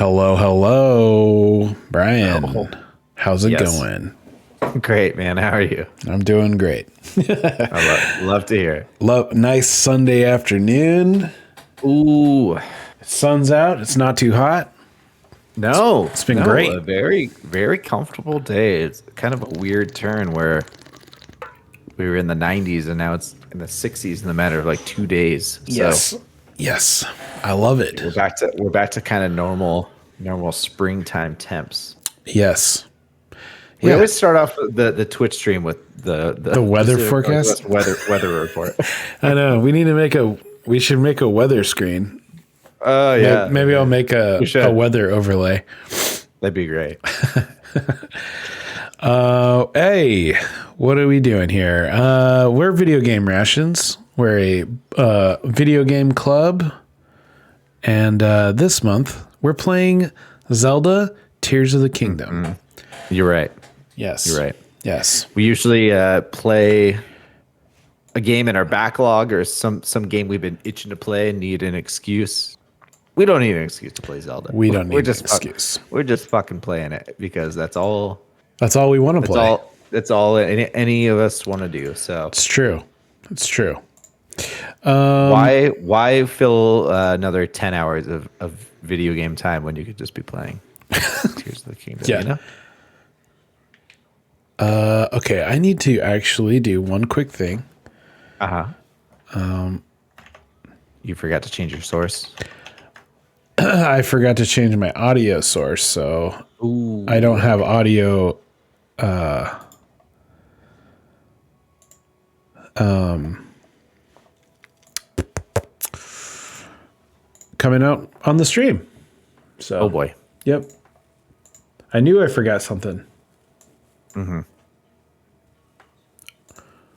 Hello, hello, Brian. Oh, How's it yes. going? Great, man. How are you? I'm doing great. Love to hear. Nice Sunday afternoon. Ooh, Sun's out. It's not too hot. It's been great. A very, very comfortable day. It's kind of a weird turn where we were in the 90s and now it's in the 60s in the matter of like 2 days. Yes. I love it. We're back to kind of normal springtime temps. Yes. We always start off the Twitch stream with the weather forecast, weather report. I know. We should make a weather screen. Oh yeah. Maybe I'll make a weather overlay. That'd be great. Hey, what are we doing here? We're Video Game Rations. We're a video game club. And this month, we're playing Zelda Tears of the Kingdom. Mm-hmm. You're right. Yes. You're right. Yes. We usually play a game in our backlog or some game we've been itching to play and need an excuse. We don't need an excuse to play Zelda. We don't need an excuse. We're just fucking playing it because that's all we want to play. That's all any of us want to do. So it's true. It's true. Why fill another 10 hours of video game time when you could just be playing Tears of the Kingdom? Yeah. You know? Okay, I need to actually do one quick thing. You forgot to change your source. I forgot to change my audio source, so Ooh. I don't have audio coming out on the stream. So Oh boy. Yep. I knew I forgot something. Mm-hmm.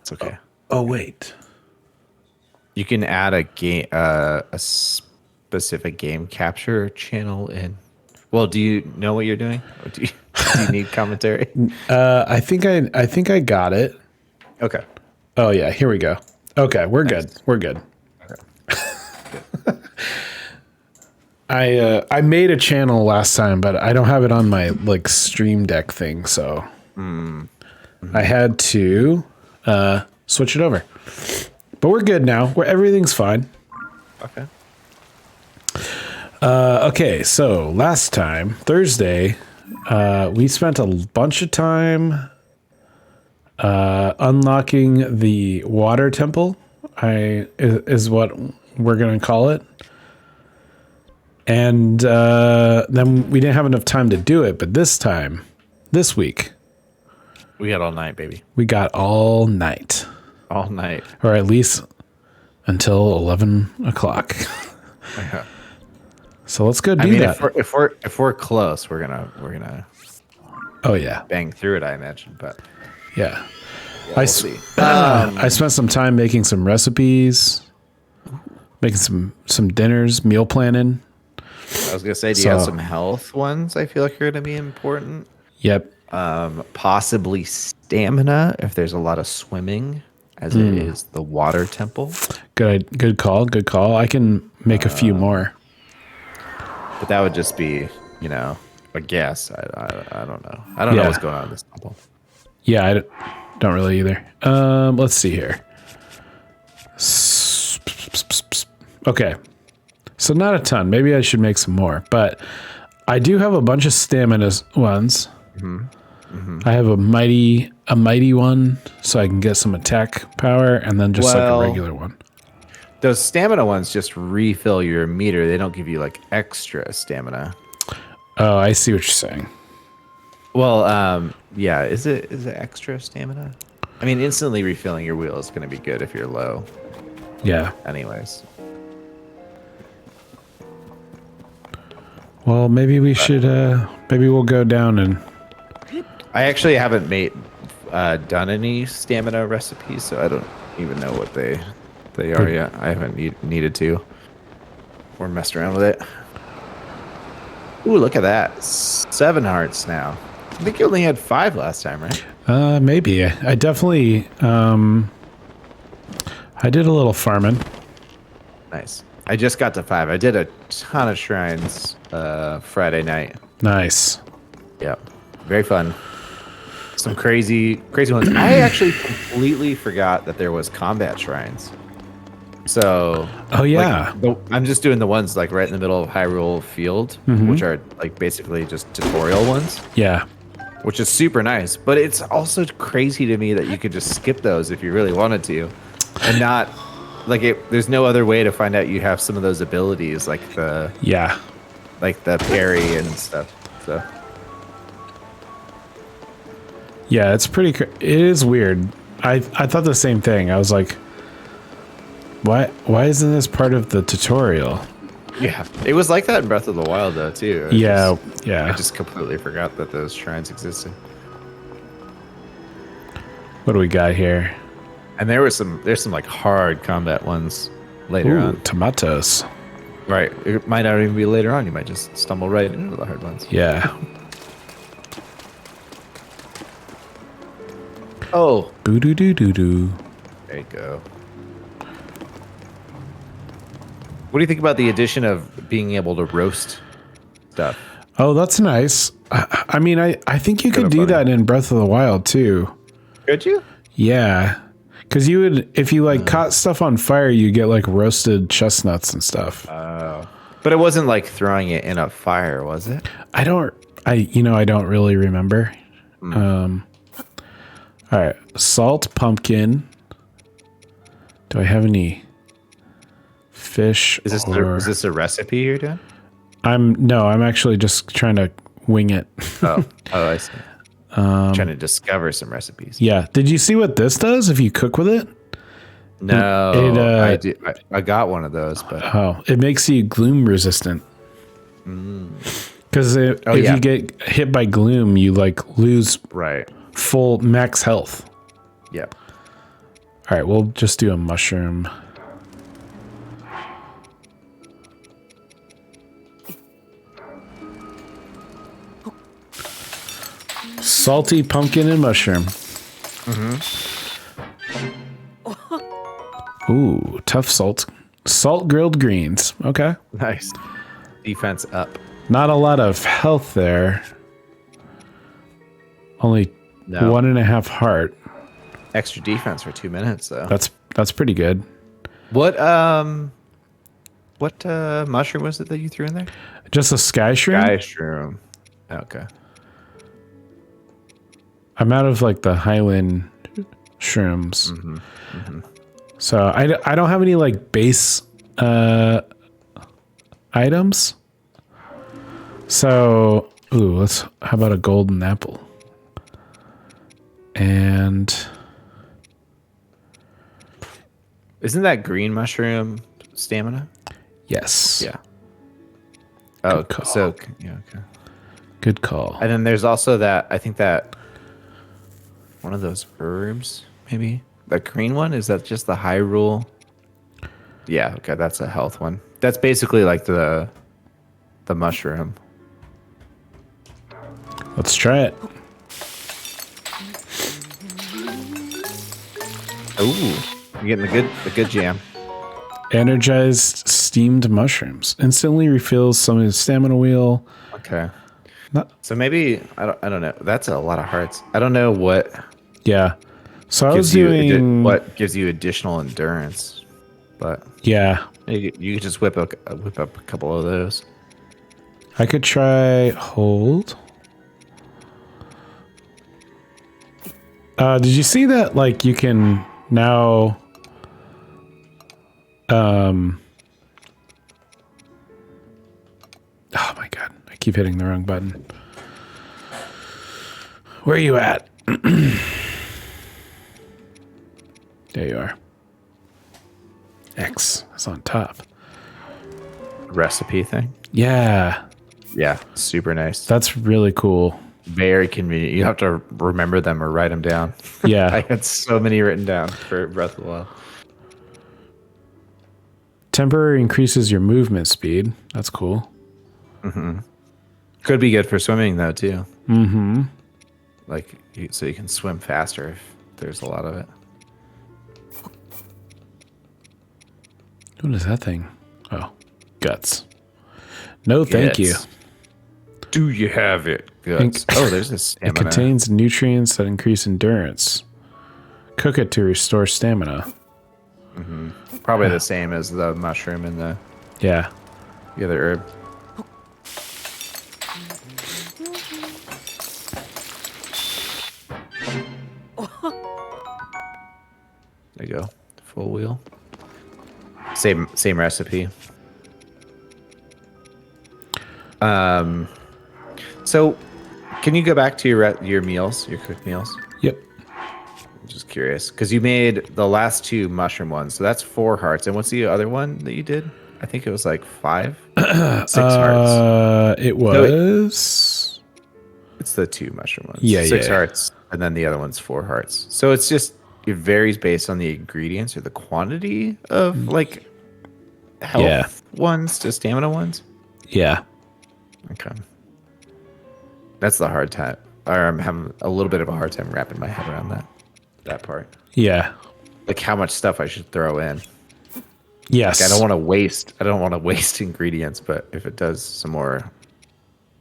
It's okay. Oh wait. You can add a specific game capture channel in. Well, do you know what you're doing? Or do you need commentary? I think I got it. Okay. Oh yeah, here we go. Okay, we're Nice. good. We're good. Okay. I made a channel last time, but I don't have it on my like Stream Deck thing, so I had to switch it over. But we're good now. Everything's fine. Okay. Okay, so last time, Thursday, we spent a bunch of time unlocking the water temple. Is what we're gonna call it. And then we didn't have enough time to do it, but this week, We got all night, baby. we got all night, All night. or at least until 11 o'clock. Okay. So let's go do I mean, that. if we're close, we're gonna Oh yeah, bang through it, I imagine. But yeah. we'll see. I spent some time making some recipes, making some dinners, meal planning. I was gonna say, do you have some health ones? I feel like are gonna be important. Yep. Possibly stamina if there's a lot of swimming, as it is the water temple. Good call. Good call. I can make a few more. But that would just be, a guess. I don't know. I don't know what's going on in this temple. Yeah, I don't really either. Let's see here. Okay. So not a ton. Maybe I should make some more. But I do have a bunch of stamina ones. I have a mighty one, so I can get some attack power, and then just like a regular one. Those stamina ones just refill your meter. They don't give you like extra stamina. Oh, I see what you're saying. Well, yeah. Is it extra stamina? I mean, instantly refilling your wheel is going to be good if you're low. Yeah. Anyways. Well, maybe we should. Maybe we'll go down and. I actually haven't done any stamina recipes, so I don't even know what they are yet. I haven't needed to or messed around with it. Ooh, look at that! 7 hearts now. I think you only had 5 last time, right? Maybe. I definitely. I did a little farming. Nice. I just got to 5. I did a ton of shrines Friday night. Nice. Yep. Very fun. Some crazy ones. I actually completely forgot that there was combat shrines. So, Oh yeah. I'm just doing the ones like right in the middle of Hyrule Field, which are like basically just tutorial ones, Yeah. which is super nice. But it's also crazy to me that you could just skip those if you really wanted to, and not like it. There's no other way to find out you have some of those abilities, like the parry and stuff. So. Yeah, it's pretty. It is weird. I thought the same thing. I was like, why isn't this part of the tutorial? Yeah, it was like that in Breath of the Wild though too. Yeah. I just completely forgot that those shrines existed. What do we got here? And there's some like hard combat ones later on. Tomatoes. Right, it might not even be later on. You might just stumble right into the hard ones. Yeah. Oh. Boo doo doo doo doo. There you go. What do you think about the addition of being able to roast stuff? Oh, that's nice. I mean, I think you could do that in Breath of the Wild too. Could you? Yeah. Because you would, if you like caught stuff on fire, you get like roasted chestnuts and stuff. But it wasn't like throwing it in a fire, was it? I don't really remember. All right, salt pumpkin. Do I have any fish? Is this a recipe you're doing? I'm actually just trying to wing it. Oh, I see. Trying to discover some recipes. Yeah. Did you see what this does if you cook with it? No, I got one of those, but it makes you gloom resistant. Because if you get hit by gloom, you like lose full max health. Yeah. All right, we'll just do a mushroom. Salty pumpkin and mushroom. Ooh, tough salt. Salt grilled greens. Okay. Nice. Defense up. Not a lot of health there. Only 1.5 heart. Extra defense for 2 minutes though. That's pretty good. What mushroom was it that you threw in there? Just a sky shroom? Sky shroom. Okay. I'm out of like the Highland shrooms. So I don't have any like base items. So, how about a golden apple? And isn't that green mushroom stamina? Yes. Yeah. Oh, so yeah, okay. Good call. And then there's also that, I think that one of those herbs, maybe the green one, is that just the Hyrule? Yeah, okay, that's a health one. That's basically like the mushroom. Let's try it. Ooh, you're getting the good jam. Energized steamed mushrooms instantly refills some of the stamina wheel. Okay. So maybe I don't know. That's a lot of hearts. I don't know what. Yeah. So I was doing what gives you additional endurance, but yeah, you could just whip up a couple of those. I could try hold. Did you see that? Like you can now. Oh my god! I keep hitting the wrong button. Where are you at? There you are. X is on top. Recipe thing. Yeah. Yeah, super nice. That's really cool. Very convenient. You have to remember them or write them down. Yeah. I had so many written down for Breath of the Wild. Temporary increases your movement speed. That's cool. Could be good for swimming though too. Mm-hmm. Like so you can swim faster if there's a lot of it. What is that thing? Oh. Guts. No, thank you. Do you have it? Guts. Oh, there's this stamina. It contains nutrients that increase endurance. Cook it to restore stamina. Probably the same as the mushroom and the other herb. There you go. Full wheel. Same recipe. So can you go back to your meals, your cooked meals? Yep. I'm just curious because you made the last 2 mushroom ones, so that's 4 hearts. And what's the other one that you did? I think it was like 5, 6 hearts. It was. It's the 2 mushroom ones. Yeah, 6 hearts, and then the other one's 4 hearts. So it's just it varies based on the ingredients or the quantity of like health ones to stamina ones. Yeah. Okay. That's the hard time. Or I'm having a little bit of a hard time wrapping my head around that part. Yeah. Like how much stuff I should throw in. Yes. Like I don't want to waste ingredients, but if it does some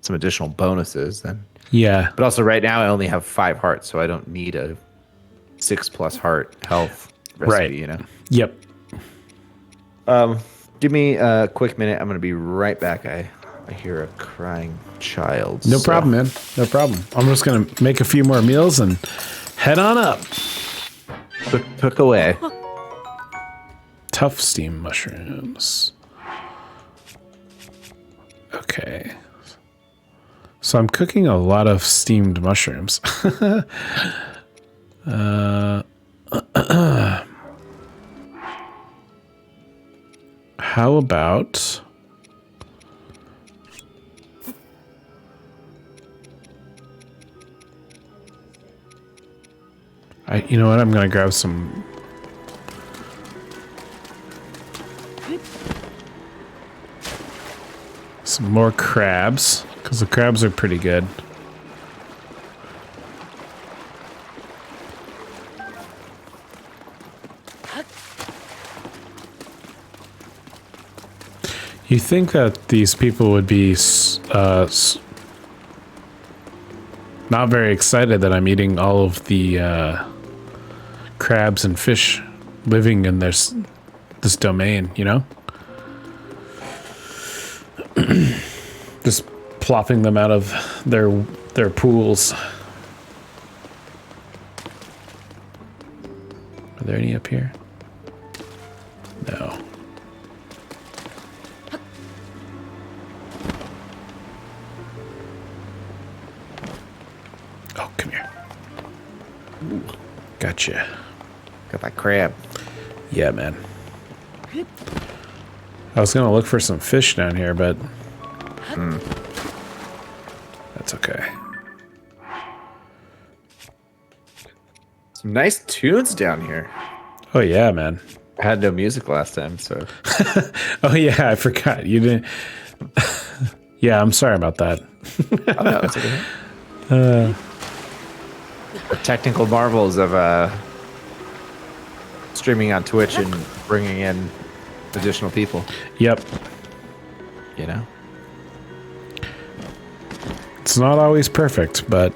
additional bonuses, then yeah. But also right now I only have 5 hearts, so I don't need a 6+ heart health recipe, you know. Yep. Give me a quick minute. I'm going to be right back. I hear a crying child. No problem, man. No problem. I'm just going to make a few more meals and head on up. Cook away. Tough steam mushrooms. Okay. So I'm cooking a lot of steamed mushrooms. How about... you know what? I'm going to grab some... some more crabs, because the crabs are pretty good. You think that these people would be not very excited that I'm eating all of the crabs and fish living in this domain, you know? Just plopping them out of their pools. Are there any up here? No. Oh, come here. Gotcha. Got that crab. Yeah, man. I was gonna look for some fish down here, but that's okay. Some nice tunes down here. Oh yeah, man. I had no music last time, so. Oh yeah, I forgot. You didn't. Yeah, I'm sorry about that. Oh, no, it's okay. The technical marvels of streaming on Twitch and bringing in additional people. Yep. You know? It's not always perfect, but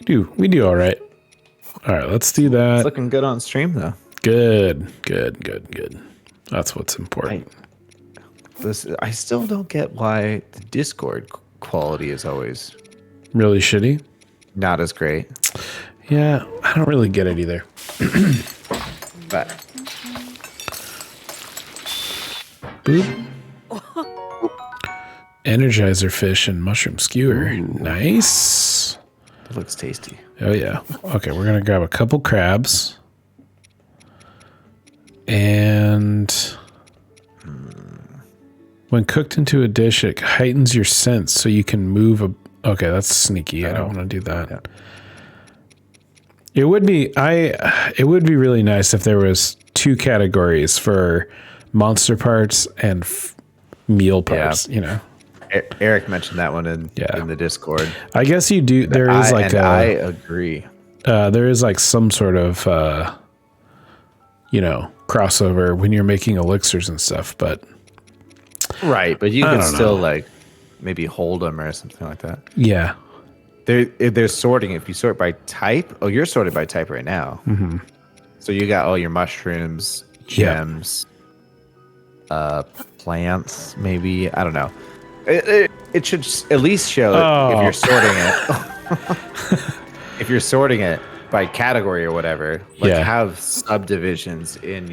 we do all right. All right, let's do that. It's looking good on stream, though. Good. That's what's important. I still don't get why the Discord quality is always Really shitty. not as great. Yeah, I don't really get it either. But Boop. Energizer fish and mushroom skewer. Ooh. Nice. It looks tasty. Oh yeah. Okay, we're gonna grab a couple crabs. And when cooked into a dish, it heightens your sense so you can move a... Okay, that's sneaky. I don't want to do that. Yeah. It would be really nice if there was 2 categories for monster parts and meal parts, you know. Eric mentioned that one in the Discord. I guess you do. There is I agree. There is like some sort of, crossover when you're making elixirs and stuff, but Right, but you I can don't still know. like maybe hold them or something like that. yeah. They're sorting. If you sort by type, oh, you're sorted by type right now. Mm-hmm. So you got all your mushrooms, Yeah. gems, plants, maybe. I don't know. It should at least show if you're sorting it. If you're sorting it by category or whatever, like Yeah. have subdivisions in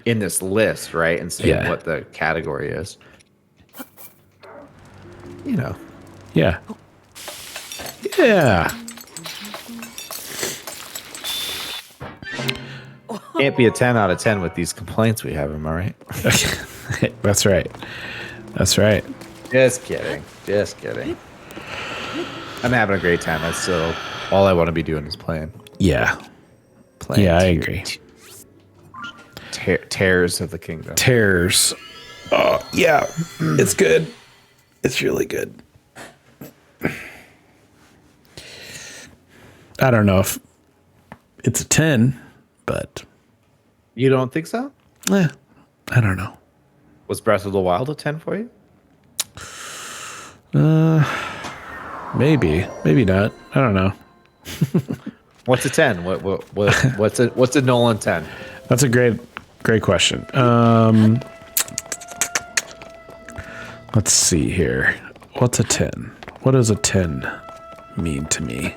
this list, right? And say Yeah. what the category is. You know. Yeah. Yeah. Can't be a 10 out of 10 with these complaints we have, am I right? That's right. That's right. Just kidding. Just kidding. I'm having a great time. That's still all I want to be doing is playing. Yeah. Playing Yeah, I agree. Tears of the Kingdom. Tears. Oh, yeah. It's good. It's really good. I don't know if it's a 10, but You don't think so? I don't know. Was Breath of the Wild a 10 for you? Maybe not. I don't know. What's a 10? What's a Nolan 10? That's a great question. Let's see here. What's a 10? What does a 10 mean to me?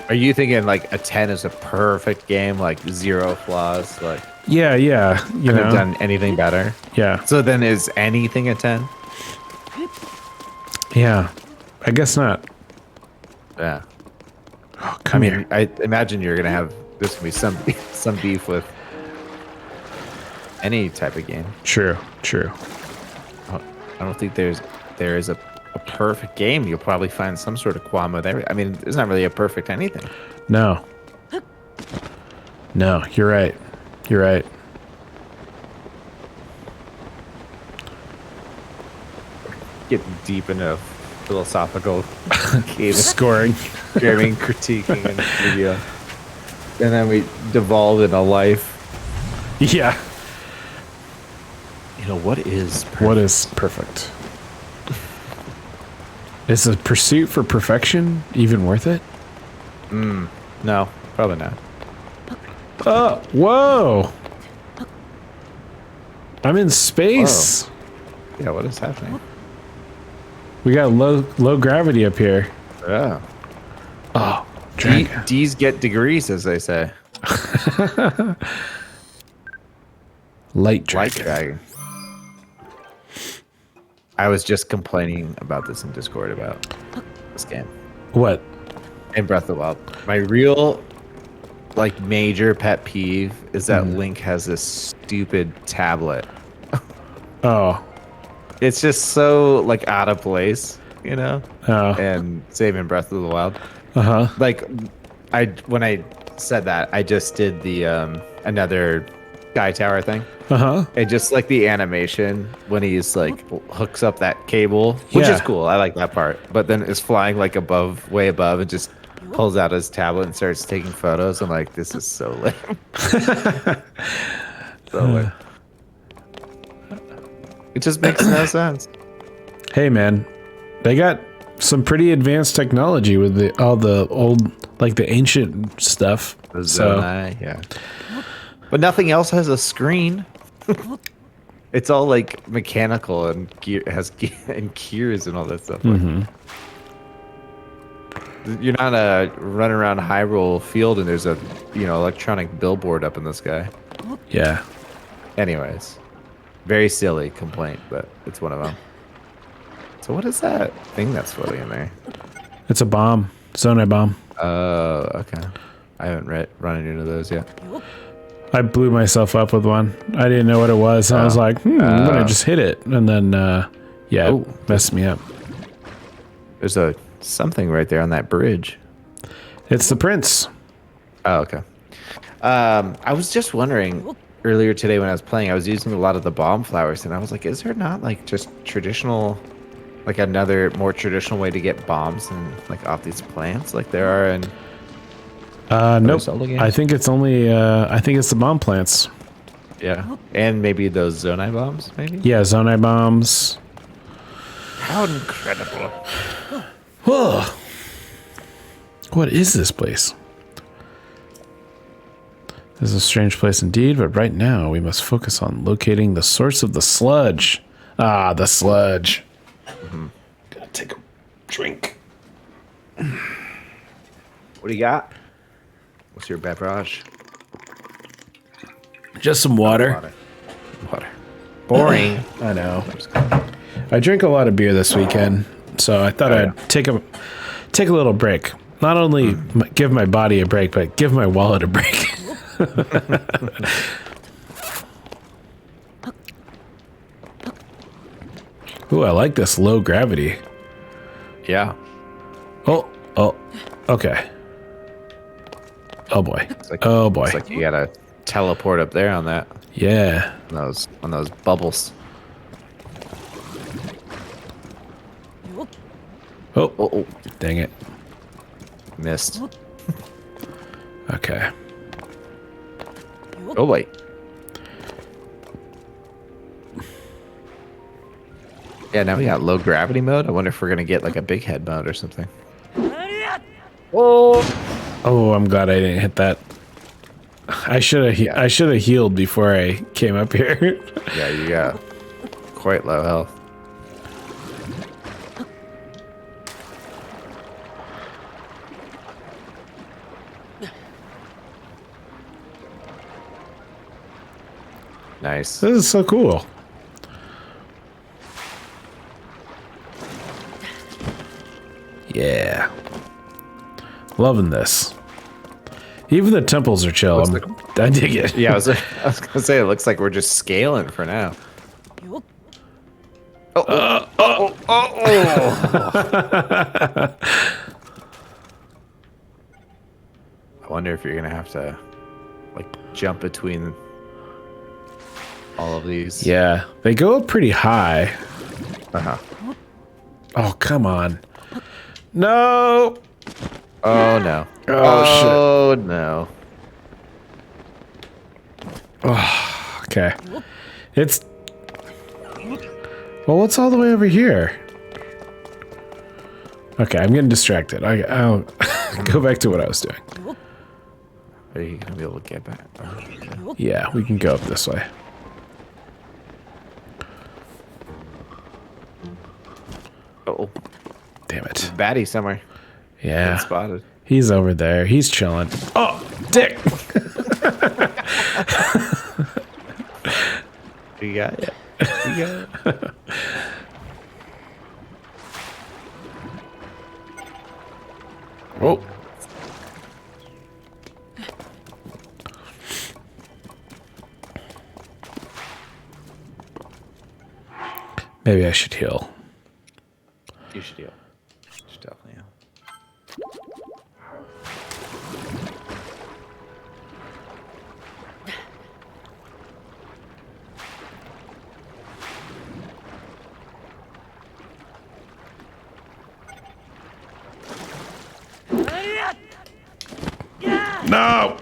Are you thinking like a 10 is a perfect game, like zero flaws, like Yeah, you couldn't have know. done anything better? Yeah. So then is anything a 10? Yeah. I guess not. Yeah. Oh, come here. I imagine you're gonna have there's gonna be some beef with any type of game. True. I don't think there is a perfect game. You'll probably find some sort of qualm with every. I mean, there's not really a perfect anything. No, you're right. You're right. Getting deep into philosophical cave Scoring. Jeremy critiquing in the video, and then we devolve into life. Yeah. You know what is perfect? What is perfect? Is the pursuit for perfection even worth it? No, probably not. Oh, whoa. I'm in space. Yeah, what is happening? We got low gravity up here. Yeah. Oh, dragon. D's get degrees, as they say. Light dragon. Light dragon. I was just complaining about this in Discord about this game. What? In Breath of the Wild. My real, like, major pet peeve is that Link has this stupid tablet. Oh. It's just so, like, out of place, you know? Oh. And same in Breath of the Wild. Uh-huh. Like, when I said that, I just did the another Sky Tower thing. Uh-huh. And just like the animation when he's like hooks up that cable, which Yeah. is cool. I like that part. But then is flying like way above, and just pulls out his tablet and starts taking photos. I'm like, this is so lame. So lame. It just makes no sense. Hey, man. They got some pretty advanced technology with all the old, like the ancient stuff. The So, Zonai, yeah. But nothing else has a screen. It's all like mechanical and and gears and all that stuff. You're not running around Hyrule Field and there's a electronic billboard up in the sky. yeah. Anyways, very silly complaint, but it's one of them. So what is that thing that's floating in there? It's a bomb. Zonai bomb. Oh, okay. I haven't run into those yet. I blew myself up with one. I didn't know what it was. And I was like, I'm going to just hit it. And then, it messed me up. There's something right there on that bridge. It's the prince. Oh, okay. I was just wondering earlier today when I was playing, I was using a lot of the bomb flowers, and I was like, is there not like just traditional like another more traditional way to get bombs and like off these plants, like there are in Nope. Zelda games? I think it's only. I think it's the bomb plants. Yeah, and maybe those Zonai bombs, maybe. Yeah, Zonai bombs. How incredible! Whoa. What is this place? This is a strange place indeed, but right now we must focus on locating the source of the sludge. Ah, the sludge. Gotta take a drink. What do you got? What's your beverage? Just some water. Water. Boring. I know. I drink a lot of beer this weekend, so I thought I'd take a little break. Not only give my body a break, but give my wallet a break. Ooh, I like this low gravity. Yeah. Oh, okay. Oh boy. Like, Oh boy. It's like you gotta teleport up there on that. Yeah. On those bubbles. Oh, dang it. Missed. Okay. Oh wait. Yeah, now we got low gravity mode. I wonder if we're gonna get like a big head mode or something. Oh, I'm glad I didn't hit that. I should have. I should have healed before I came up here. Yeah, you got quite low health. Nice. This is so cool. Yeah. Loving this. Even the temples are chill. I dig it. Yeah, I was gonna say it looks like we're just scaling for now. I wonder if you're gonna have to like jump between all of these. Yeah, they go up pretty high. Uh-huh. Oh, come on. No. Oh no. Oh, shit. No. Okay. It's... Well, what's all the way over here? Okay, I'm getting distracted. I'll go back to what I was doing. Are you gonna be able to get back? Yeah, we can go up this way. Oh, Damn it. baddie somewhere. Yeah. Been spotted. He's over there. He's chilling. Oh, dick! You got it. You got it. Oh. Maybe I should heal. You should heal. You should definitely heal. No!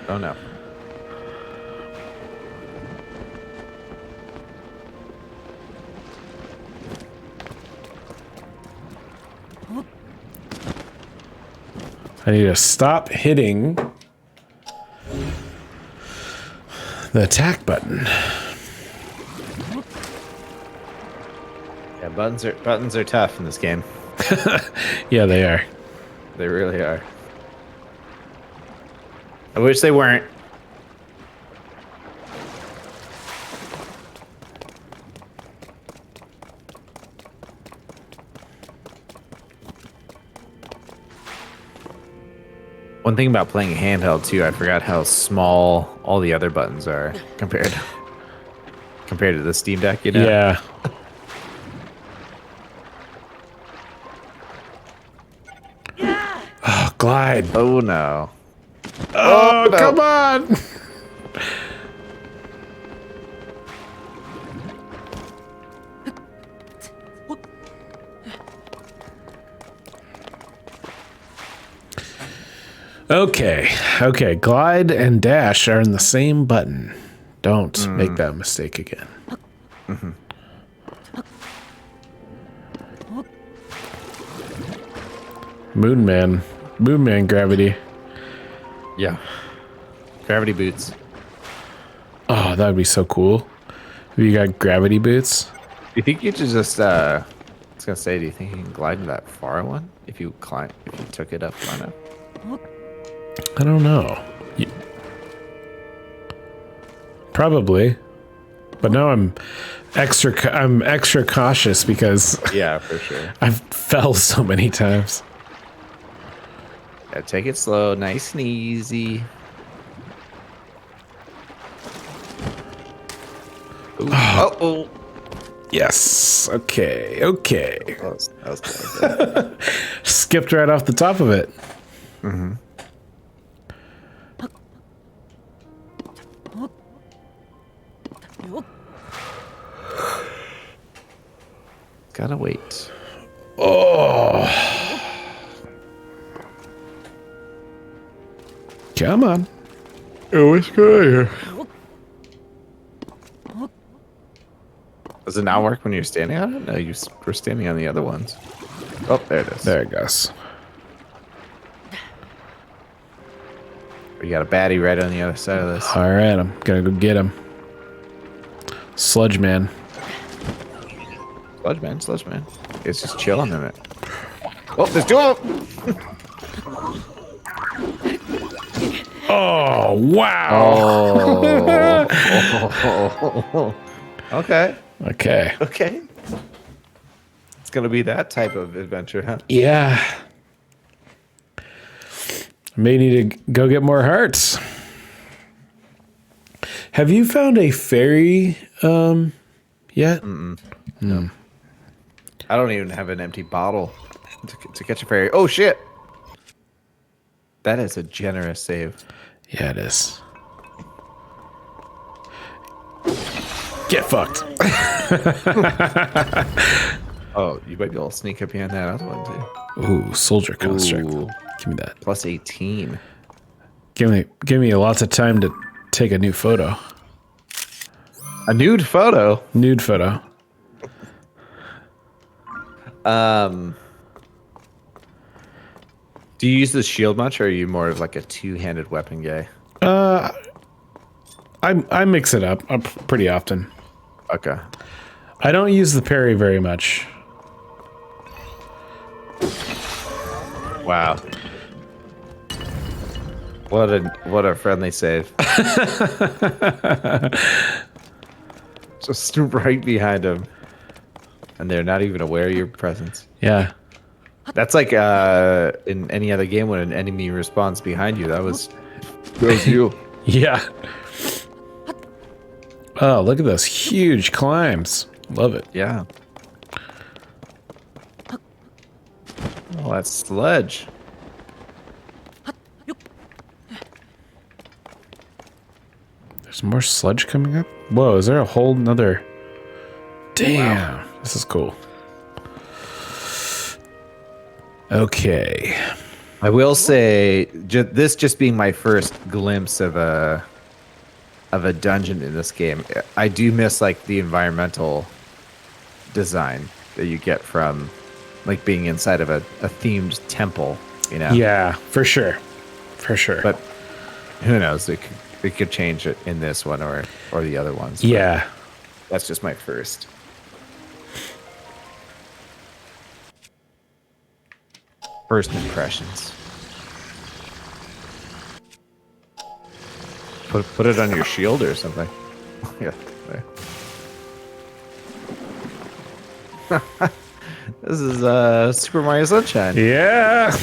Oh no. I need to stop hitting the attack button. Yeah, buttons are tough in this game. Yeah, they are. They really are. I wish they weren't. One thing about playing handheld too, I forgot how small all the other buttons are compared to the Steam Deck, you know? Yeah. Oh, glide. Oh no. Oh, no. come on. Okay. Okay. Glide and dash are in the same button. Don't make that mistake again. Moon Man. Moon Man gravity. Yeah. Gravity boots. Oh, that would be so cool. Have you got gravity boots? You think you should just I was gonna say, do you think you can glide in that far one if you took it up far enough? I don't know. Probably. But now I'm extra cautious because Yeah, for sure. I've fell so many times. Yeah, take it slow, nice and easy. Ooh. Oh. Yes. Okay. Okay. That was close. Skipped right off the top of it. Mm-hmm. Gotta wait. Oh. Come on. Oh, what's going here? Does it not work when you're standing on it? No, you were standing on the other ones. Oh, there it is. There it goes. You got a baddie right on the other side of this. All right, I'm gonna go get him. Sludge Man. Sludge man. It's just chilling in it. Oh, there's two of them! Oh, wow. Oh. Okay. Okay. Okay. It's gonna be that type of adventure, huh? Yeah. May need to go get more hearts. Have you found a fairy yet? No. I don't even have an empty bottle to catch a fairy. Oh shit! That is a generous save. Yeah, it is. Get fucked. Oh, you might be able to sneak up behind that other one too. Ooh, soldier construct. Ooh. Give me that. Plus 18. Give me lots of time to take a new photo. A nude photo. Nude photo. Do you use the shield much, or are you more of like a two-handed weapon guy? I mix it up pretty often. Okay. I don't use the parry very much. Wow. What a friendly save. Just right behind him. And they're not even aware of your presence. Yeah. That's like in any other game when an enemy respawns behind you. That was you. Yeah. Oh, look at those huge climbs. Love it. Yeah. Oh, that's sludge. There's more sludge coming up. Whoa, is there a whole nother? Damn, wow. This is cool. Okay. I will say, this just being my first glimpse of a dungeon in this game, I do miss like the environmental design that you get from like being inside of a themed temple, you know? Yeah, for sure. For sure. But who knows? It could change it in this one or the other ones. Yeah. That's just my first. First impressions. Put it on your shield or something. Yeah. This is Super Mario Sunshine. Yeah.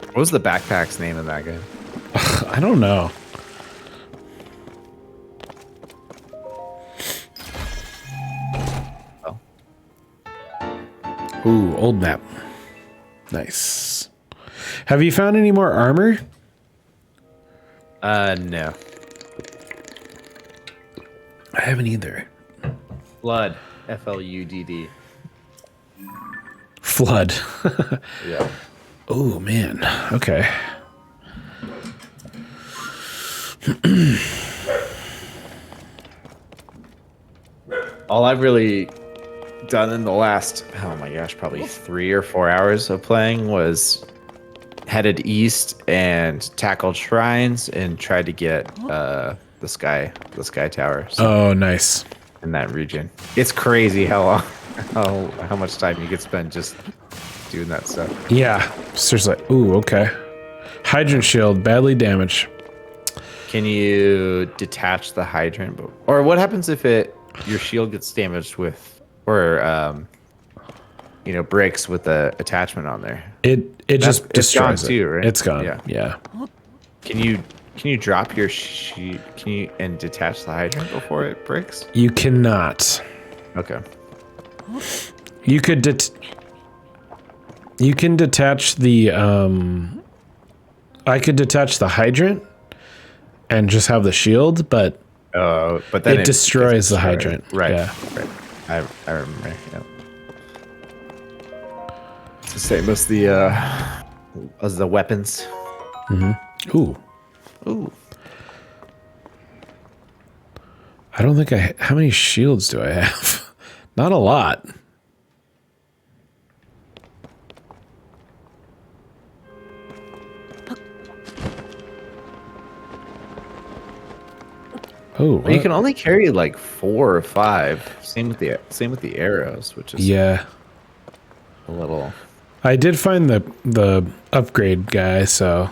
What was the backpack's name in that game? I don't know. Oh. Ooh, old map. Nice. Have you found any more armor? No. I haven't either. Flood. F-L-U-D-D. Flood. Yeah. Oh man. Okay. All I've really done in the last, oh my gosh, probably 3 or 4 hours of playing was headed east and tackled shrines and tried to get the sky tower. So Oh, nice. in that region, it's crazy how long, how much time you could spend just doing that stuff. Yeah. Seriously. Ooh, okay. Hydrant shield badly damaged. Can you detach the hydrant? Or what happens if your shield gets damaged with, or breaks with the attachment on there? It just destroys gone too, right? It's gone. Yeah. Yeah. Can you drop your sheet? Can you and detach the hydrant before it breaks? You cannot. Okay. You could you can detach the I could detach the hydrant and just have the shield, but but then it destroys the destroyed. hydrant. Right. Yeah. Right. I remember. Yeah. It's the same as the weapons. Ooh. Ooh. I don't think how many shields do I have? Not a lot. Oh, Well, you can only carry like 4 or 5. Same with the arrows, which is yeah. a little. I did find the upgrade guy, so.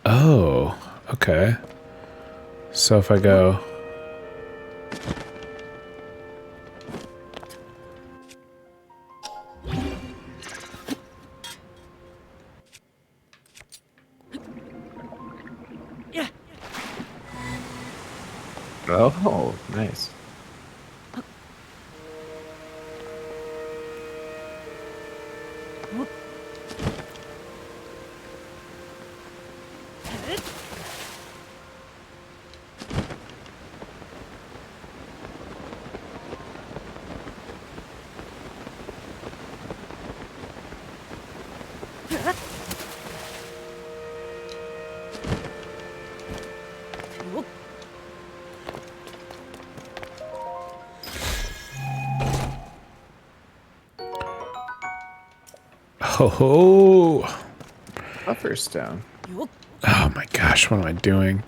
Oh, okay. So if I go. Oh, nice. Oh. Buffer stone. Oh my gosh, what am I doing?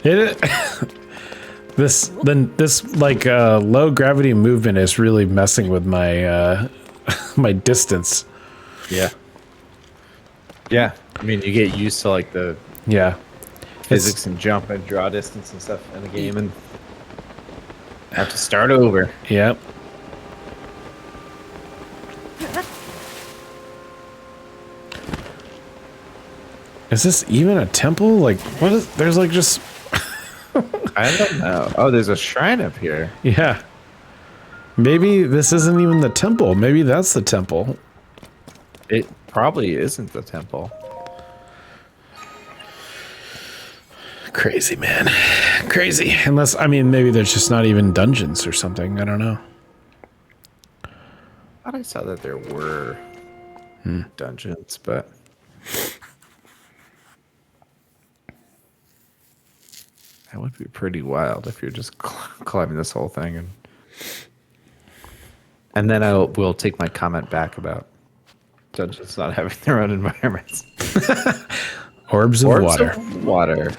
It this like low gravity movement is really messing with my my distance. Yeah. Yeah. I mean, you get used to like the Yeah. physics and jump and draw distance and stuff in the game, and have to start over. Yep. Is this even a temple? Like, what is, there's like just, I don't know. Oh, there's a shrine up here. yeah. Maybe this isn't even the temple. Maybe that's the temple. It probably isn't the temple. Crazy, man. Crazy. Unless, I mean, maybe there's just not even dungeons or something. I don't know. I thought I saw that there were dungeons, but that would be pretty wild if you're just climbing this whole thing. And then we'll take my comment back about dungeons not having their own environments. Orbs of water. Of water.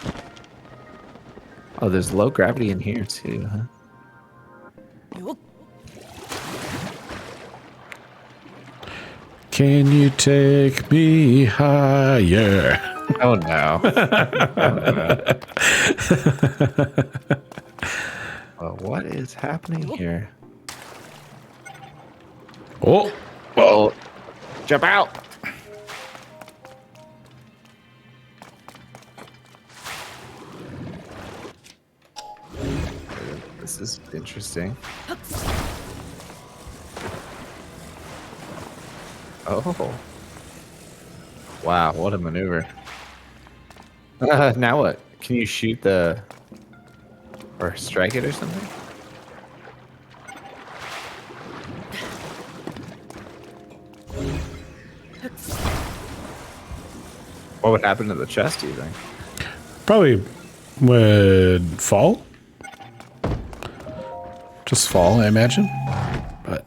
Oh, there's low gravity in here too, huh? Can you take me higher? Oh no. Well, what is happening here? Oh, Oh, jump out. This is interesting. Oh. Wow, what a maneuver. Now what? Can you shoot the or strike it or something? What would happen to the chest, do you think? Probably would fall. Just fall, I imagine. But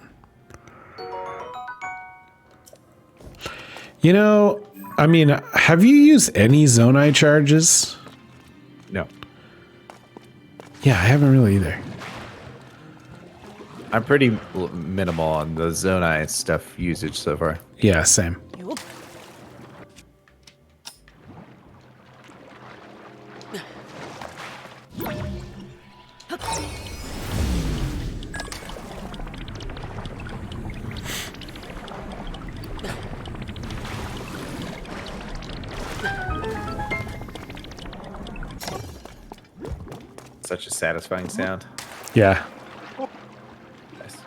you know, I mean, have you used any Zonai charges? No. Yeah, I haven't really either. I'm pretty minimal on the Zonai stuff usage so far. Yeah, same. Such a satisfying sound. Yeah. Nice.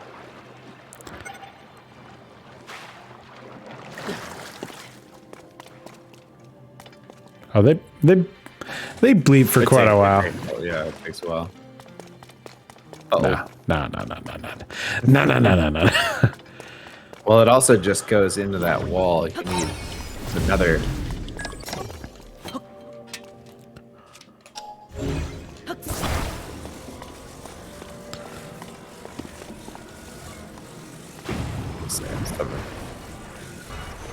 Oh, they bleed for quite a while. Yeah, it takes a while. No. Well, it also just goes into that wall. You need another.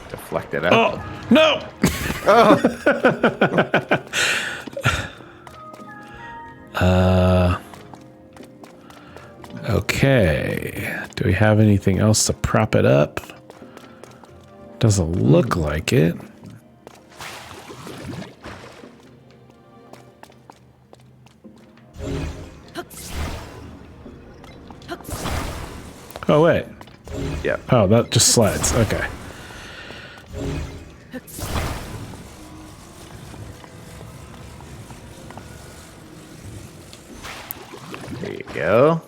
Deflect it out. Oh no! Okay. Do we have anything else to prop it up? Doesn't look like it. Oh wait. Yeah. Oh, that just slides. Okay. There you go.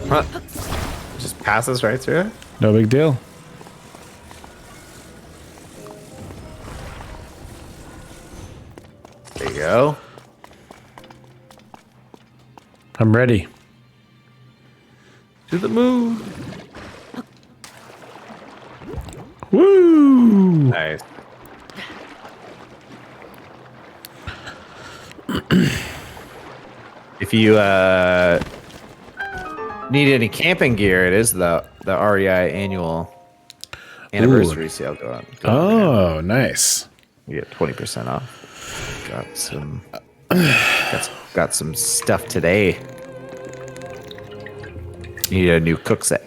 Huh. Just passes right through it. No big deal. There you go. I'm ready. To the moon. Woo! Nice. If you need any camping gear, it is the REI annual anniversary sale going on. Oh, nice. You get 20% off. Got some stuff today. Need a new cook set.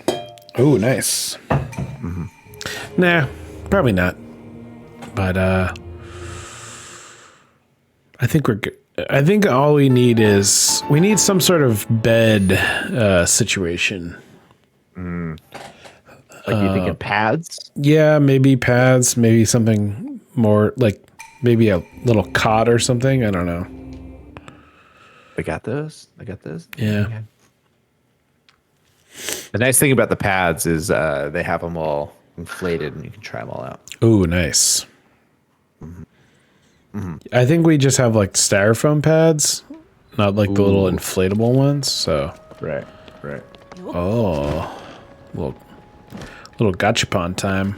Oh, nice. Nah, probably not. But I think we're good. I think all we need is we need some sort of bed situation. Like you thinking pads? Yeah, maybe pads, maybe something more like maybe a little cot or something. I don't know. I got those. Yeah. The nice thing about the pads is they have them all inflated and you can try them all out. Ooh, nice. I think we just have like styrofoam pads, not like the little inflatable ones. So Right. oh, little gachapon time.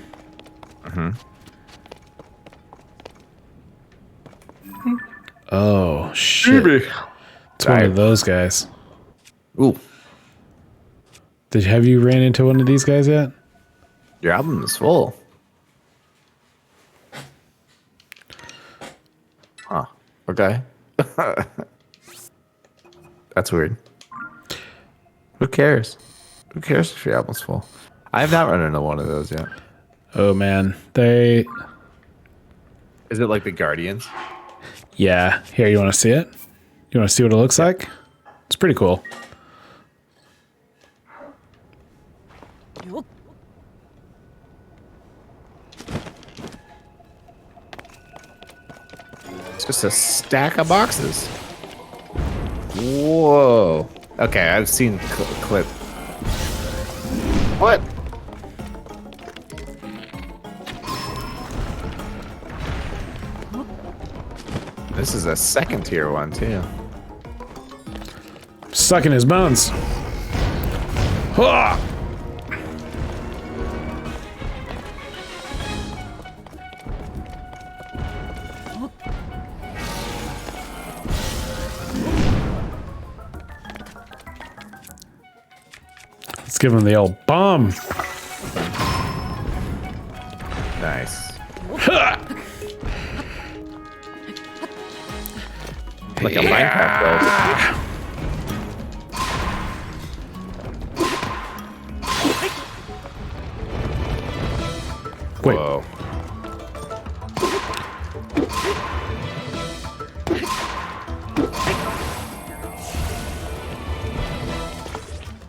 Oh shit! It's one of those guys. Ooh, Have you ran into one of these guys yet? your album is full. Huh. Okay. That's weird. Who cares? Who cares if your album's full? I have not run into one of those yet. Oh man, Is it like the Guardians? yeah. Here, you want to see it? You want to see what it looks like? It's pretty cool. It's just a stack of boxes. Whoa. Okay, I've seen clip. What? This is a second tier one too. Sucking his bones. Ah! Let's give him the old bomb. Nice. Like a Minecraft build. Wait. Whoa.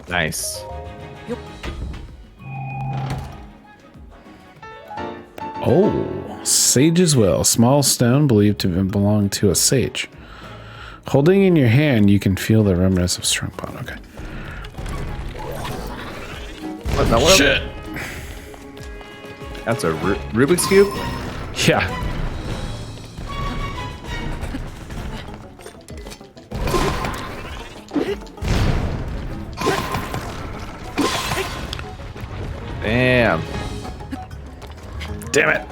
Nice. Oh, sage's will. Small stone believed to belong to a sage. Holding in your hand, you can feel the remnants of strong bond. Okay. What in the world? Shit. That's a Rubik's Cube? Yeah. Damn. Damn it.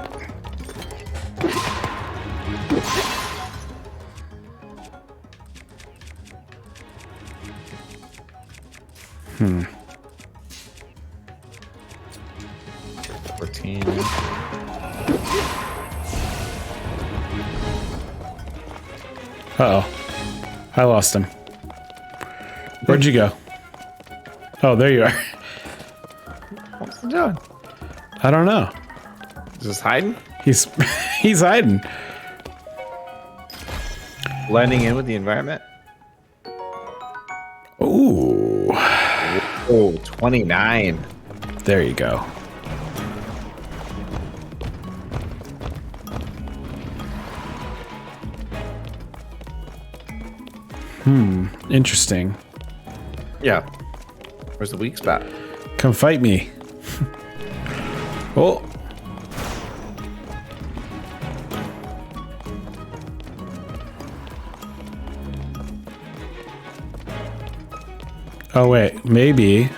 Hmm. 14. Uh-oh. I lost him. Where'd you go? Oh, there you are. What's he doing? I don't know. Just hiding? He's he's hiding. Blending in with the environment? Ooh. Oh, 29. There you go. Interesting. Yeah. Where's the weak spot? Come fight me. Oh. Oh, wait. Maybe.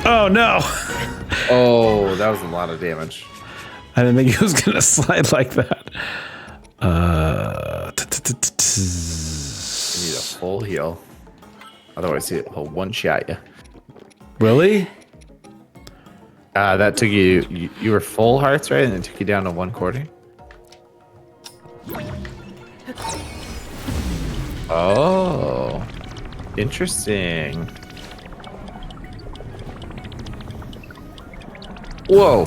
Oh, no. Oh, that was a lot of damage. I didn't think he was going to slide like that. You need a full heal. Otherwise, he'll one-shot you. Really? That took you were full hearts, right? And it took you down to 1/4. Oh, interesting. Whoa.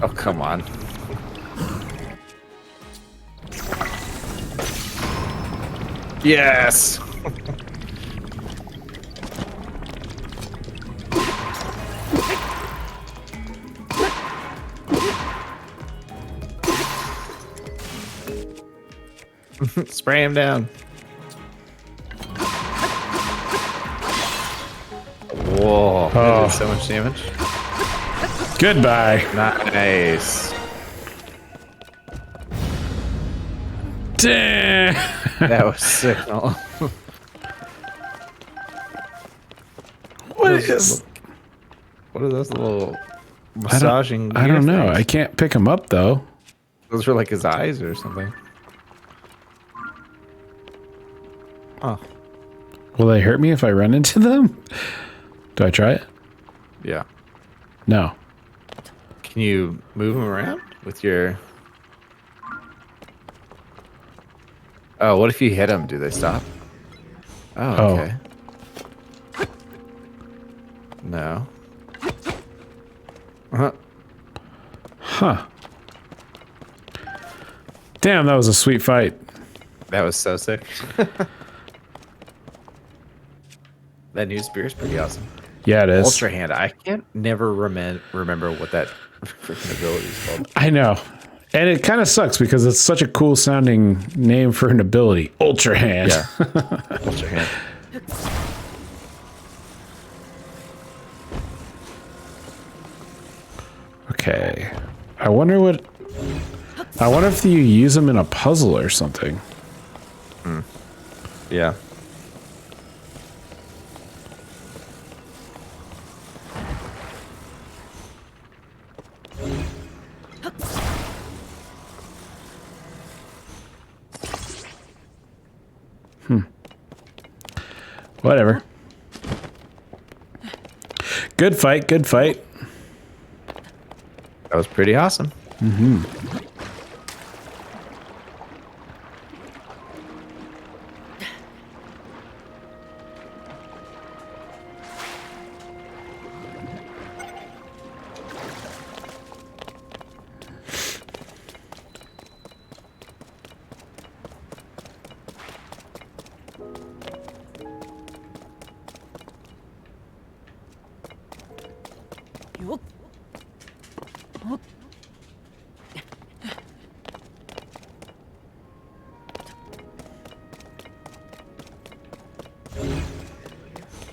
Oh, come on. Yes. Spray him down. Whoa. That did so much damage. Goodbye. Nice. Damn. That was sick. What is? What are those little massaging? I don't know. things? I can't pick him up though. Those were like his eyes or something. Oh, Will they hurt me if I run into them? Do I try it? yeah. No. Can you move them around with your? Oh, what if you hit them? Do they stop? Oh, Oh. okay. No. Uh-huh. Huh. Damn, that was a sweet fight. That was so sick. That new spear is pretty awesome. Yeah, it is. Ultra hand. I can't never remember what that freaking ability is called. I know. And it kind of sucks because it's such a cool sounding name for an ability. Ultra Hand. Yeah. Ultra Hand. Okay. I wonder if you use them in a puzzle or something. Yeah. Whatever. Good fight, good fight. That was pretty awesome.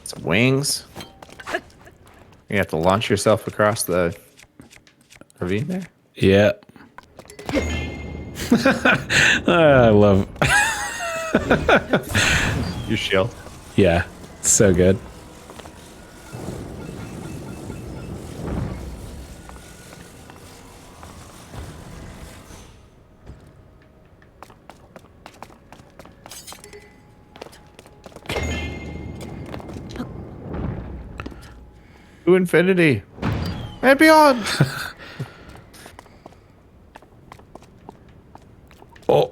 Some wings. You have to launch yourself across the ravine there. Yeah. I love. Your shield. Yeah, so good. To infinity and beyond. Oh.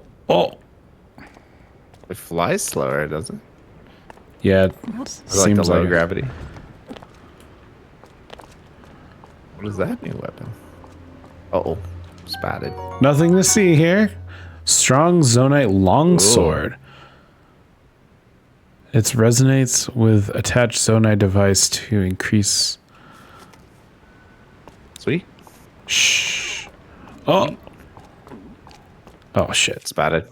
It flies slower, doesn't it? Yeah, I like the seems low like gravity. What is that new weapon? Uh-oh. Spatted. nothing to see here. Strong Zonite longsword. It resonates with attached Zonite device to increase. Sweet. Shh. Oh. Oh shit. Spatted.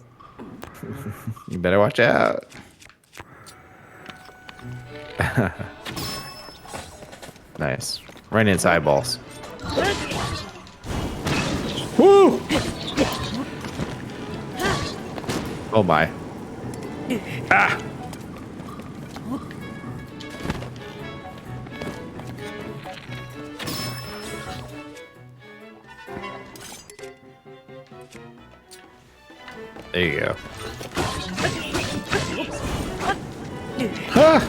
You better watch out. Nice. Right in its eyeballs. Woo! Oh my. Ah. There you go. Ah.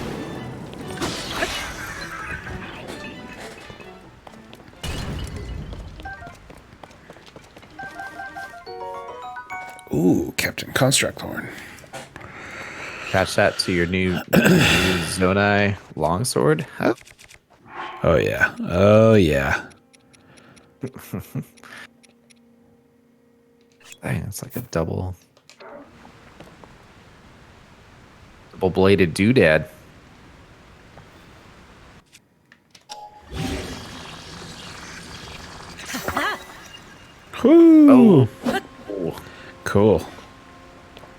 Ooh, Captain Construct Horn. Attach that to your new Zonai longsword. Huh? Oh yeah. Oh yeah. Dang, it's like a double-bladed doodad. Woo. Oh, Cool.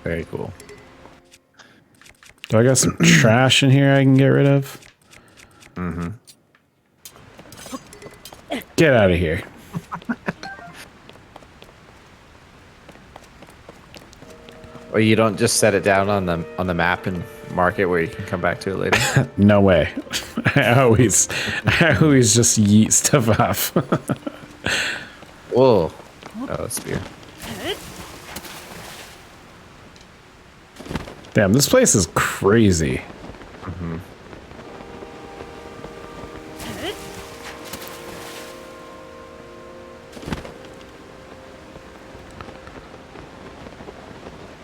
very cool. Do I got some trash in here I can get rid of? Get out of here. Or you don't just set it down on the map and mark it where you can come back to it later. No way. I always just yeet stuff off. Whoa. Oh, spear. Damn, this place is crazy.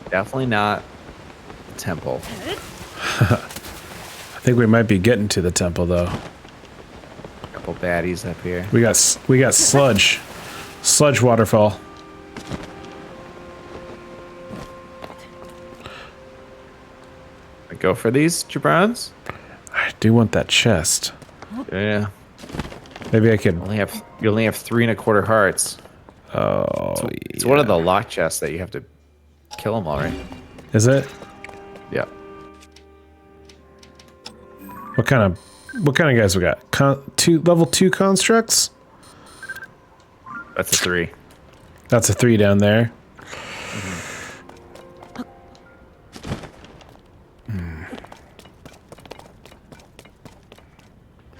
Definitely not the temple. I think we might be getting to the temple though. Couple baddies up here. We got sludge. Sludge waterfall. Go for these jabrons. I do want that chest. Yeah. Maybe I could. You only have 3 1/4 hearts. Oh, It's one of the lock chests that you have to kill them all, right? Is it? Yeah. What kind of guys we got? Level 2 constructs? That's a 3. That's a 3 down there.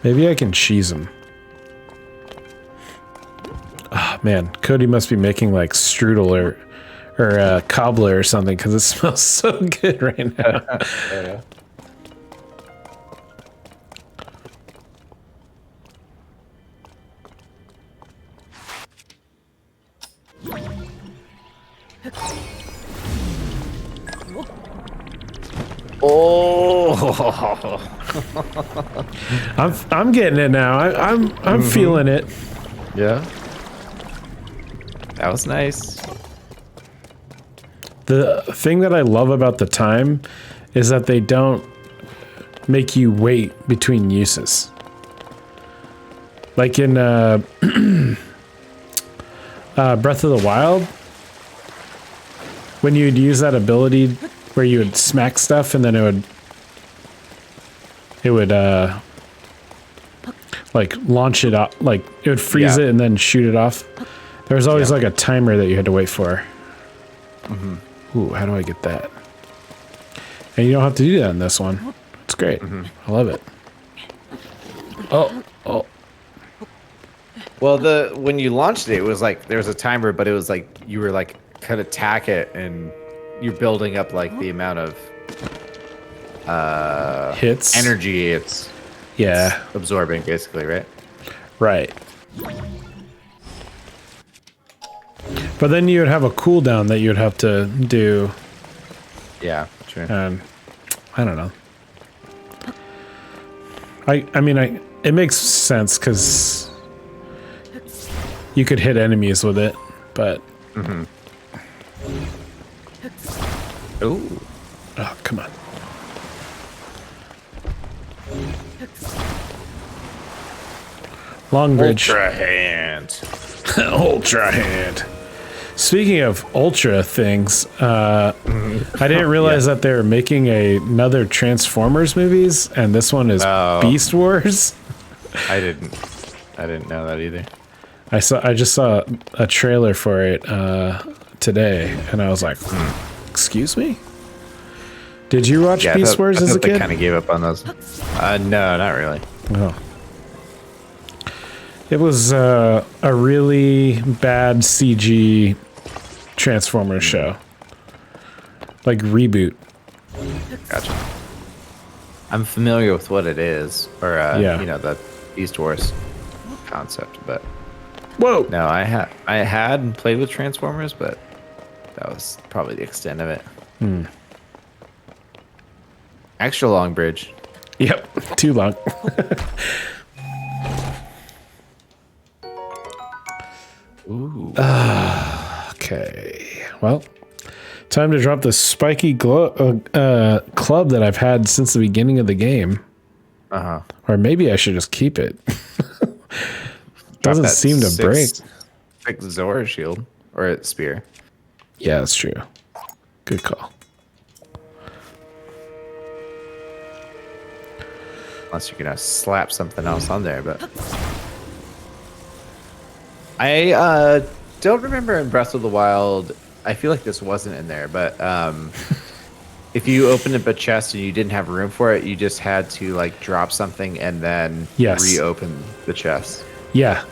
Maybe I can cheese them. Oh man, Cody must be making like strudel or cobbler or something because it smells so good right now. Yeah. Oh, I'm getting it now. I'm feeling it. yeah. That was nice. The thing that I love about the time is that they don't make you wait between uses. Like in Breath of the Wild, when you'd use that ability where you would smack stuff and then it would like launch it up, like it would freeze it and then shoot it off. There was always like a timer that you had to wait for. Ooh, how do I get that? And you don't have to do that in this one. It's great. I love it. Oh. Well, when you launched it, it was like there was a timer, but it was like you were like kind of attack it, and you're building up like the amount of Hits. energy it's absorbing, basically, right? Right. But then you would have a cooldown that you'd have to do. Yeah, true. I don't know. I mean, it makes sense because you could hit enemies with it, but. Ooh. Oh, come on. Long bridge. Ultra hand. Ultra hand. Speaking of ultra things, I didn't realize that they were making another Transformers movies, and this one is Beast Wars. I didn't know that either. I just saw a trailer for it today, and I was like, "Excuse me." Did you watch Beast Wars as a kid? I kind of gave up on those. No, not really. Oh. It was a really bad CG Transformers show. Like reboot. Gotcha. I'm familiar with what it is, or you know, the Beast Wars concept, but whoa. No, I had played with Transformers, but that was probably the extent of it. Extra long bridge. Yep, too long. Ooh. Okay. Well, time to drop the spiky club that I've had since the beginning of the game. Or maybe I should just keep it. Doesn't seem to break. 6 Zora shield or a spear. Yeah, that's true. Good call. Unless you're gonna slap something else on there, but I don't remember in Breath of the Wild. I feel like this wasn't in there, but if you opened up a chest and you didn't have room for it, you just had to like drop something and then reopen the chest. Yeah.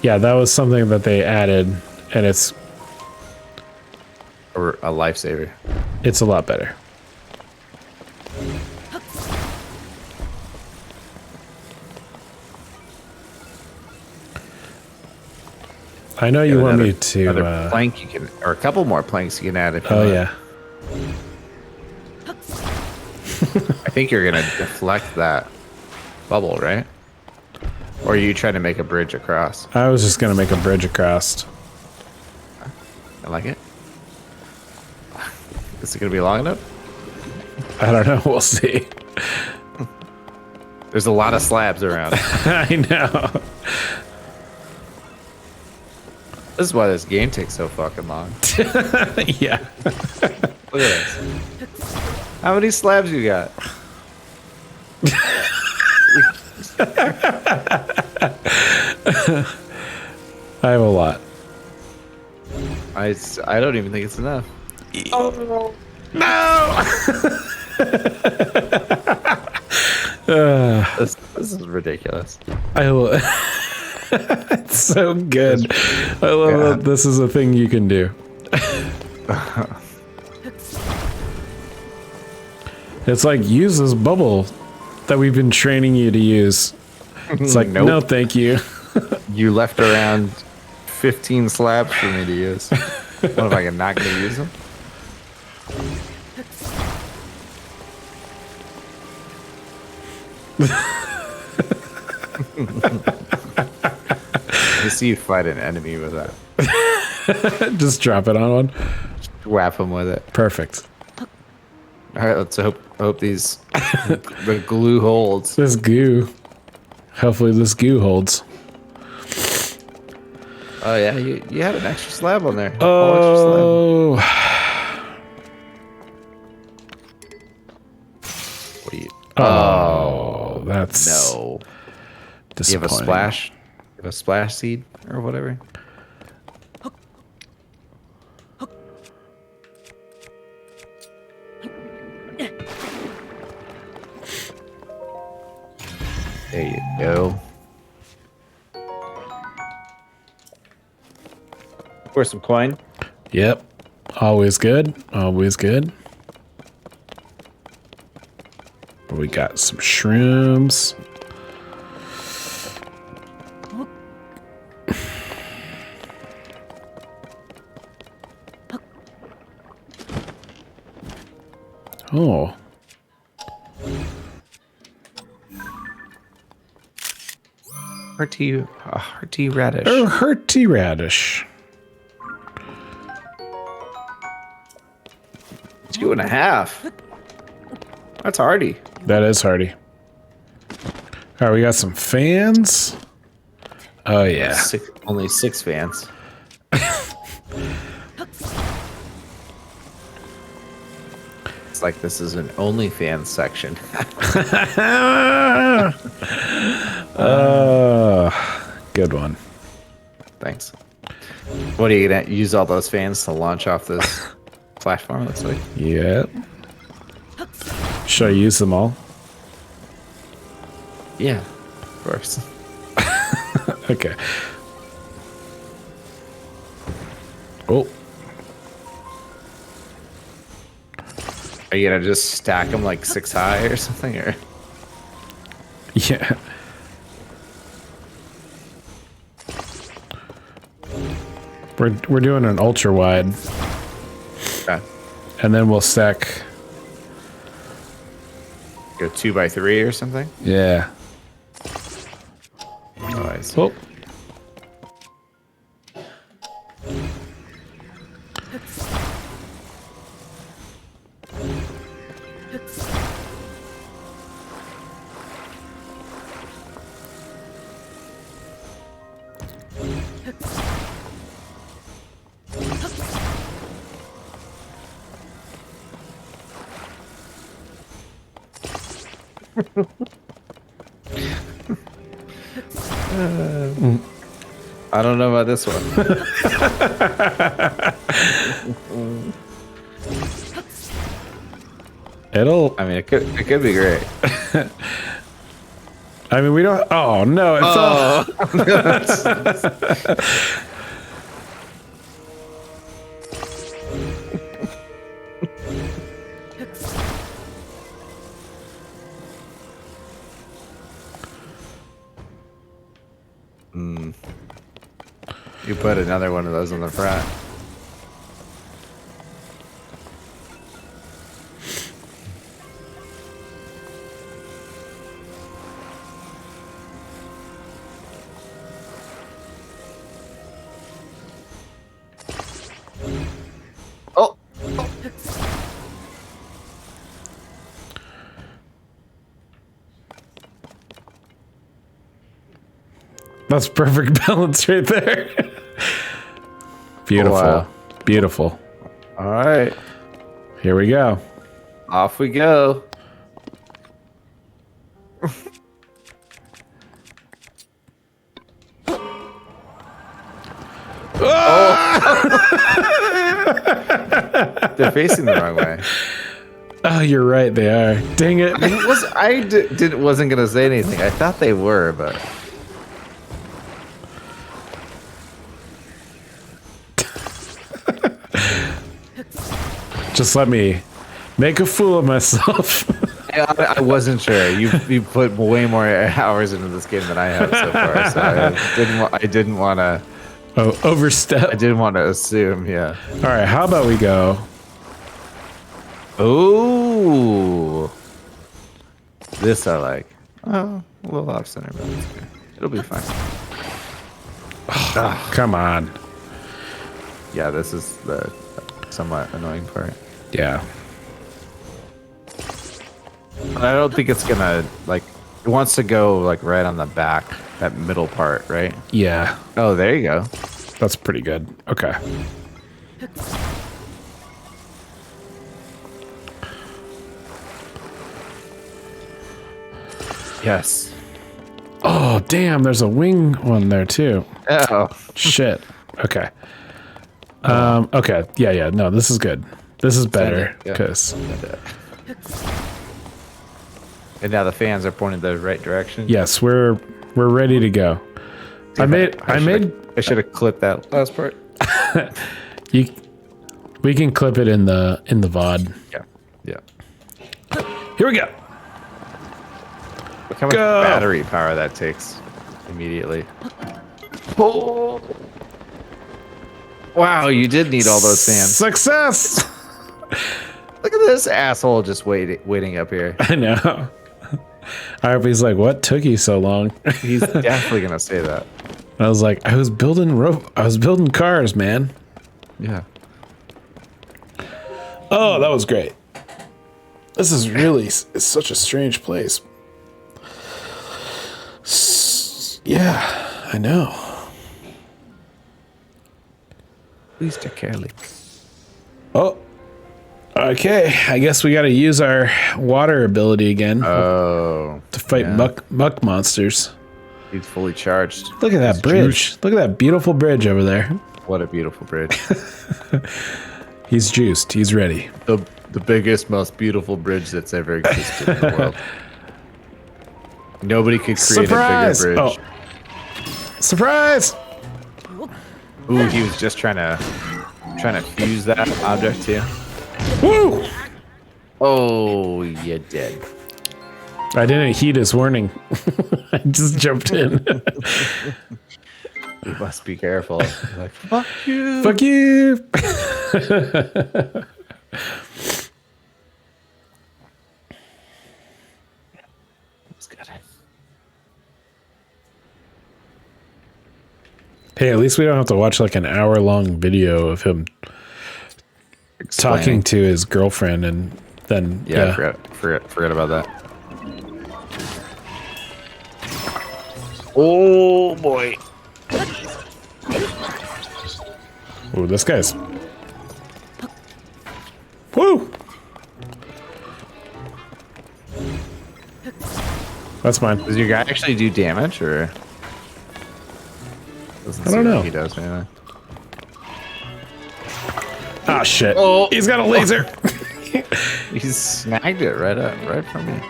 Yeah, that was something that they added, and it's a lifesaver. It's a lot better. I know you want me to another plank you can, or a couple more planks you can add. If you want. Yeah. I think you're gonna deflect that bubble, right? Or are you trying to make a bridge across? I was just gonna make a bridge across. I like it. Is it gonna be long enough? I don't know. We'll see. There's a lot of slabs around. I know. This is why this game takes so fucking long. Yeah. Look at this. How many slabs you got? I have a lot. I don't even think it's enough. Oh no! This is ridiculous. It's so good. I love that this is a thing you can do. It's like, use this bubble that we've been training you to use. It's like, Nope. no, thank you. You left around 15 slabs for me to use. What if I'm not going to use them? I see you fight an enemy with that. Just drop it on one. Whap him with it. Perfect. All right, let's hope these the glue holds. This goo. Hopefully this goo holds. Oh yeah, you had an extra slab on there. Oh. What do you? Oh, that's No. You have a disappointing. splash? You have a splash seed or whatever? There you go. Pour some coin. Yep. Always good. Always good. We got some shrooms. Oh. Hearty radish. Oh, hearty radish. 2.5. That's hearty. That is hearty. All right, we got some fans. Oh, yeah. Only 6 fans. It's like this is an OnlyFans section. Good one. Thanks. What are you gonna use all those fans to launch off this platform? Looks like. Yep. Should I use them all? Yeah, of course. Okay. Oh. Are you gonna just stack them like 6 high or something, or? Yeah. We're doing an ultra wide, Okay. and then we'll stack. Go 2 by 3 or something. Yeah. Oh, I see. Oh. I don't know about this one. It'll. I mean, it could be great. I mean, we don't. Oh no! It's all. You put another one of those on the front. Oh. That's perfect balance right there. Beautiful. Wow. Beautiful. All right. Here we go. Off we go. They're facing the wrong way. Oh, you're right. They are. Dang it. Wasn't gonna say anything. I thought they were, but Just let me make a fool of myself. I wasn't sure. You put way more hours into this game than I have so far, so I didn't want to. Oh, overstep. I didn't want to assume. Yeah. All right. How about we go? Ooh. This I like. Oh, a little off center, but it's okay. It'll be fine. Oh, come on. Yeah, this is the somewhat annoying part. Yeah. I don't think it's gonna like. It wants to go like right on the back, that middle part, right? Yeah. Oh, there you go. That's pretty good. Okay. Yes. Oh, damn. There's a wing one there too. Oh. Shit. Okay. Okay. Yeah. No, this is good. This is better because. And now the fans are pointing the right direction. Yes, we're ready to go. I should have clipped that last part. We can clip it in the VOD. Yeah. Here we go. Look how much battery power that takes immediately. Oh. Wow, you did need all those fans. Success. Look at this asshole just waiting up here. I know. I hope he's like, what took you so long? He's definitely gonna say that. I was like, I was building cars, man. Yeah. Oh, that was great. This is really, it's such a strange place. Yeah, I know. Please take care, Lee. Oh, okay. I guess we got to use our water ability again to fight muck monsters. He's fully charged. Look at that bridge. Look at that beautiful bridge over there. What a beautiful bridge. He's juiced. He's ready. The biggest, most beautiful bridge that's ever existed in the world. Nobody could create a bigger bridge. Oh. Surprise! Ooh, he was just trying to fuse that object too. Woo! Oh, you did. I didn't heed his warning. I just jumped in. You must be careful. Like, fuck you. Fuck you. That's good. Hey, at least we don't have to watch like an hour-long video of him talking to his girlfriend and then forget about that. Oh boy. Ooh, this guy's. Woo! That's mine. Does your guy actually do damage or? I don't know. He does anyway. Ah, shit. Oh. He's got a laser. He snagged it right from me.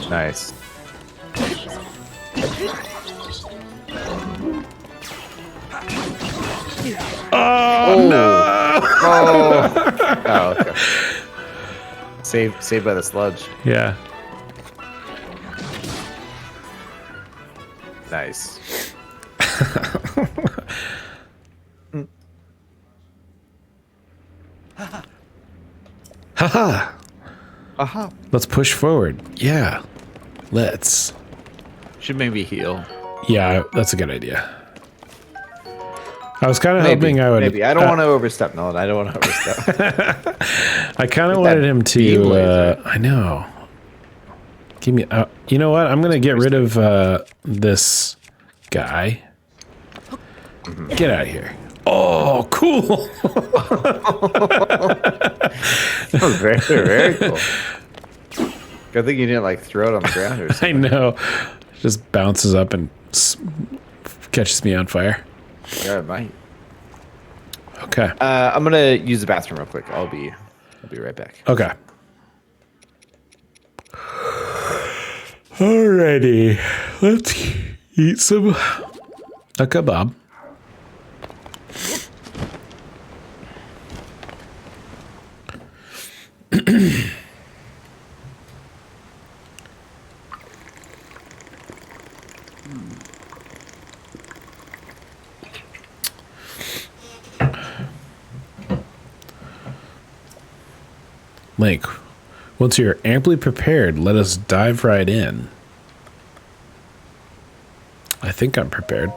Nice. Oh, no! Oh, okay. Saved by the sludge. Yeah. Nice. Haha. Aha. Let's push forward. Yeah. Let's. Should maybe heal. Yeah, that's a good idea. I was kind of hoping I would. Maybe. I don't want to overstep, Nolan. I don't want to overstep. I kind of wanted him to. I know. Give me. You know what? I'm gonna get rid of this guy. Get out of here. Oh, cool. Oh, very, very cool. Good thing you didn't like throw it on the ground or something. I know. It just bounces up and catches me on fire. Yeah, it might. Okay. I'm gonna use the bathroom real quick. I'll be right back. Okay. Alrighty. Let's eat a kebab. Link, once you're amply prepared, let us dive right in. I think I'm prepared.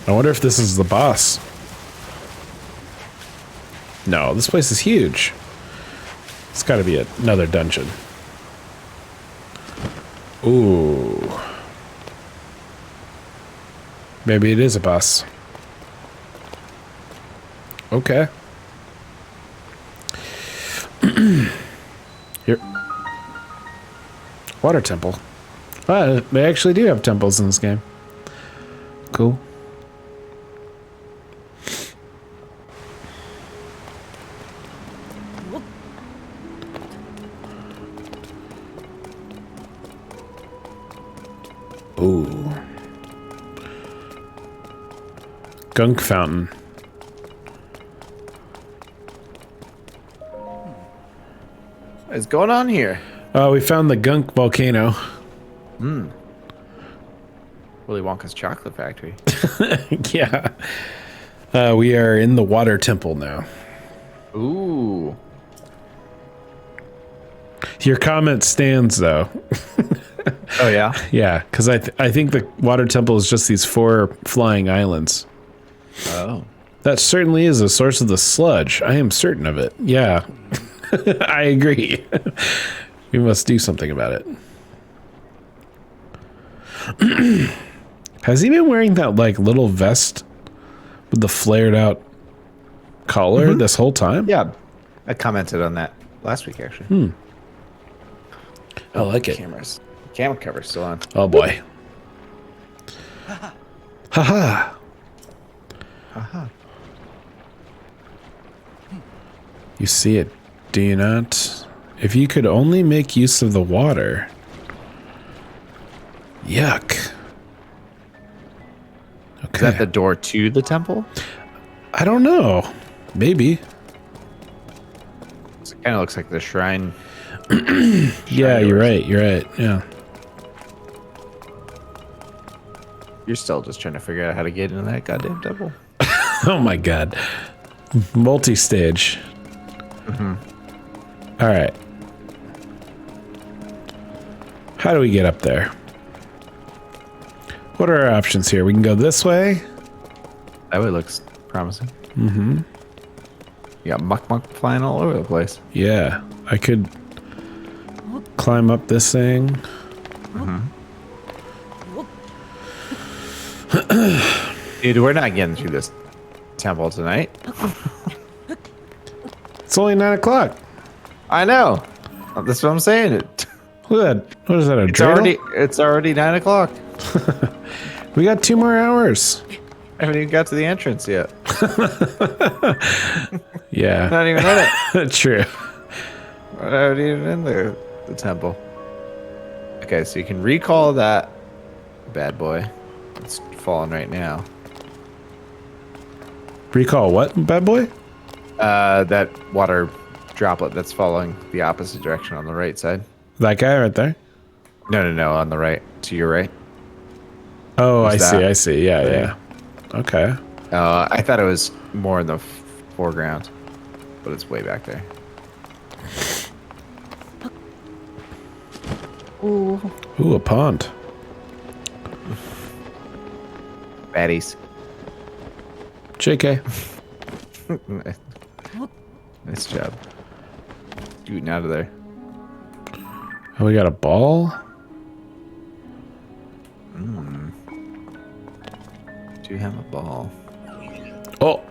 I wonder if this is the boss. No, this place is huge. It's got to be another dungeon. Ooh. Maybe it is a boss. Okay. Here. Water temple. They actually do have temples in this game. Cool. Ooh. Gunk fountain. What is going on here? We found the gunk volcano. Willy Wonka's chocolate factory. Yeah. We are in the water temple now. Ooh. Your comment stands, though. Oh, yeah? Yeah, because I think the water temple is just these 4 flying islands. Oh. That certainly is a source of the sludge. I am certain of it. Yeah. I agree. We must do something about it. Has he been wearing that, like, little vest with the flared out collar this whole time? Yeah. I commented on that last week, actually. I like it. Camera cover's still on. Oh, boy. Haha. Haha. You see it, do you not? If you could only make use of the water. Yuck. Okay. Is that the door to the temple? I don't know. Maybe. It kind of looks like the shrine. Yeah, you're right. You're right. Yeah. You're still just trying to figure out how to get into that goddamn temple. Oh my god. Multi-stage. All right. How do we get up there? What are our options here? We can go this way. That way looks promising. You got muck flying all over the place. Yeah. I could climb up this thing. Dude, we're not getting through this temple tonight. It's only 9 o'clock. I know. That's what I'm saying. Look at that. What is that, a dreidel? It's already 9 o'clock. We got 2 more hours. I haven't even got to the entrance yet. Yeah. Not even in it. True. We're not even in there. The temple. Okay, so you can recall that bad boy. It's falling right now. Recall what, bad boy? That water droplet that's falling the opposite direction on the right side. That guy right there? No, on the right. To your right. Oh, Who's I that? see. Yeah, There. yeah. Okay. I thought it was more in the foreground, but it's way back there. Ooh, a pond. Baddies. JK. Nice job. Shooting out of there. Oh, we got a ball? Do you have a ball? Oh.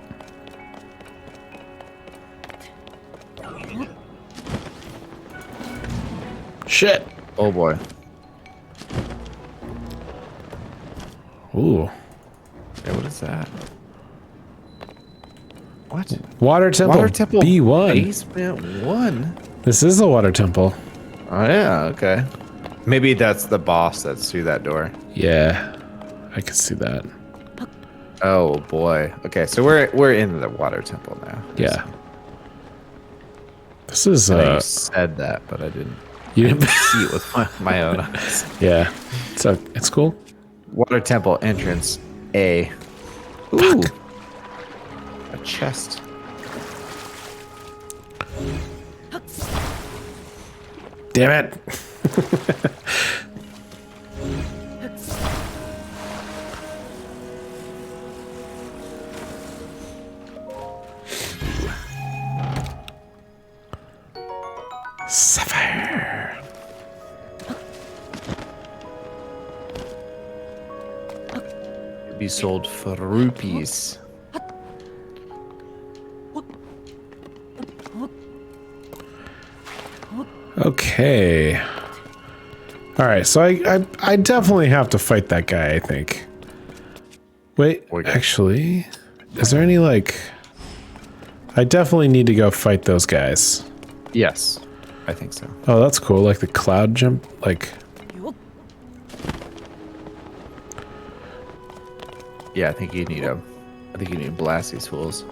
Shit. Oh boy. Ooh. Yeah, what is that? What? Water temple. Water temple B1. Basement 1. This is a water temple. Oh yeah, okay. Maybe that's the boss that's through that door. Yeah. I can see that. Oh boy. Okay, so we're in the water temple now. Yeah. This is I know you said that, but I didn't you didn't see it with my own eyes. Yeah. It's cool. Water temple entrance A. Ooh. A chest. Damn it. Sapphire. Be sold for rupees. Okay. All right, so I definitely have to fight that guy, I think. Wait, actually, is there any like I definitely need to go fight those guys. Yes, I think so. Oh, that's cool. Like the cloud jump, like Yeah, I think you need to blast these fools.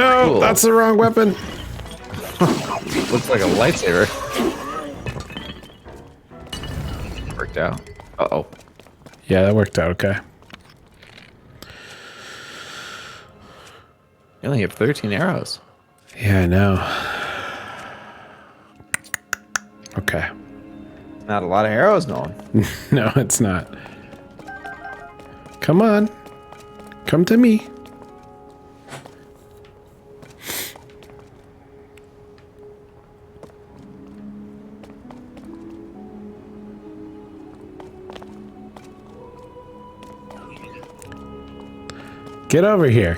no, Cool. that's the wrong weapon. Looks like a lightsaber. Worked out. Uh-oh. Yeah, that worked out okay. You only have 13 arrows. Yeah, I know. Okay. Not a lot of arrows, Nolan. No, it's not. Come on. Come to me. Get over here.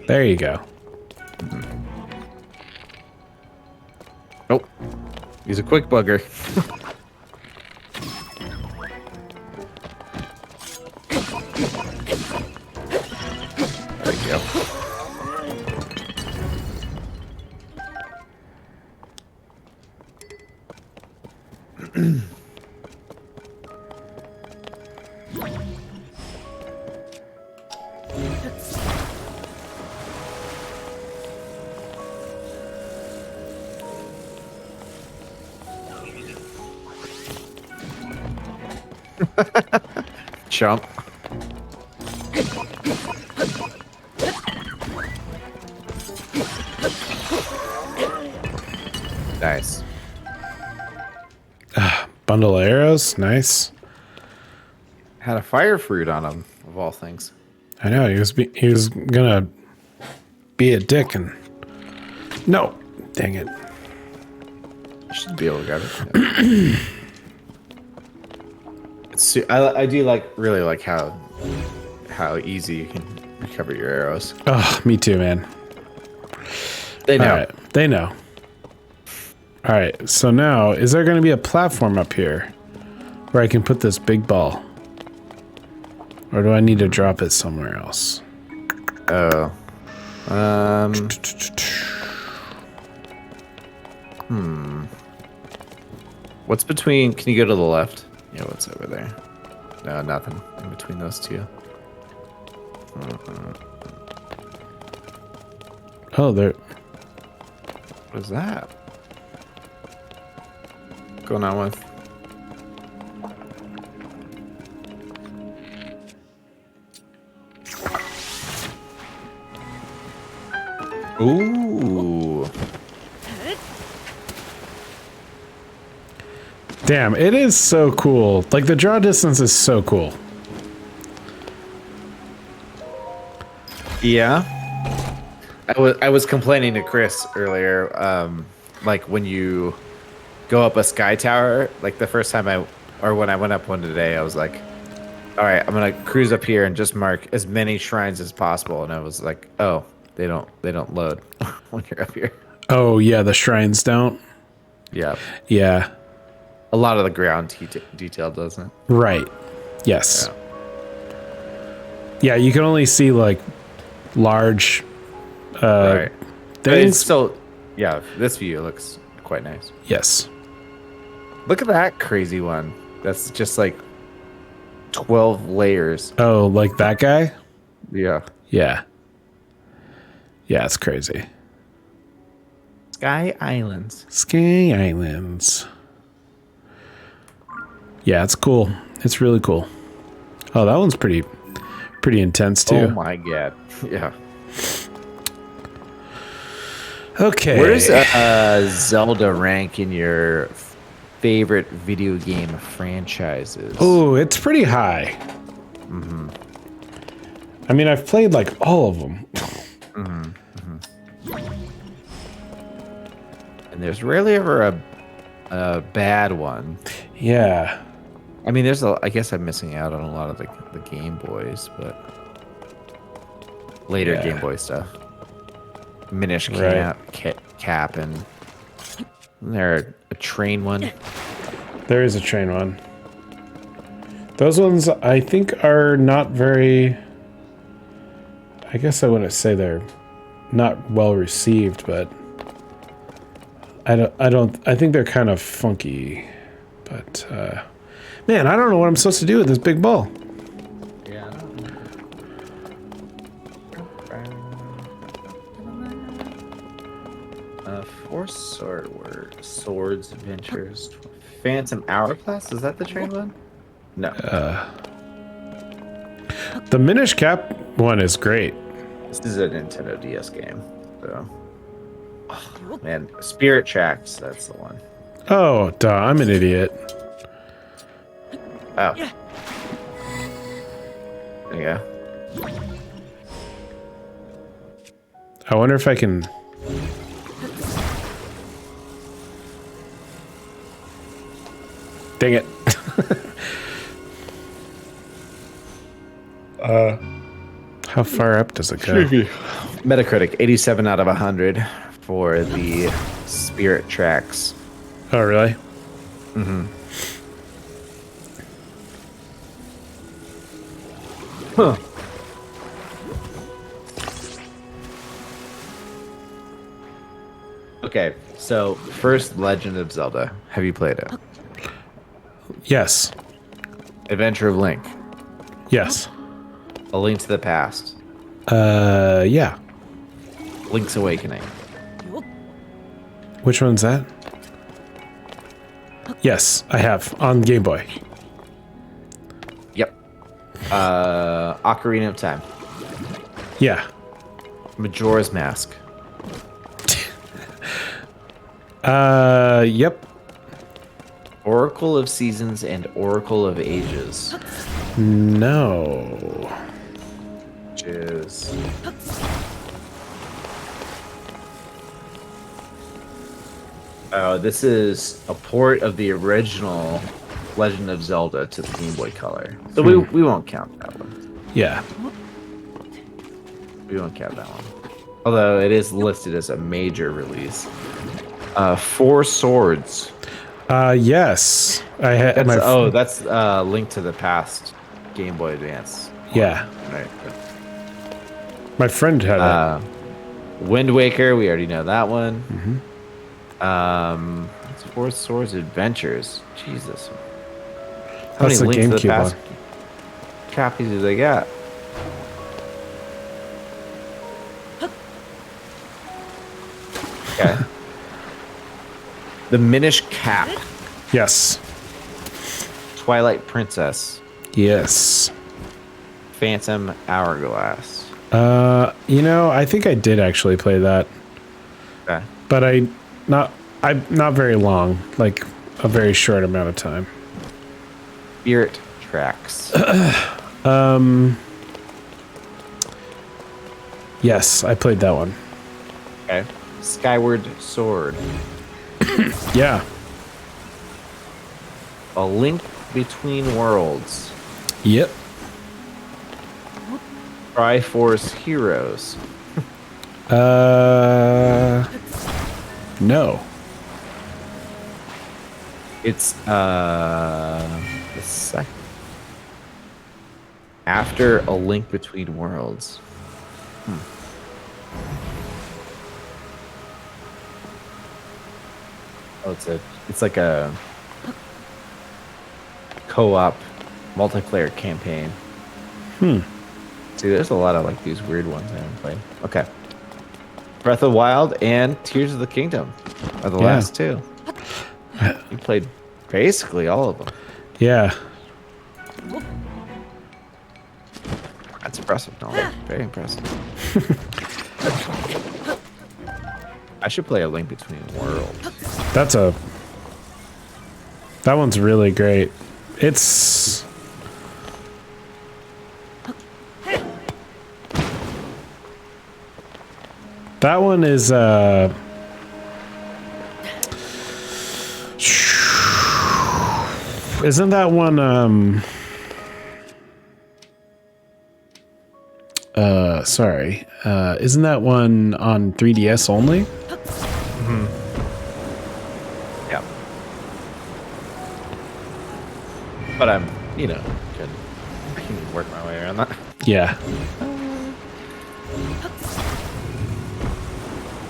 There you go. Nope. He's a quick bugger. There you go. Chump. Nice. Bundle of arrows. Nice. Had a fire fruit on him, of all things. I know, he was gonna be a dick and... No! Dang it. Should be able to grab it. I do really like how easy you can recover your arrows. Oh, me too, man. They know. All right, they know. All right, so now, is there going to be a platform up here where I can put this big ball? Or do I need to drop it somewhere else? Oh. What's between... Can you go to the left? Yeah, what's over there? No, nothing in between those two. Oh, there. What is that? What's going on with? Ooh. Damn, it is so cool. Like, the draw distance is so cool. Yeah. I was complaining to Chris earlier, like when you go up a sky tower, like the first time when I went up one today, I was like, all right, I'm gonna cruise up here and just mark as many shrines as possible. And I was like, oh, they don't load when you're up here. Oh, yeah, the shrines don't. Yeah. Yeah. A lot of the ground detail doesn't. Right. Yes. Yeah. Yeah, you can only see, like, large Right. But things. it's still, yeah, this view looks quite nice. Yes. Look at that crazy one. That's just like 12 layers. Oh, like that guy? Yeah. Yeah. Yeah, it's crazy. Sky Islands. Sky Islands. Yeah, it's cool. It's really cool. Oh, that one's pretty intense too. Oh my god. Yeah. Okay. Where's Zelda rank in your favorite video game franchises? Oh, it's pretty high. I mean, I've played like all of them. And there's rarely ever a bad one. Yeah. I mean, I guess I'm missing out on a lot of the Game Boys, but later Yeah. Game Boy stuff. Minish Right. Cap, and isn't there a train one? There is a train one. Those ones I think are not very. I guess I wouldn't say they're not well received, but I think they're kind of funky. But man, I don't know what I'm supposed to do with this big ball. Yeah. Four swords adventures. Phantom Hourglass. Is that the train one? No. The Minish Cap one is great. This is a Nintendo DS game. So. Oh, man, Spirit Tracks. That's the one. Oh, duh, I'm an idiot. Oh. There you go. I wonder if I can. Dang it. How far up does it go? Metacritic 87 out of 100 for the Spirit Tracks. Oh, really? Huh. Okay, so first Legend of Zelda. Have you played it? Yes. Adventure of Link. Yes. A Link to the Past. Yeah. Link's Awakening. Which one's that? Yes, I have on Game Boy. Yep. Ocarina of Time. Yeah. Majora's Mask. Yep. Oracle of Seasons and Oracle of Ages. No. Which is... Oh, this is a port of the original Legend of Zelda to the Game Boy Color. So we won't count that one. Yeah. We won't count that one. Although it is listed as a major release. Four Swords. Yes. I had that's Link to the Past Game Boy Advance. Yeah. Right. My friend had it. Wind Waker, we already know that one. Mm-hmm. Four Swords Adventures. Jesus. How That's the many links to the GameCube past one. copies do they got? Okay. The Minish Cap. Yes. Twilight Princess. Yes. Phantom Hourglass. I think I did actually play that, Okay. but not very long, like a very short amount of time. Spirit Tracks. Yes, I played that one. Okay. Skyward Sword. Yeah. A Link Between Worlds. Yep. Triforce Heroes. No. It's the second. After A Link Between Worlds. Oh, it's like a co-op multiplayer campaign. See, there's a lot of like these weird ones I haven't played. Okay. Breath of the Wild and Tears of the Kingdom are the last two. You played basically all of them. Yeah. That's impressive, no? Very impressive. I should play A Link Between Worlds. That one's really great. It's that one is isn't that one sorry. Isn't that one on 3DS only? Yeah. But I can work my way around that. Yeah.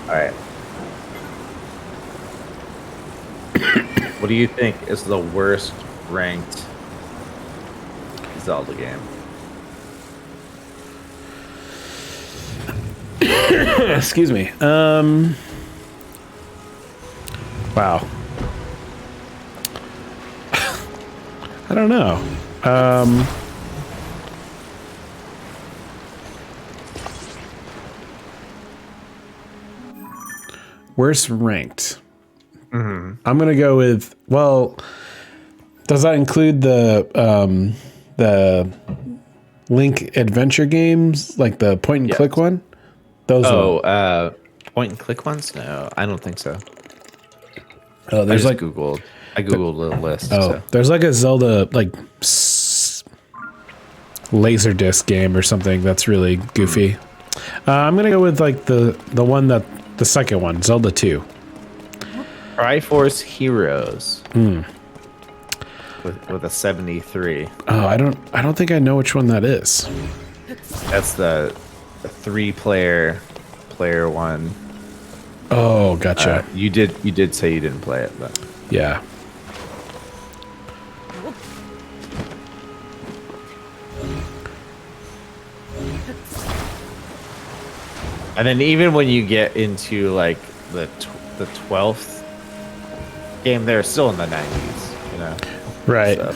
All right. What do you think is the worst ranked Zelda game? Excuse me. Wow. I don't know. Worst ranked. I'm gonna go with. Well, does that include the Link adventure games, like the point and click one? Those. Point and click ones? No, I don't think so. Oh, there's I googled the list. Oh, so. there's like a Zelda laser disc game or something that's really goofy. I'm gonna go with like the one that the second one, Zelda 2. Triforce Heroes. With a 73. Oh, I don't think I know which one that is. That's the 3-player one. Oh, gotcha. You did say you didn't play it, but Yeah. and then even when you get into like the 12th game, they're still in the 90s, you know. Right. So.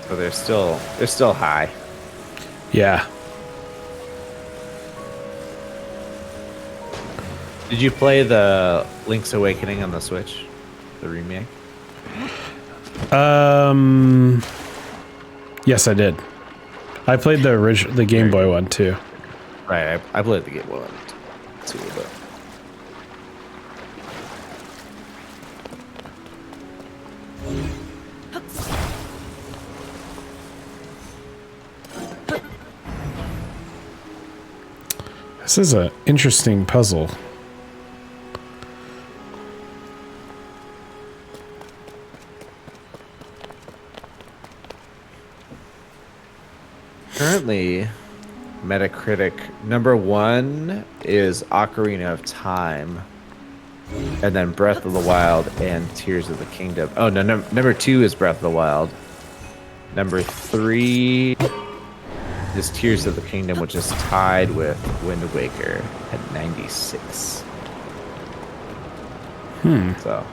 So they're still high. Yeah. Did you play the Link's Awakening on the Switch, the remake? Yes, I did. I played the Game Boy one too. Right, I played the Game Boy one too, but This is an interesting puzzle. currently, Metacritic #1 is Ocarina of Time and then Breath of the Wild and Tears of the Kingdom. Oh no, number 2 is Breath of the Wild. Number 3 is Tears of the Kingdom, which is tied with Wind Waker at 96. So.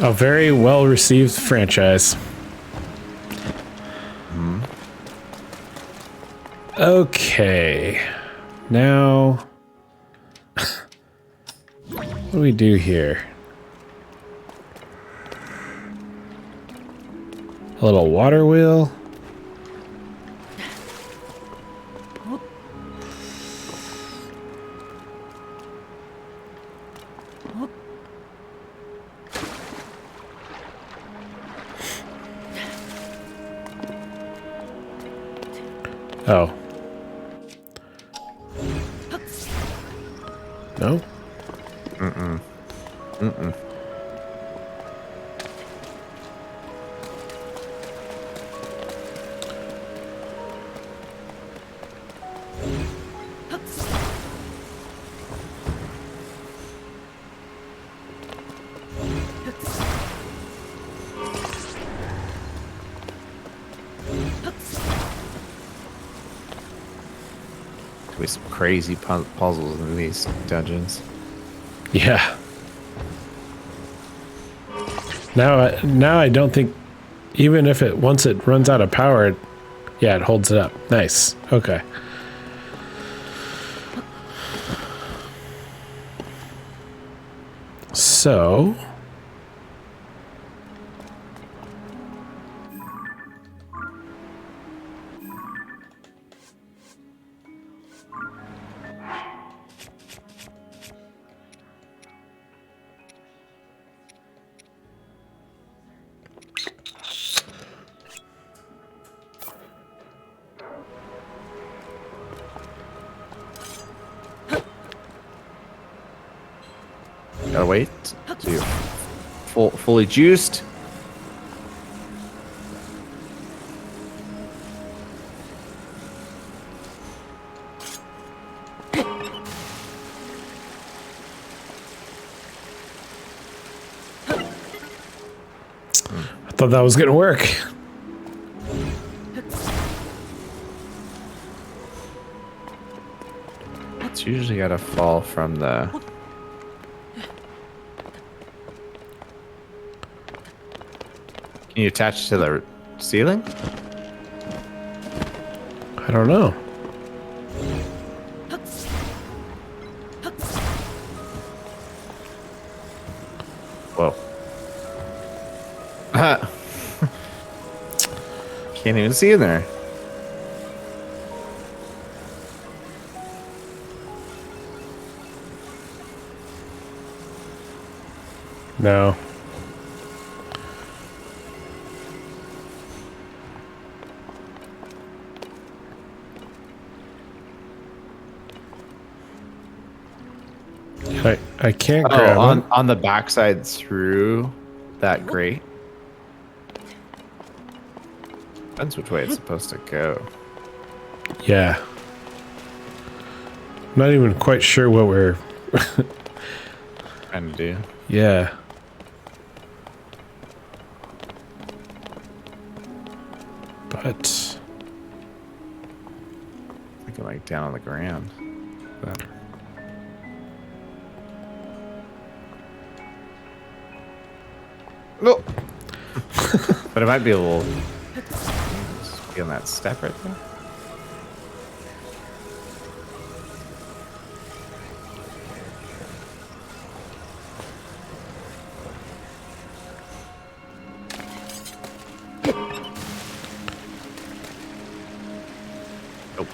A very well received franchise. Okay. Now, what do we do here? A little water wheel. Oh. No? Mm-mm. Mm-mm. With some crazy puzzles in these dungeons. Yeah. Now I don't think, even if once it runs out of power, yeah, it holds it up. Nice. Okay. So. Gotta wait till you're fully juiced. I thought that was gonna work. It's usually gotta fall from the... Can you attach to the ceiling? I don't know. Whoa. Can't even see in there. No. I can't grab on the backside through that grate. Depends which way it's supposed to go. Yeah. Not even quite sure what we're Trying to do. Yeah. But Thinking like down on the ground. But no. But it might be a little. Just be on that step right there. Nope.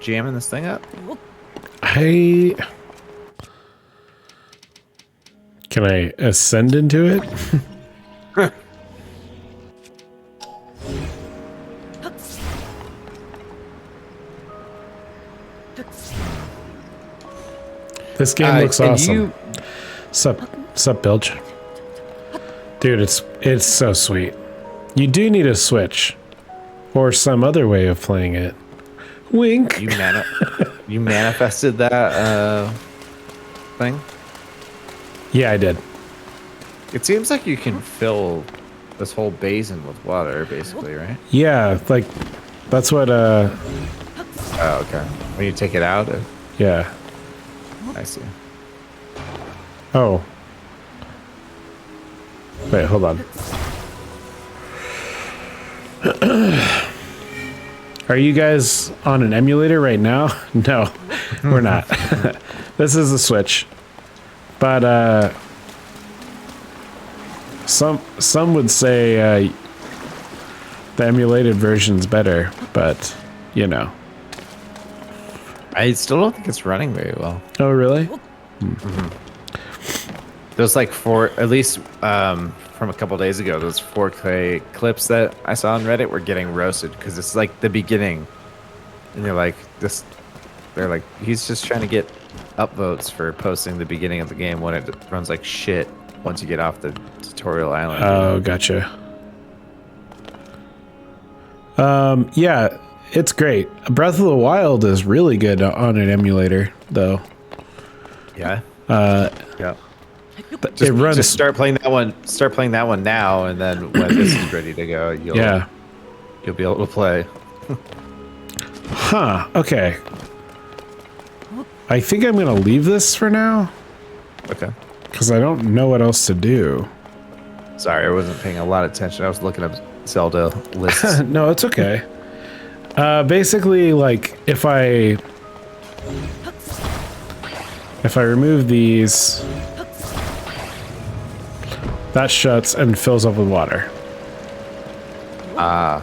Jamming this thing up? Can I ascend into it? This game looks and awesome. Sup, Bilge? Dude, it's so sweet. You do need a Switch. Or some other way of playing it. Wink. You manifested that thing? Yeah, I did. It seems like you can fill this whole basin with water, basically, right? Yeah, like that's what Oh, okay. When you take it out, yeah. I see. Oh. Wait, hold on. Are you guys on an emulator right now? No, we're not. This is the Switch. But some would say the emulated version's better, but you know. I still don't think it's running very well. Oh, really? There's like at least from a couple days ago, those 4K clips that I saw on Reddit were getting roasted because it's like the beginning, and they're like he's just trying to get upvotes for posting the beginning of the game when it runs like shit once you get off the tutorial island. Oh, gotcha. Yeah, it's great. Breath of the Wild is really good on an emulator, though. Yeah. Yeah. Just start playing that one. Start playing that one now, and then when this is ready to go, you'll be able to play. Huh. Okay. I think I'm gonna leave this for now. Okay. Because I don't know what else to do. Sorry, I wasn't paying a lot of attention. I was looking up Zelda lists. No, it's okay. Basically, like if I remove these, that shuts and fills up with water. And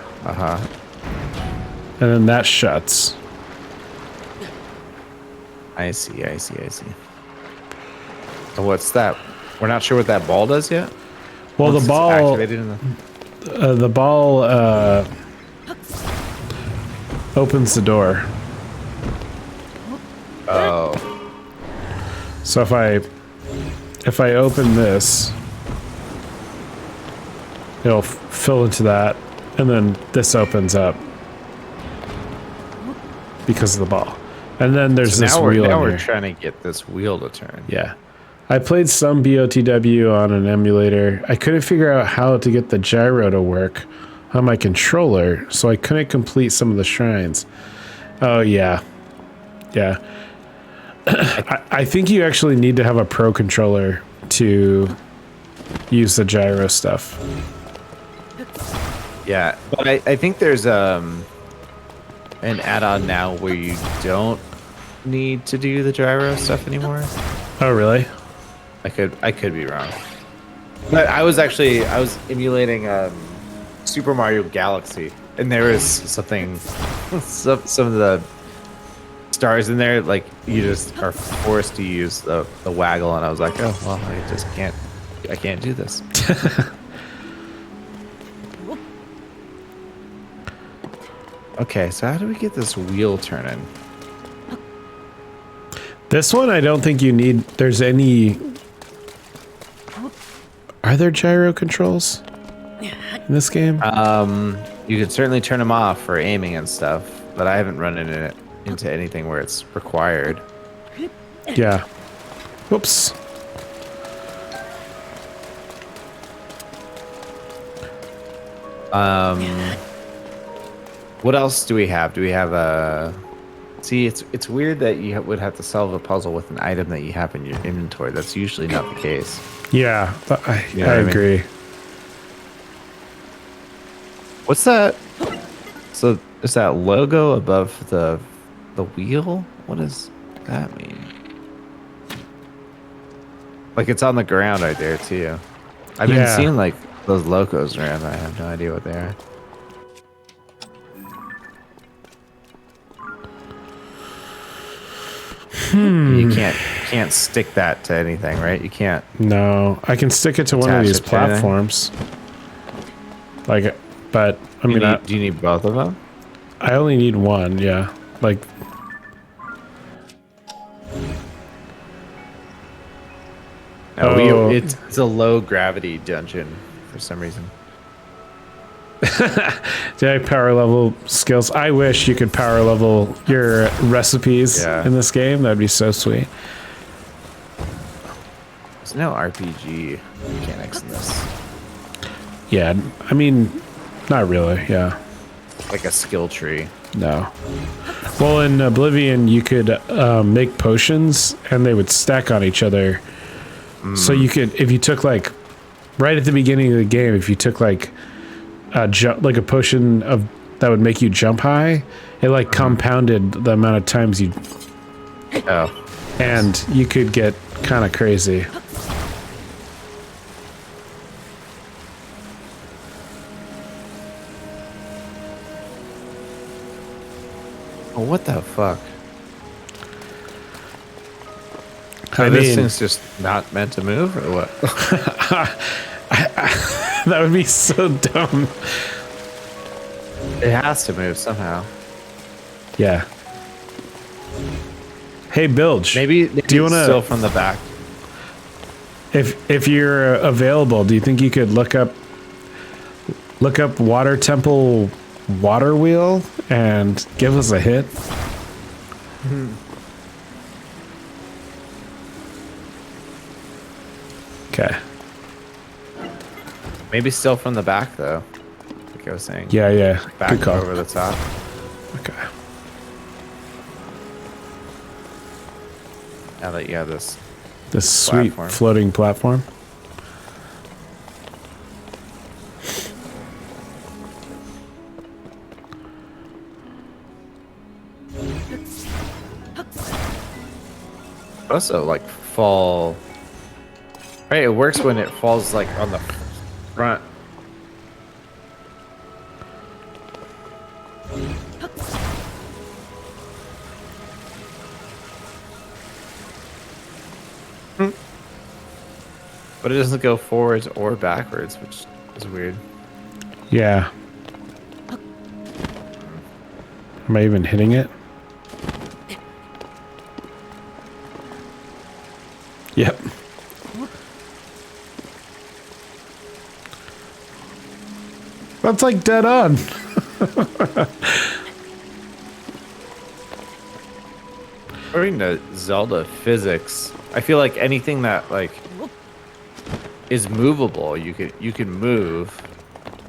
then that shuts. I see. So what's that? We're not sure what that ball does yet. Well, Once the ball, activated in opens the door. Oh. So if I open this, it'll fill into that, and then this opens up because of the ball. And then there's this wheel. Now we're trying to get this wheel to turn. Yeah. I played some BOTW on an emulator. I couldn't figure out how to get the gyro to work on my controller, so I couldn't complete some of the shrines. Oh, yeah. Yeah. I think you actually need to have a pro controller to use the gyro stuff. Yeah, but I think there's an add-on now where you don't need to do the gyro stuff anymore. Oh, really? I could be wrong. But I was emulating Super Mario Galaxy, and there was some of the stars in there, like you just are forced to use the waggle, and I was like, oh well, I can't do this. Okay, so how do we get this wheel turning? This one, I don't think you need. There's any. Are there gyro controls in this game? You could certainly turn them off for aiming and stuff, but I haven't run into anything where it's required. Yeah. Whoops. What else do we have? Do we have a... See, it's weird that you would have to solve a puzzle with an item that you have in your inventory. That's usually not the case. Yeah, I I agree. What's that? So is that logo above the wheel? What does that mean? Like it's on the ground right there too. I've been seeing like those logos around. I have no idea what they are. You can't stick that to anything, right? You can't. No, I can stick it to one of these platforms. Like, but I mean, do you need both of them? I only need one. Yeah, like. No, Oh. it's a low gravity dungeon for some reason. Do I power level skills? I wish you could power level your recipes in this game. That'd be so sweet. There's no RPG mechanics in this. Yeah, I mean, not really. Yeah. Like a skill tree. No. Well, in Oblivion, you could make potions, and they would stack on each other. So you could, if you took like, right at the beginning of the game, if you took like a potion of that would make you jump high, it like compounded the amount of times you. Oh. And you could get kind of crazy. Oh, what the fuck? I this mean, thing's just not meant to move, or what? that would be so dumb. It has to move somehow. Yeah. Hey, Bilge. Maybe do you want to still from the back? If you're available, do you think you could look up Water Temple water wheel and give us a hit? Okay. Maybe still from the back though. Like I was saying. Yeah, yeah. Back Good call. over the top. Okay. Now that you have this Sweet platform. Floating platform. Also like fall. Right, it works when it falls like on the front. But it doesn't go forwards or backwards, which is weird. Yeah. Am I even hitting it? Yep. That's like dead on. According to Zelda physics, I feel like anything that like is movable, you can move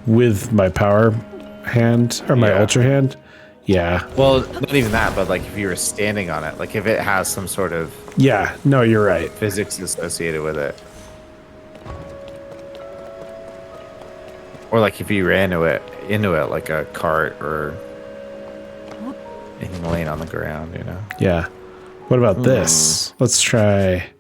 With my power hand or my ultra hand? Yeah. Well, not even that, but like if you were standing on it, like if it has some sort of Yeah. No, you're right. physics associated with it. Or like if you ran into it like a cart or anything laying on the ground, you know. Yeah. What about this? Let's try.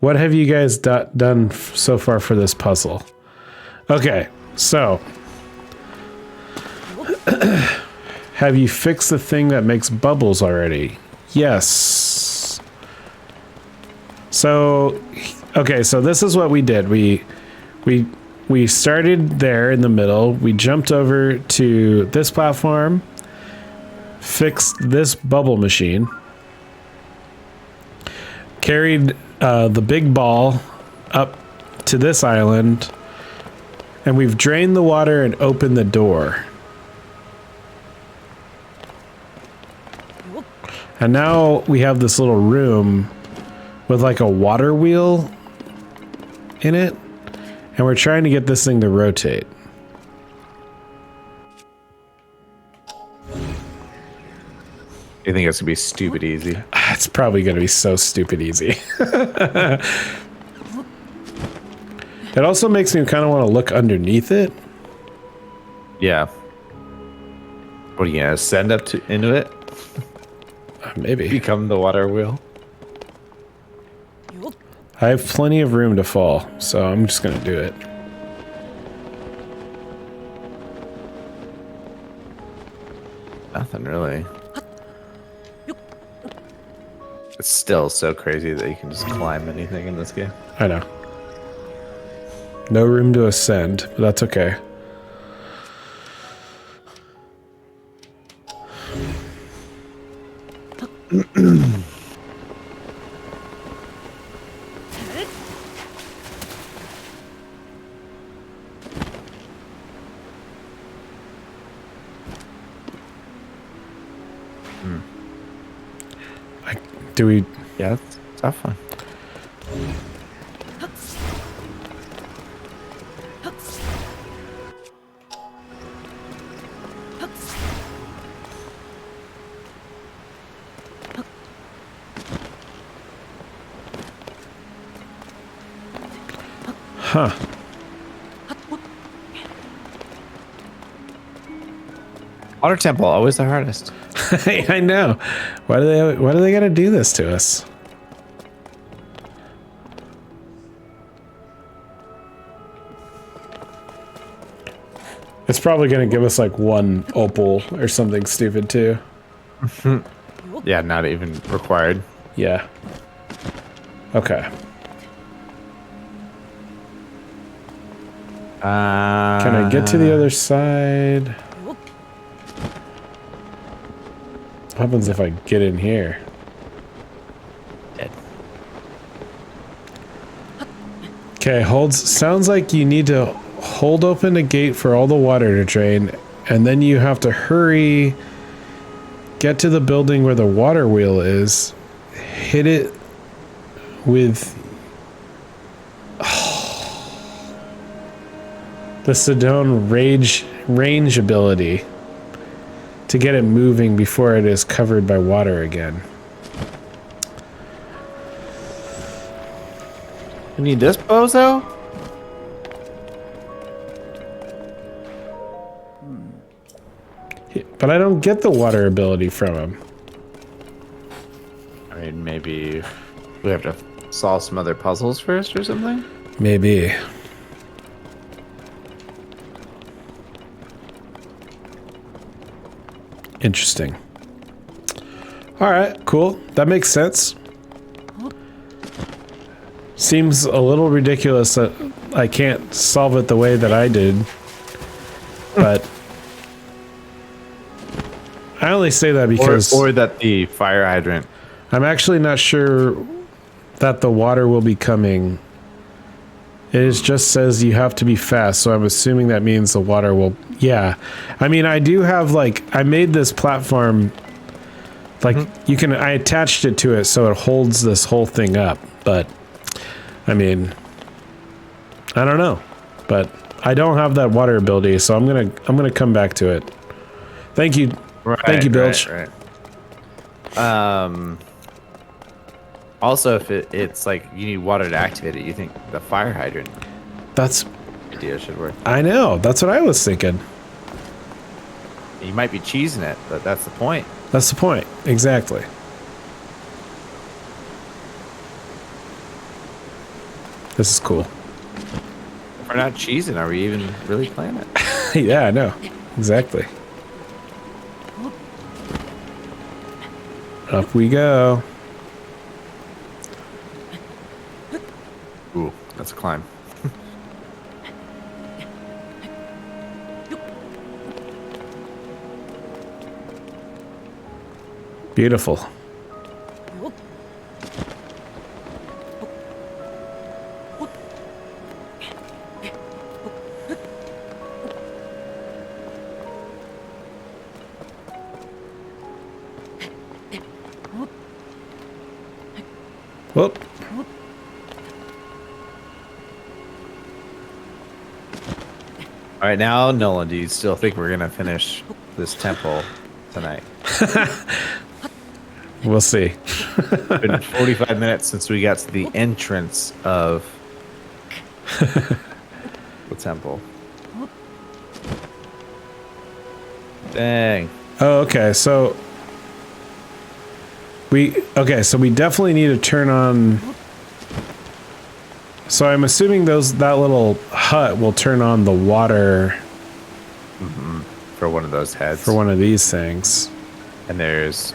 What have you guys done so far for this puzzle? Okay, so have you fixed the thing that makes bubbles already? Yes. So, okay, so this is what we did. We started there in the middle. We jumped over to this platform, fixed this bubble machine, carried the big ball up to this island, and we've drained the water and opened the door. And now we have this little room with like a water wheel in it, and we're trying to get this thing to rotate. You think it's gonna be stupid easy? It's probably going to be so stupid easy. It also makes me kind of want to look underneath it. Yeah. What are you gonna ascend up into it? Maybe. Become the water wheel? I have plenty of room to fall, so I'm just going to do it. Nothing really. It's still so crazy that you can just climb anything in this game. I know. No room to ascend, but that's okay. Do we? Yeah, it's a tough one. Huh. Water temple, always the hardest. I know. Why do they gotta do this to us? It's probably gonna give us like one opal or something stupid too. Yeah, not even required. Yeah. Okay. Can I get to the other side? What happens if I get in here? Dead. Okay, sounds like you need to hold open the gate for all the water to drain, and then you have to hurry, get to the building where the water wheel is, hit it with the Sedone range ability to get it moving before it is covered by water again. You need this bozo? But I don't get the water ability from him. I mean, maybe we have to solve some other puzzles first or something? Maybe. Interesting. All right, cool. That makes sense. Seems a little ridiculous that I can't solve it the way that I did. But I only say that because... Or that the fire hydrant... I'm actually not sure that the water will be coming. It just says you have to be fast, so I'm assuming that means the water will... Yeah. I mean, I do have, like... I made this platform... Like, you can... I attached it to it so it holds this whole thing up, but... I mean... I don't know. But I don't have that water ability, so I'm gonna come back to it. Thank you. Thank you, Bilge. Right. Also, if it's like you need water to activate it, you think the fire hydrant idea should work. I know. That's what I was thinking. You might be cheesing it, but that's the point. That's the point. Exactly. This is cool. If we're not cheesing, are we even really playing it? Yeah, I know. Exactly. Up we go. Ooh, that's a climb. Beautiful. Whoop. All right, now, Nolan, do you still think we're gonna finish this temple tonight? We'll see. It's been 45 minutes since we got to the entrance of the temple. Dang. Oh, okay. So we definitely need to turn on. So I'm assuming that little hut will turn on the water For one of those heads. for one of these things. And there's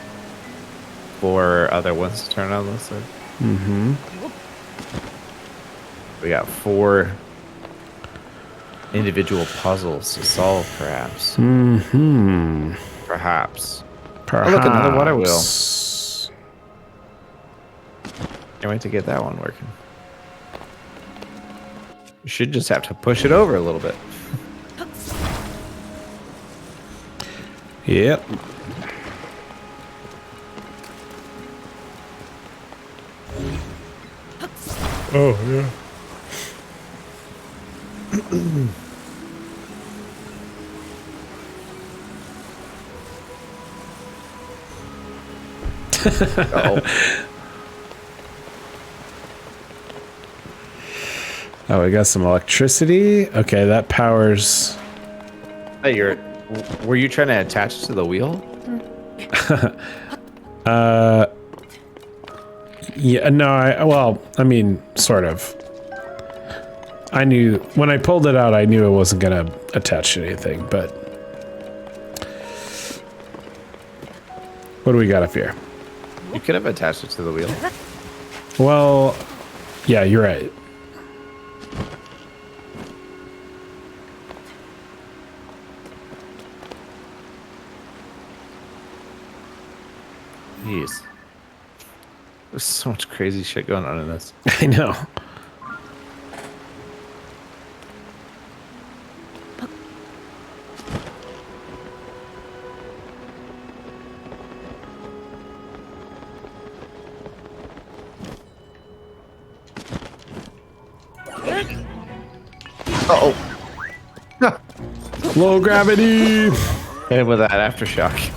4 other ones to turn on this side. Mm-hmm. We got 4 individual puzzles to solve, perhaps. Mm-hmm. Perhaps. Perhaps. Oh, look, another water wheel. Can't wait to get that one working. You should just have to push it over a little bit. Yep. Oh, yeah. Oh, we got some electricity. Okay, that powers. Hey, were you trying to attach to the wheel? Yeah, no, well, I mean, sort of. I knew, when I pulled it out, I knew it wasn't going to attach to anything, but. What do we got up here? You could have attached it to the wheel. Well, yeah, you're right. Jeez. There's so much crazy shit going on in this. I know. Uh-oh. Low gravity. And with that aftershock.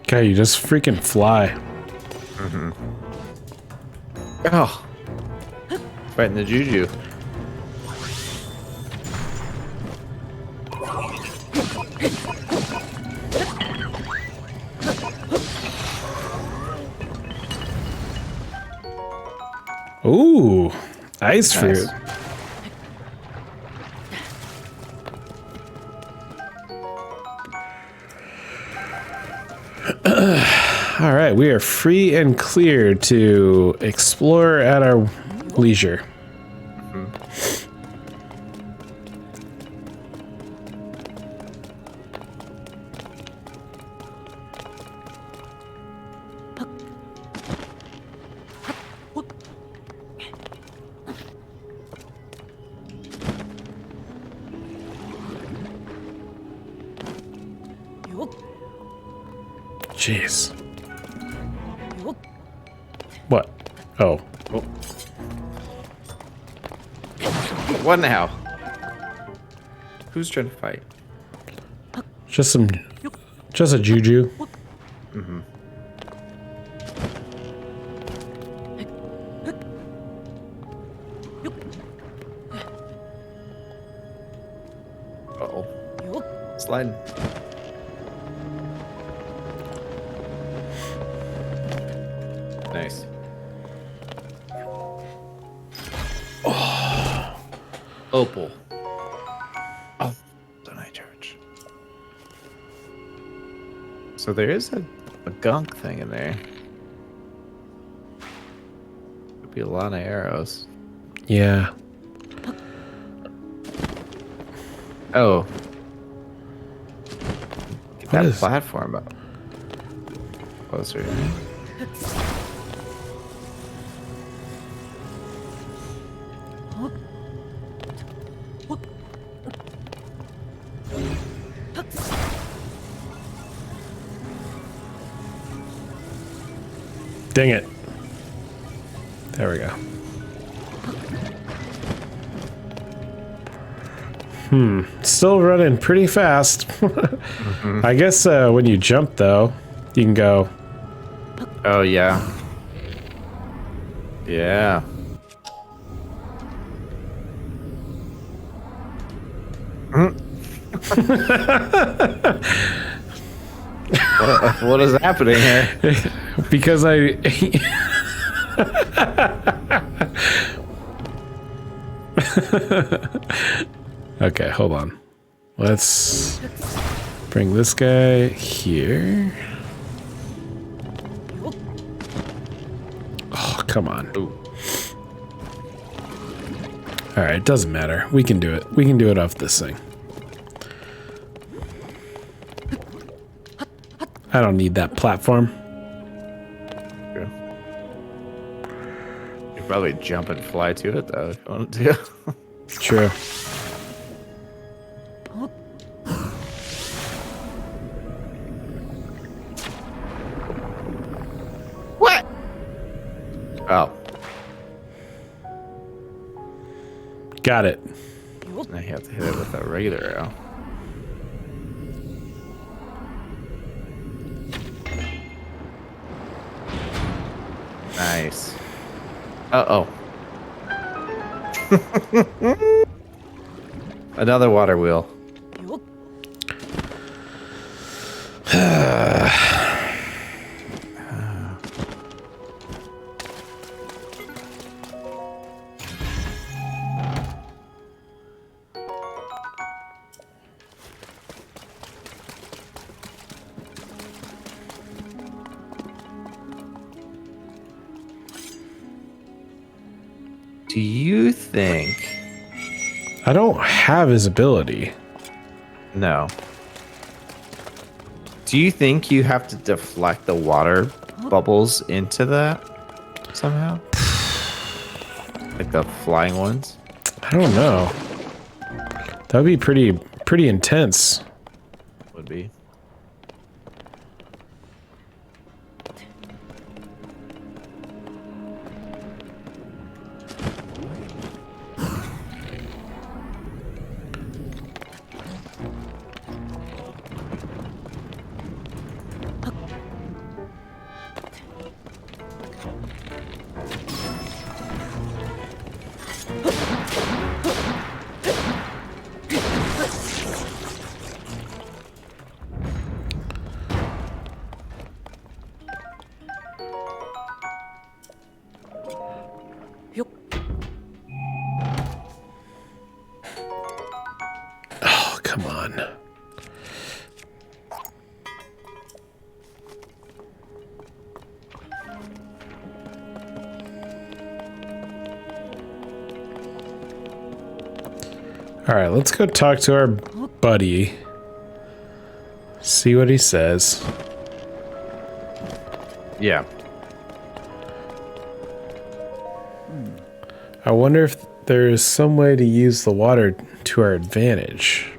Okay, you just freaking fly. Mm-hmm. Oh. Fighting the juju. Ooh, ice fruit. All right, we are free and clear to explore at our leisure. Jeez. What? Oh. What now? Who's trying to fight? Just a juju. Mm-hmm. Uh-oh. Sliding. Nice. Oh. Opal. Oh, don't I charge? So there is a gunk thing in there. Could be a lot of arrows. Yeah. Oh. Get that is- platform up. Closer. Dang it. There we go. Still running pretty fast. I guess when you jump, though, you can go. Oh, yeah. Yeah. What is happening here? Because Okay, hold on. Let's bring this guy here. Oh, come on. Ooh. All right, it doesn't matter. We can do it. We can do it off this thing. I don't need that platform. True. You could probably jump and fly to it though if you wanted to. True. What? Oh. Got it. Now you have to hit it with a regular arrow. Nice. Uh-oh. Another water wheel. Do you think... I don't have his ability. No. Do you think you have to deflect the water bubbles into that somehow? Like the flying ones? I don't know. That would be pretty intense. Would be. Oh, come on. All right, let's go talk to our buddy. See what he says. Yeah. I wonder if there is some way to use the water to our advantage.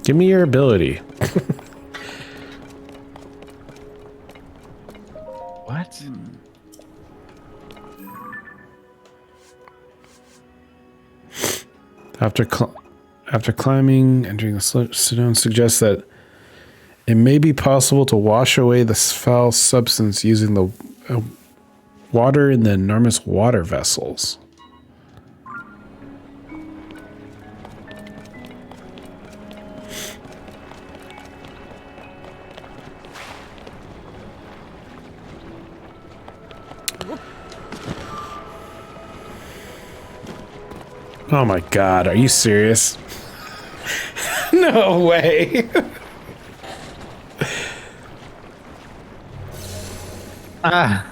Give me your ability. What? After climbing, entering the stone suggests that it may be possible to wash away the foul substance using the water in the enormous water vessels. Oh my god, are you serious? No way. Ah.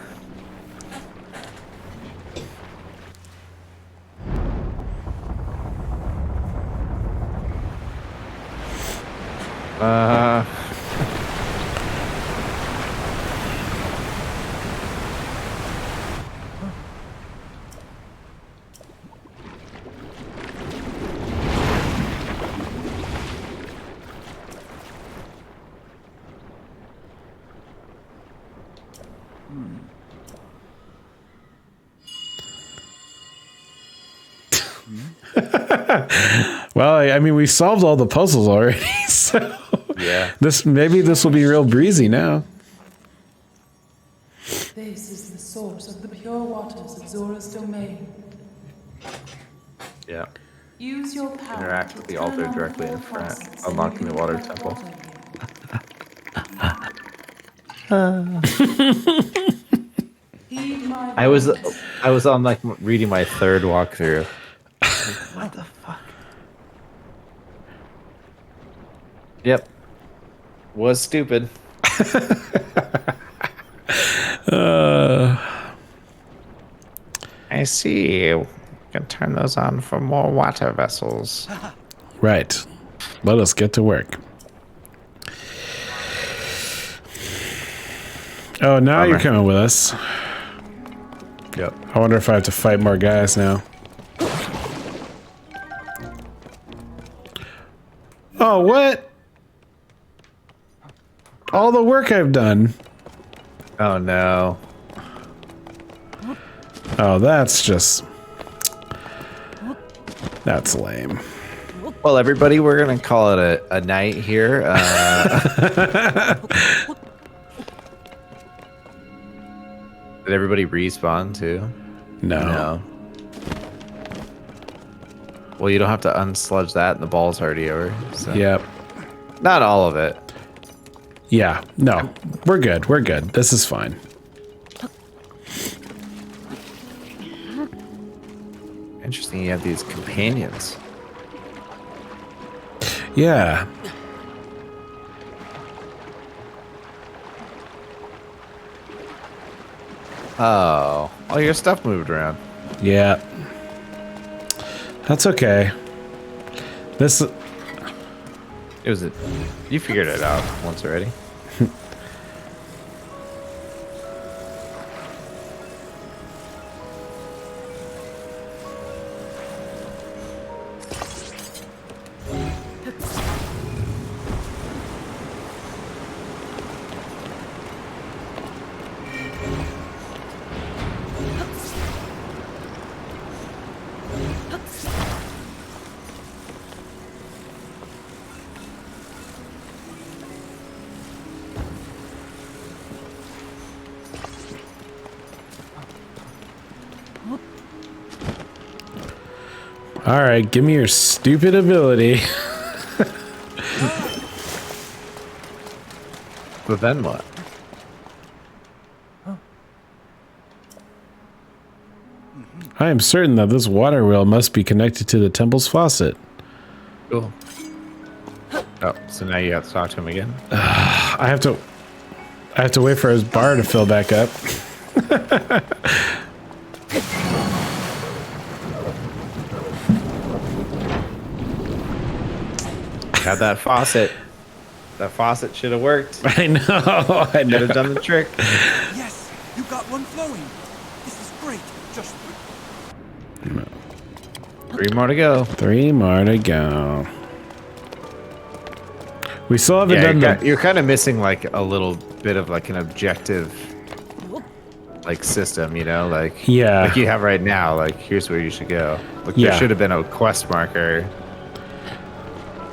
Well, I mean, we solved all the puzzles already, so Yeah. maybe this will be real breezy now. This is the source of the pure waters of Zora's domain. Yeah. Use your power Interact to with the turn altar on directly in four front, faucets and unlocking you the can water collect temple. water here. Heed my I was warnings. I was on like reading my third walkthrough. Like, what the fuck? Yep. Was stupid. I see. You can turn those on for more water vessels. Right. Let us get to work. Oh, now Bummer. you're coming with us. Yep. I wonder if I have to fight more guys now. Oh, what? All the work I've done. Oh no. Oh, that's just... That's lame. Well, everybody, we're gonna call it a night here. Did everybody respawn too? No. Well, you don't have to unsludge that, and the ball's already over. So. Yep. Not all of it. Yeah. No. We're good. We're good. This is fine. Interesting. You have these companions. Yeah. Oh, all your stuff moved around. Yeah. That's okay. This... It was you figured it out once already. All right, give me your stupid ability. But then what? I am certain that this water wheel must be connected to the temple's faucet. Cool. Oh, so now you have to talk to him again? I have to wait for his bar to fill back up. Got that faucet. That faucet should have worked. I know. I Should know. have done the trick. Yes, you got one flowing. This is great. Just 3 more to go. 3 more to go. We still haven't Yeah, done you're kind of missing like a little bit of like an objective like system, you know, like like you have right now. Like here's where you should go. Like there should have been a quest marker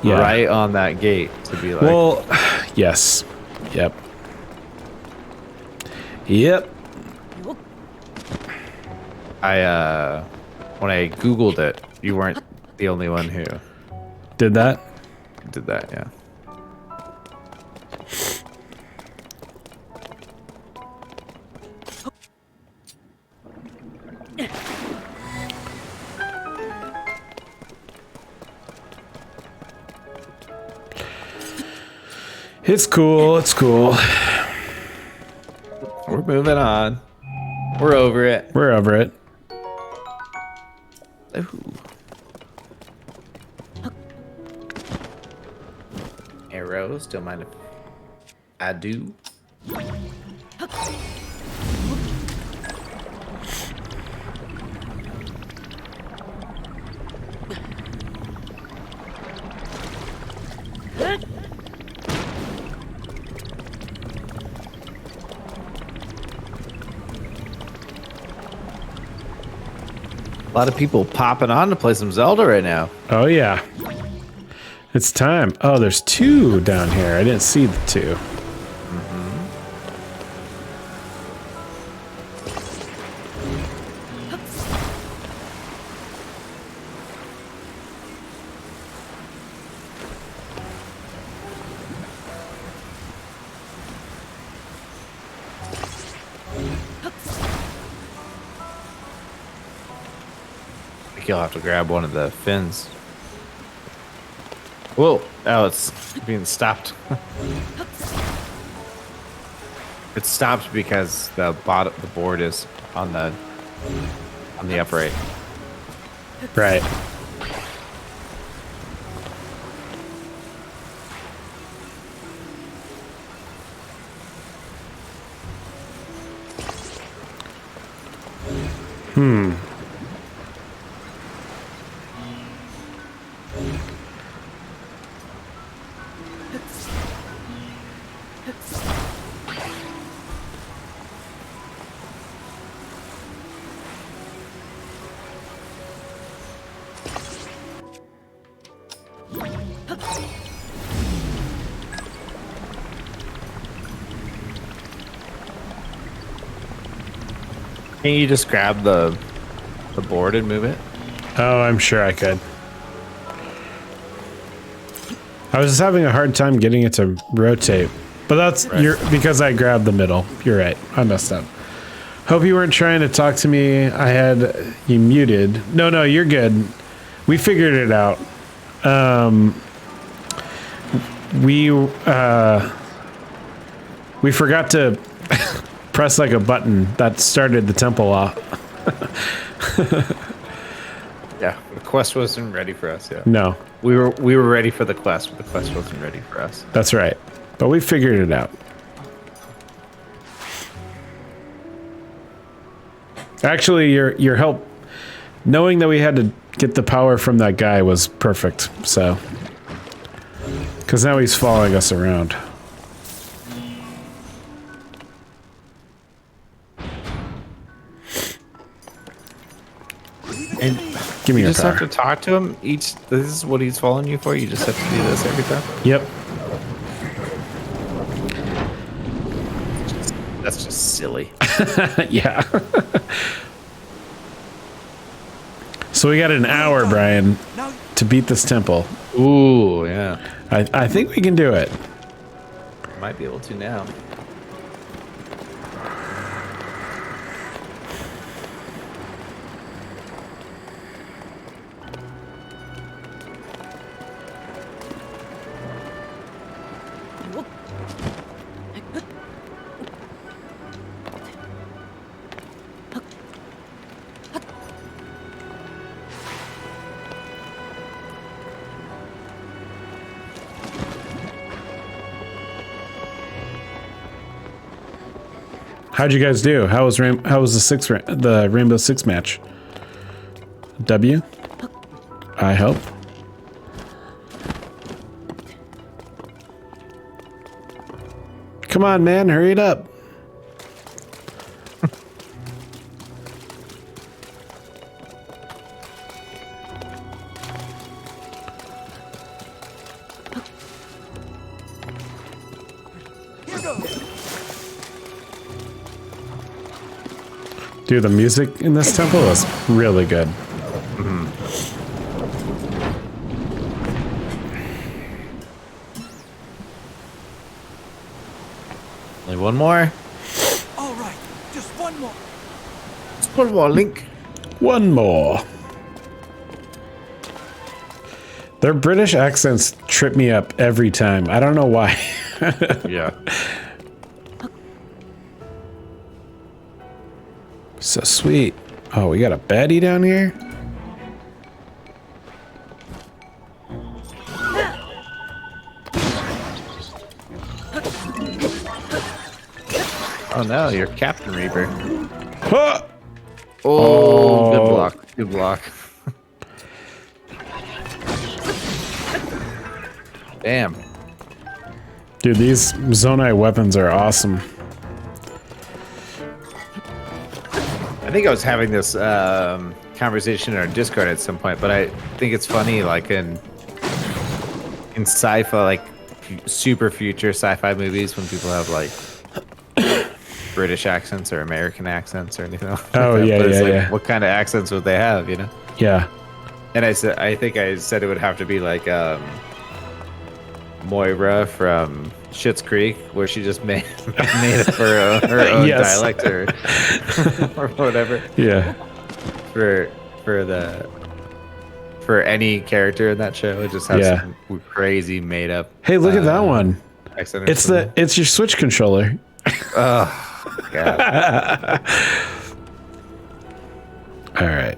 right on that gate to be like. Well, yes. Yep. Yep. When I Googled it, you weren't the only one who Did that? did that, yeah. It's cool. It's cool. We're moving on. We're over it. We're over it. Ooh. Arrows, don't mind if I do. A lot of people popping on to play some Zelda right now. Oh, yeah. It's time. Oh, there's 2 down here. I didn't see the 2. you'll have to grab one of the fins. Whoa! Oh, it's being stopped. It's stopped because the board is on the upright. Right. Can you just grab the board and move it? Oh, I'm sure I could. I was just having a hard time getting it to rotate. But that's because I grabbed the middle. You're right. I messed up. Hope you weren't trying to talk to me. I had you muted. No, you're good. We figured it out. We forgot to press like a button that started the temple off. Yeah, the quest wasn't ready for us yet. No, We were ready for the quest, but the quest wasn't ready for us. that's right. But we figured it out. Actually, your help, knowing that we had to get the power from that guy was perfect. So, because now he's following us around. And Give me you your just car. have to talk to him each. This is what he's following you for. You just have to do this every time. Yep. That's just silly. Yeah. So we got an hour, Brian, Now, to beat this temple. Ooh, yeah. I think we can do it. Might be able to now. How'd you guys do? How was the Rainbow Six match? W? I hope. Come on, man, hurry it up. here goes. Dude, the music in this temple is really good. Only one more. All right, just one more. Just one more, Link. One more. Their British accents trip me up every time. I don't know why. Yeah. So sweet. Oh, we got a baddie down here? Oh no, you're Captain Reaper. Huh! Oh, good block. Good block. Damn. Dude, these Zonai weapons are awesome. I think I was having this conversation in our Discord at some point, but I think it's funny, like in sci-fi, like super future sci-fi movies, when people have like British accents or American accents or anything like Oh, that. yeah, But it's yeah, like, yeah. what kind of accents would they have, you know? Yeah. And I think I said it would have to be like Moira from Schitt's Creek, where she just made up her own Yes. dialect or whatever Yeah. for the for any character in that show. It just has Yeah. some crazy made up. Hey, look at that one. accent. It's your Switch controller. Oh god. All right.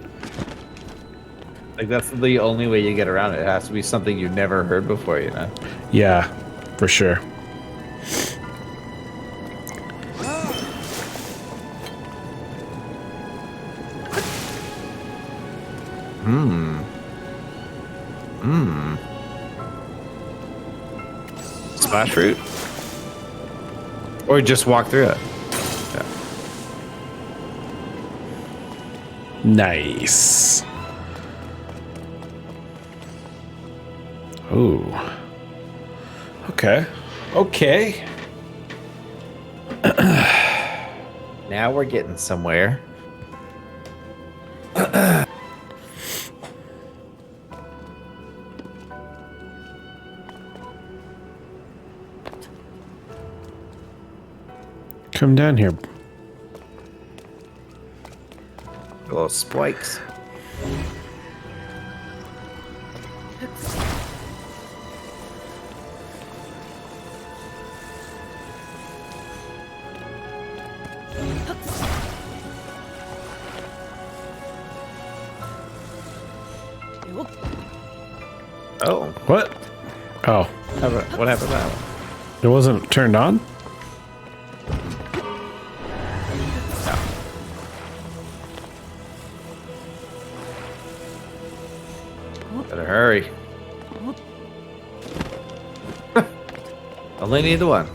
Like that's the only way you get around it. It has to be something you've never heard before, you know. Yeah, for sure. Splash fruit, or just walk through it. Yeah. Nice. Ooh. Okay. Okay. Now we're getting somewhere. Come down here. Little spikes. Oh, What? Oh, what happened to that one? it wasn't turned on? Better hurry. Only need the one.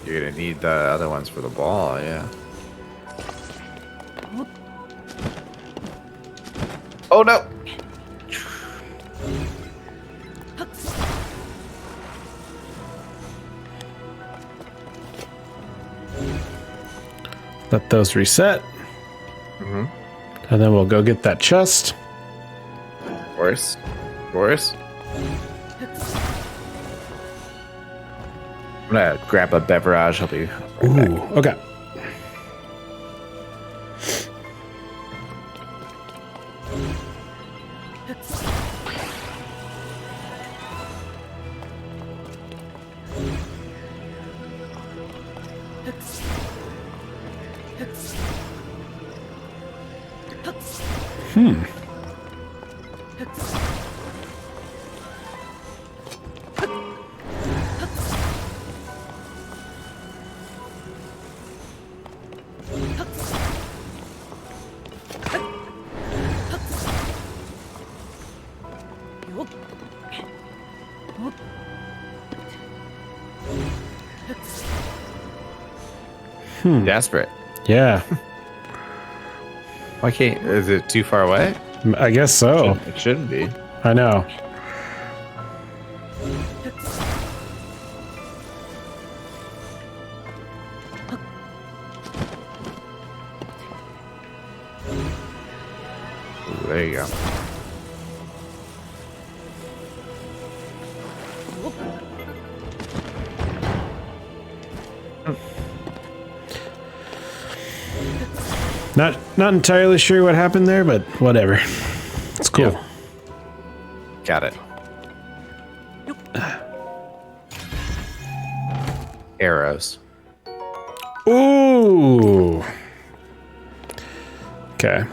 You're gonna need the other ones for the ball, yeah. Oh no! Let those reset. And then we'll go get that chest. Boris? Boris? I'm gonna grab a beverage. I'll be right back. Ooh, okay. Desperate. Yeah, Why can't? Is it too far away? I guess so. It shouldn't be. I know. Ooh, there you go. Not entirely sure what happened there, but whatever. It's cool. Yeah. Got it. Arrows. Ooh. Okay.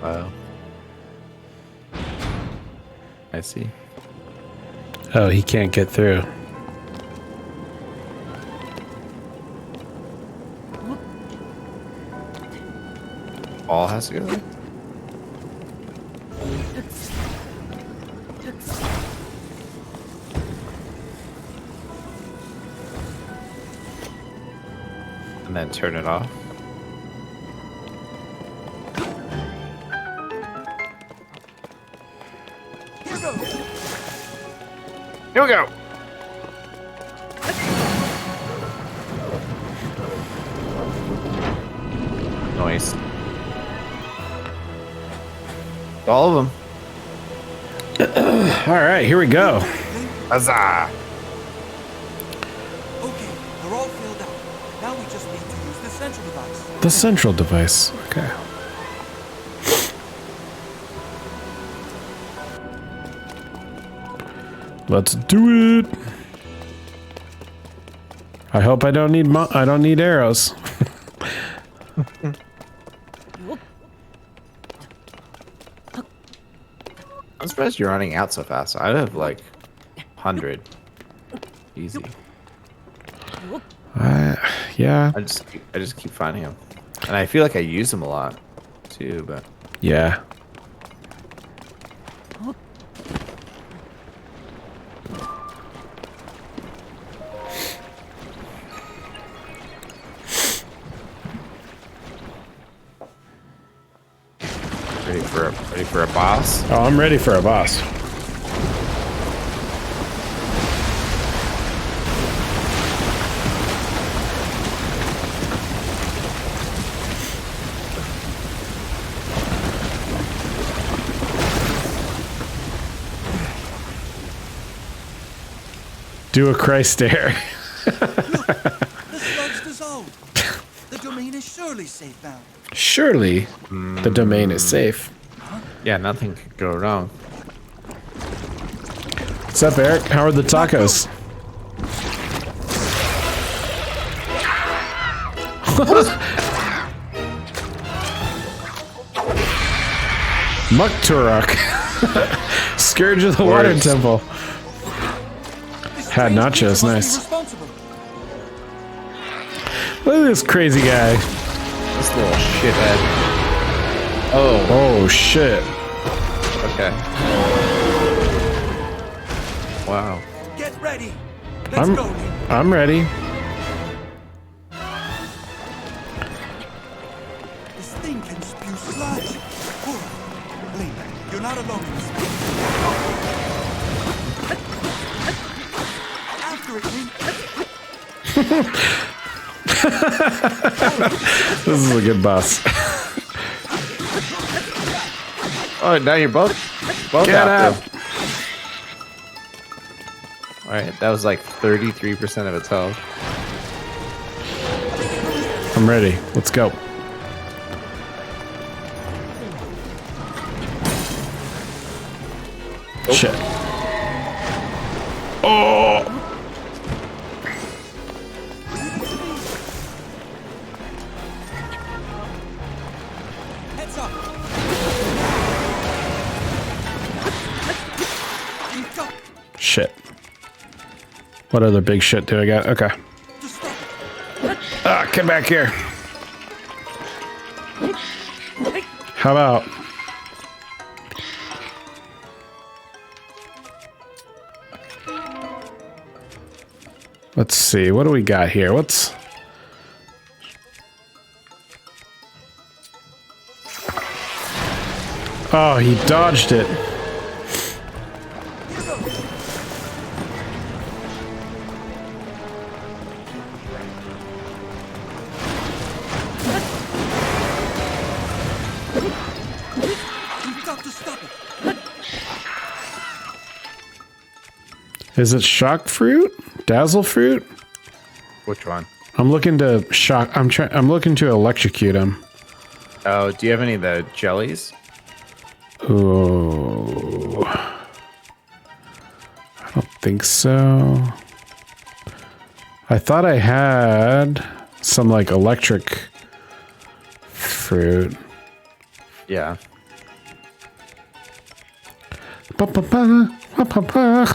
Wow. I see. Oh, he can't get through. All has to go there? And then turn it off. Here we go. Nice. All of them. All right, here we go. Huzzah! Okay, they're all filled out. Now we just need to use the central device. The central device. Okay. Let's do it. I hope I don't need I don't need arrows. I'm surprised you're running out so fast. I'd have like 100. Easy. Yeah. I just keep finding them, and I feel like I use them a lot too. But Yeah. ready for a boss. Oh, I'm ready for a boss. Do a Christ stare. The slug's dissolved. The domain is surely safe now. Surely the domain is safe. Yeah, nothing could go wrong. What's up, Eric? How are the tacos? Mukturuk. Scourge of the Water Words. Temple. This Had strange nachos, creature must be nice. responsible. Look at this crazy guy. This little shithead. Oh, Oh, shit. okay. Wow. Get ready. Let's go, Link. I'm ready. This thing can spew sludge. Oh, Link, you're not alone in this. After it, Link. This is a good boss. Oh, now you're both Get after up. him. All right, that was like 33% of its health. I'm ready. Let's go. Shit. Oh! Heads up. Link up. Shit. What other big shit do I got? Okay. To stop it. Ah, come back here. How about? Let's see. What do we got here? What's... Oh, he dodged it. We've got to stop it. Is it shock fruit? Dazzle fruit? Which one? I'm looking to shock. I'm looking to electrocute him. Oh, do you have any of the jellies? Ooh. I don't think so. I thought I had some like electric fruit. Yeah. Ba-ba-ba, ba-ba-ba.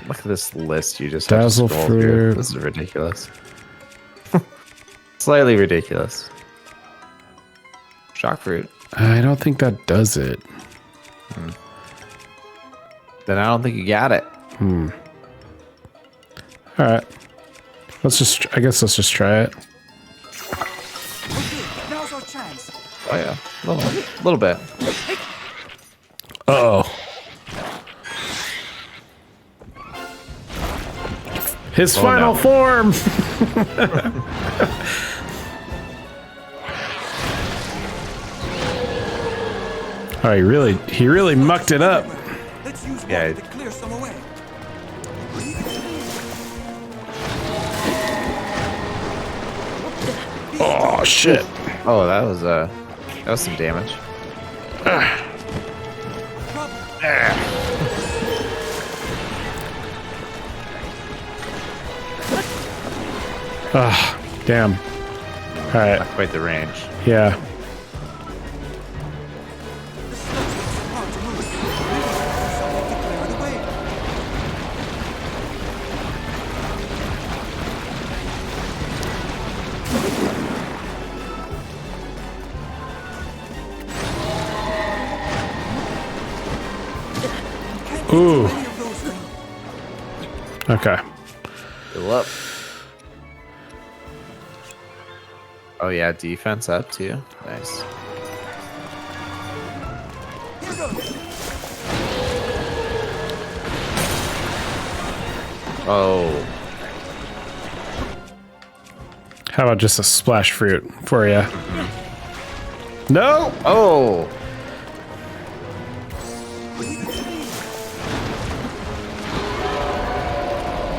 Look at this list you just Dazzle have to scroll through. fruit. This is ridiculous. Slightly ridiculous. Shock fruit. I don't think that does it. Then I don't think you got it. All right. I guess let's just try it. Okay, now's our chance. Oh yeah, a little bit. His Oh, final no. form. Oh, he really mucked it up. Let's use Yeah. water to clear some away. Oh shit. Oh, that was some damage. Ah, damn. All right. Not quite the range. Yeah. The sludge makes it hard to move. Maybe we should do something to clear it away. Ooh. Any of those things. Okay. Fill up. Oh yeah, defense up too. Nice. Here goes. Oh, How about just a splash fruit for you? No. oh.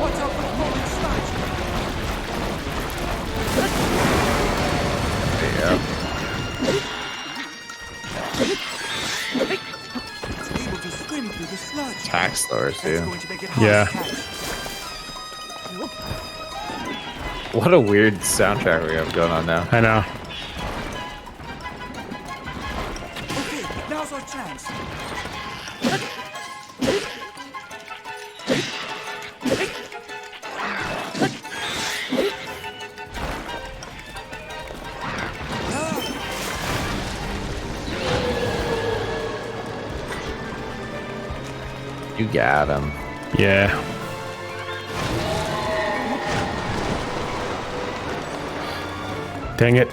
Watch out for falling sludge. There you go. It's able to swim through the sludge. Attack slower That's too. going to make it hard Yeah. to catch. What a weird soundtrack we have going on now. I know. Okay, now's our chance. You got him. Yeah. Dang it.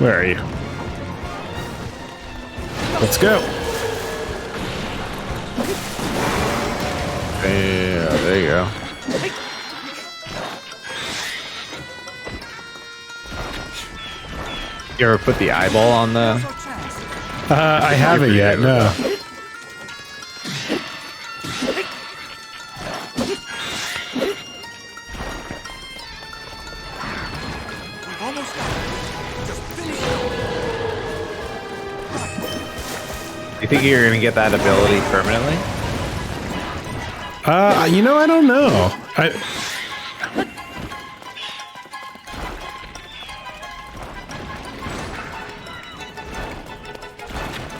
Where are you? Let's go. Yeah, there you go. You ever put the eyeball on the? Now's our chance. I haven't yet. No. We've almost got it. Just finish it. You think you're gonna get that ability permanently? You know, I don't know.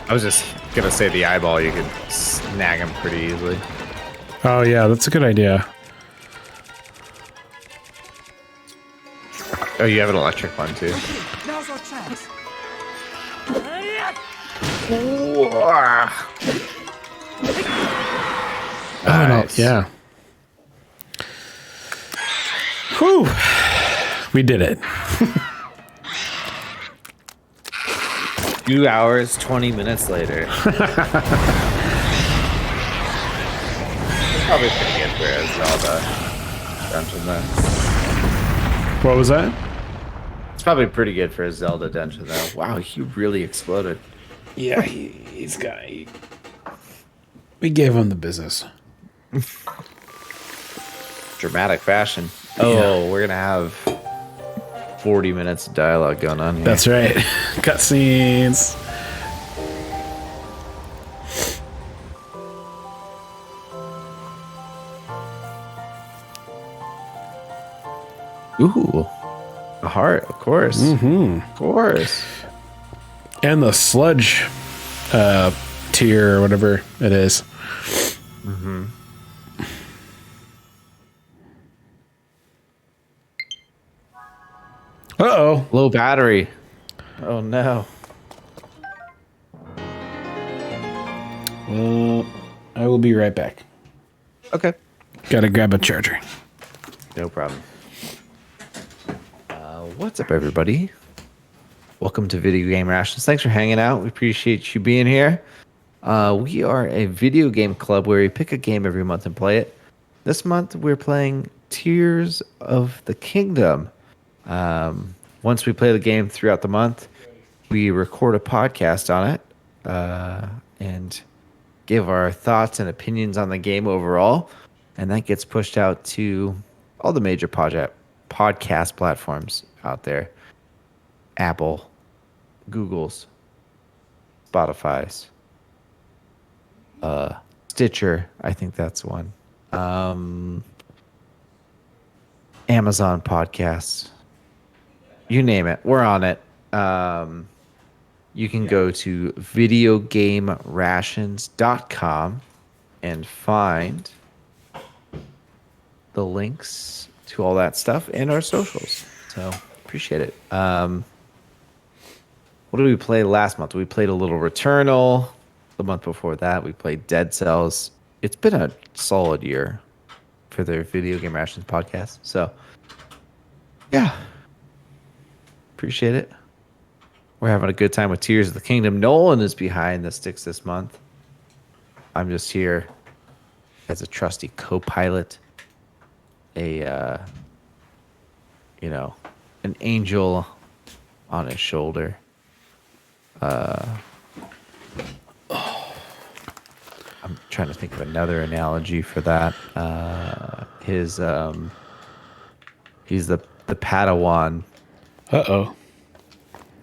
I was just gonna say the eyeball. You could snag him pretty easily. Oh yeah, that's a good idea. Oh, you have an electric one too. Okay, now's our chance. Oh, no, Nice. yeah. Whew. We did it. 2 hours, 20 minutes later. Probably pretty good for a Zelda dungeon though. What was that? It's probably pretty good for a Zelda dungeon though. Wow, he really exploded. Yeah, he's got. We gave him the business. Dramatic fashion. Oh, we're gonna have 40 minutes of dialogue going on here. That's right. Cutscenes. Ooh, a heart, of course. Of course. And the sludge tier or whatever it is. Uh-oh. Low battery. Oh no. Well, I will be right back. Okay. Gotta grab a charger. No problem. What's up, everybody? Welcome to Video Game Rations. Thanks for hanging out. We appreciate you being here. We are a video game club where we pick a game every month and play it. This month we're playing Tears of the Kingdom. Once we play the game throughout the month, we record a podcast on it and give our thoughts and opinions on the game overall. And that gets pushed out to all the major podcast platforms out there. Apple, Google's, Spotify's, Stitcher, I think that's one. Amazon Podcasts. You name it. We're on it. You can go to videogamerations.com and find the links to all that stuff and our socials. So appreciate it. What did we play last month? We played a little Returnal. The month before that, we played Dead Cells. It's been a solid year for their Video Game Rations podcast. So, yeah. Appreciate it. We're having a good time with Tears of the Kingdom. Nolan is behind the sticks this month. I'm just here as a trusty co-pilot. An angel on his shoulder. I'm trying to think of another analogy for that. He's the Padawan. Uh-oh.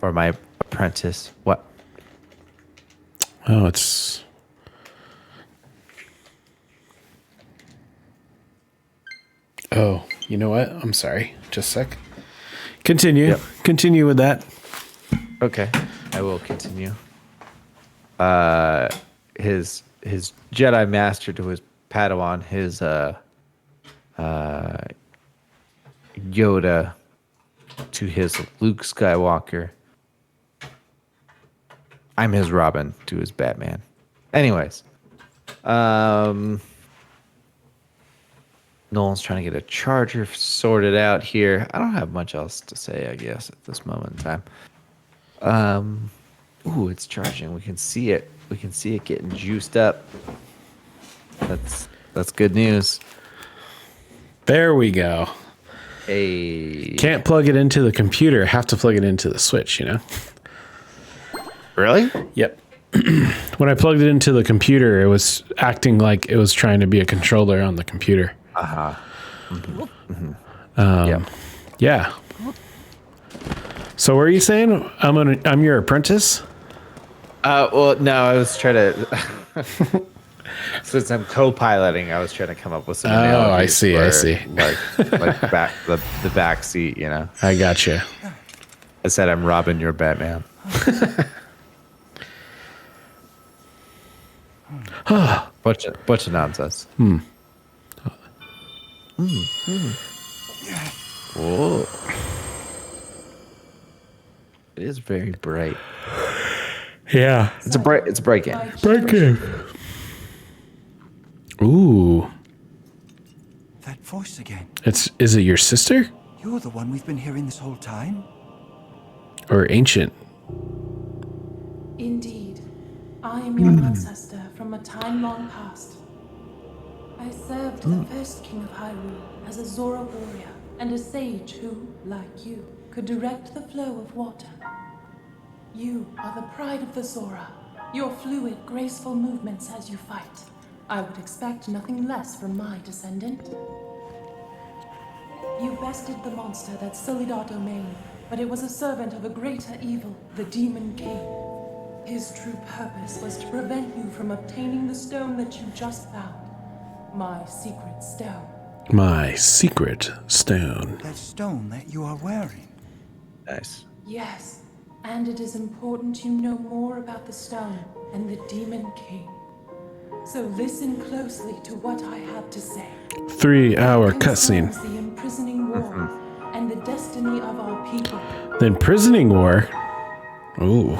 Or my apprentice. What? Oh, it's... Oh, you know what? I'm sorry. Just a sec. Continue. Yep. Continue with that. Okay, I will continue. His Jedi master to his Padawan, his Yoda to his Luke Skywalker. I'm his Robin to his Batman. Anyways, Nolan's trying to get a charger sorted out here. I don't have much else to say, I guess, at this moment in time. Ooh, it's charging. We can see it. We can see it getting juiced up. That's good news. There we go. Hey. Can't plug it into the computer. Have to plug it into the Switch, you know? Really? Yep. When I plugged it into the computer, it was acting like it was trying to be a controller on the computer. Uh-huh. Mm-hmm. Mm-hmm. Yep. Yeah. So what are you saying? I'm your apprentice? Well, no, I was trying to... Since I'm co-piloting, I was trying to come up with some analogies. I see. Like the back seat, you know? I gotcha. I said I'm Robin, you're Batman. bunch of nonsense. Whoa. It is very bright. Yeah. It's a bright game. Bright game. Ooh. That voice again. Is it your sister? You're the one we've been hearing this whole time? Or ancient? Indeed, I am your ancestor from a time long past. I served the first king of Hyrule as a Zora warrior and a sage who, like you, could direct the flow of water. You are the pride of the Zora, your fluid, graceful movements as you fight. I would expect nothing less from my descendant. You bested the monster that sullied our domain, but it was a servant of a greater evil, the Demon King. His true purpose was to prevent you from obtaining the stone that you just found. My secret stone. My secret stone. That stone that you are wearing. Nice. Yes, and it is important you know more about the stone and the Demon King. So listen closely to what I have to say. 3-hour cutscene. The imprisoning war and the destiny of our people. The imprisoning war? Ooh.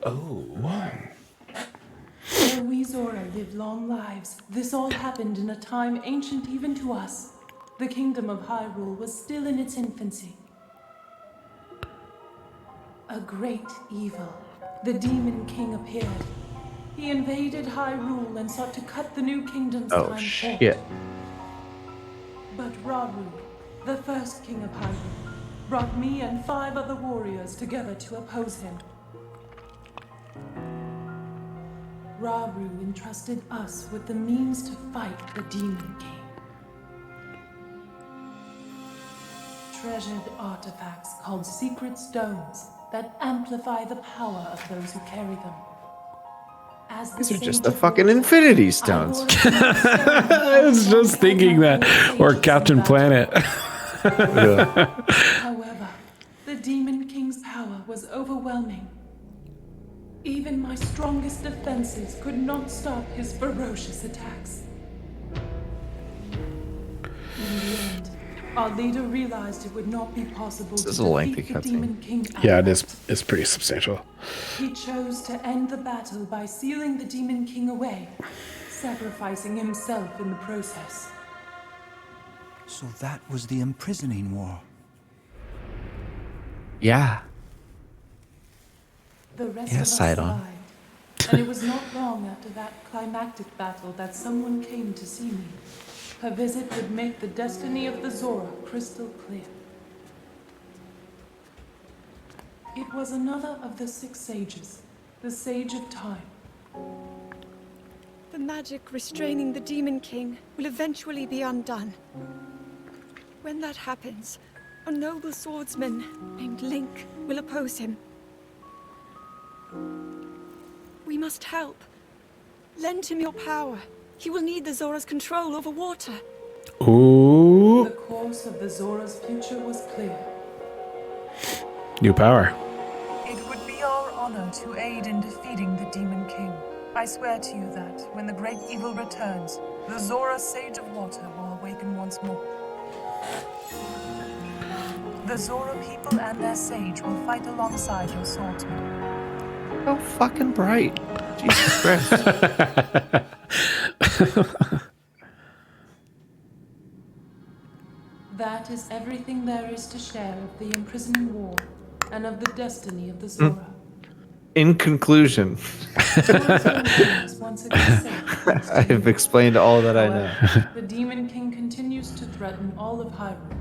Though we Zora lived long lives, this all happened in a time ancient even to us. The kingdom of Hyrule was still in its infancy. A great evil, the Demon King, appeared. He invaded Hyrule and sought to cut the new kingdom's Oh time short. shit. But Rauru, the first king of Hyrule, brought me and 5 other warriors together to oppose him. Rauru entrusted us with the means to fight the Demon King. Treasured artifacts called secret stones that amplify the power of those who carry them. As These are just Sage the of fucking War, Infinity I Stones. wore a single stone I was just thinking that, or Sages Captain in battle. Planet. However, the Demon King's power was overwhelming. Even my strongest defenses could not stop his ferocious attacks. In the end, our leader realized it would not be possible to is a lengthy defeat the cutscene. Demon King Yeah, it outright. is. It's pretty substantial. He chose to end the battle by sealing the Demon King away, sacrificing himself in the process. So that was the imprisoning war. Yeah. The rest Yeah, of us Sidon. survived, and it was not long after that climactic battle that someone came to see me. Her visit would make the destiny of the Zora crystal clear. It was another of the 6 sages, the Sage of Time. The magic restraining the Demon King will eventually be undone. When that happens, a noble swordsman named Link will oppose him. We must help. Lend him your power. He will need the Zora's control over water. Ooh, The course of the Zora's future was clear. new power. It would be our honor to aid in defeating the Demon King. I swear to you that, when the great evil returns, the Zora Sage of Water will awaken once more. The Zora people and their sage will fight alongside your swordsman. So fucking bright. Jesus Christ. That is everything there is to share of the imprisoning war and of the destiny of the Zora. In conclusion, Zora's origin was once again safe thanks to I have you. explained all that I know. However, the Demon King continues to threaten all of Hyrule.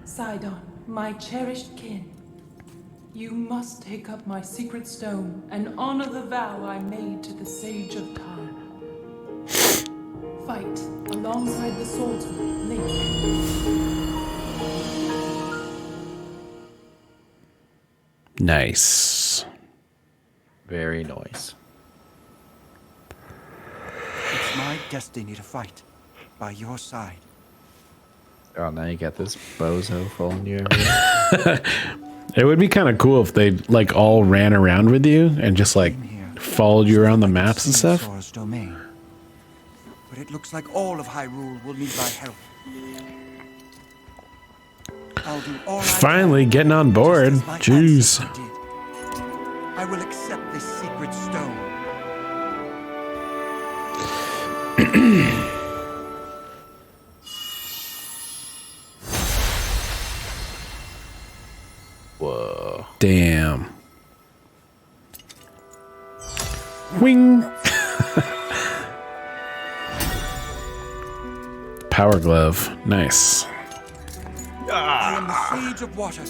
Sidon, my cherished kin, you must take up my secret stone and honor the vow I made to the Sage of Time. Fight alongside the swordsman, Link. Nice. Very nice. It's my destiny to fight by your side. Oh, now you got this bozo following you everywhere. It would be kind of cool if they like all ran around with you and just like followed you around the maps and stuff. Zora's domain. But it looks like all of Hyrule will need my help. I'll do all I Finally can, getting on just board. as my Jeez. ancestors did. I will accept this secret stone. Whoa. Damn. Wing. Power glove. Nice. I am the Sage of Water.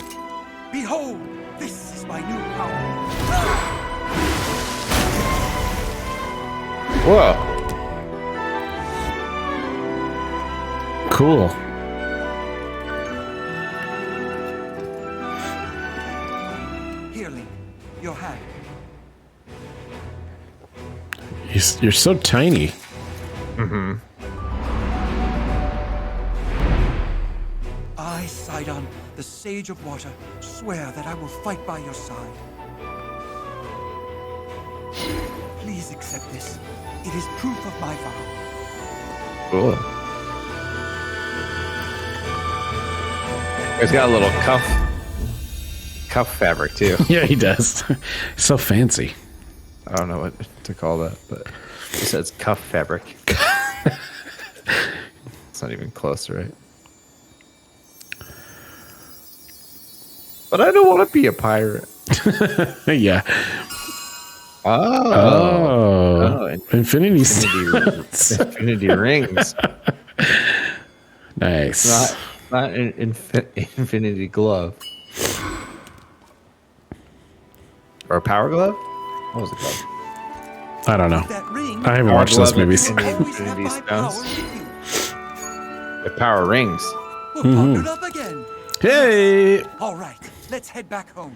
Behold, this is my new power. Whoa. Cool. Here, Link, your hand. You're so tiny. I, Sidon, the Sage of Water, swear that I will fight by your side. Please accept this. It is proof of my vow. Cool. He's got a little cuff fabric too. Yeah, he does. So fancy. I don't know what to call that, but it says cuff fabric. It's not even close, right? But I don't want to be a pirate. Yeah. Oh, Infinity infinity rings. Nice. Not an infinity glove. Or a power glove? What was it called? I don't know. That ring. I haven't Power watched those glove movies. and the Always have infinity my power stones. with you. The power rings. We're partnered up again. Hey, All right, let's head back home.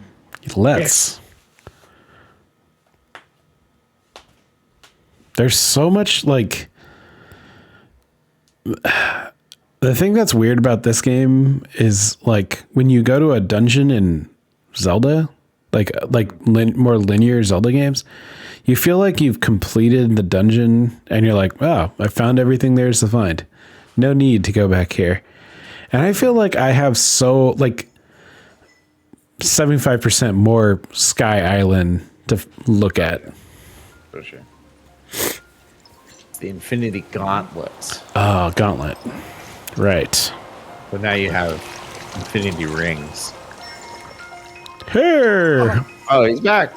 let's. There's so much like the thing that's weird about this game is like when you go to a dungeon in Zelda, more linear Zelda games, you feel like you've completed the dungeon and you're like, wow, I found everything there's to find. No need to go back here. And I feel like I have 75% more Sky Island to look at. For sure. The infinity gauntlets. Oh, gauntlet. Right. But now you have infinity rings. Here, Oh, he's back.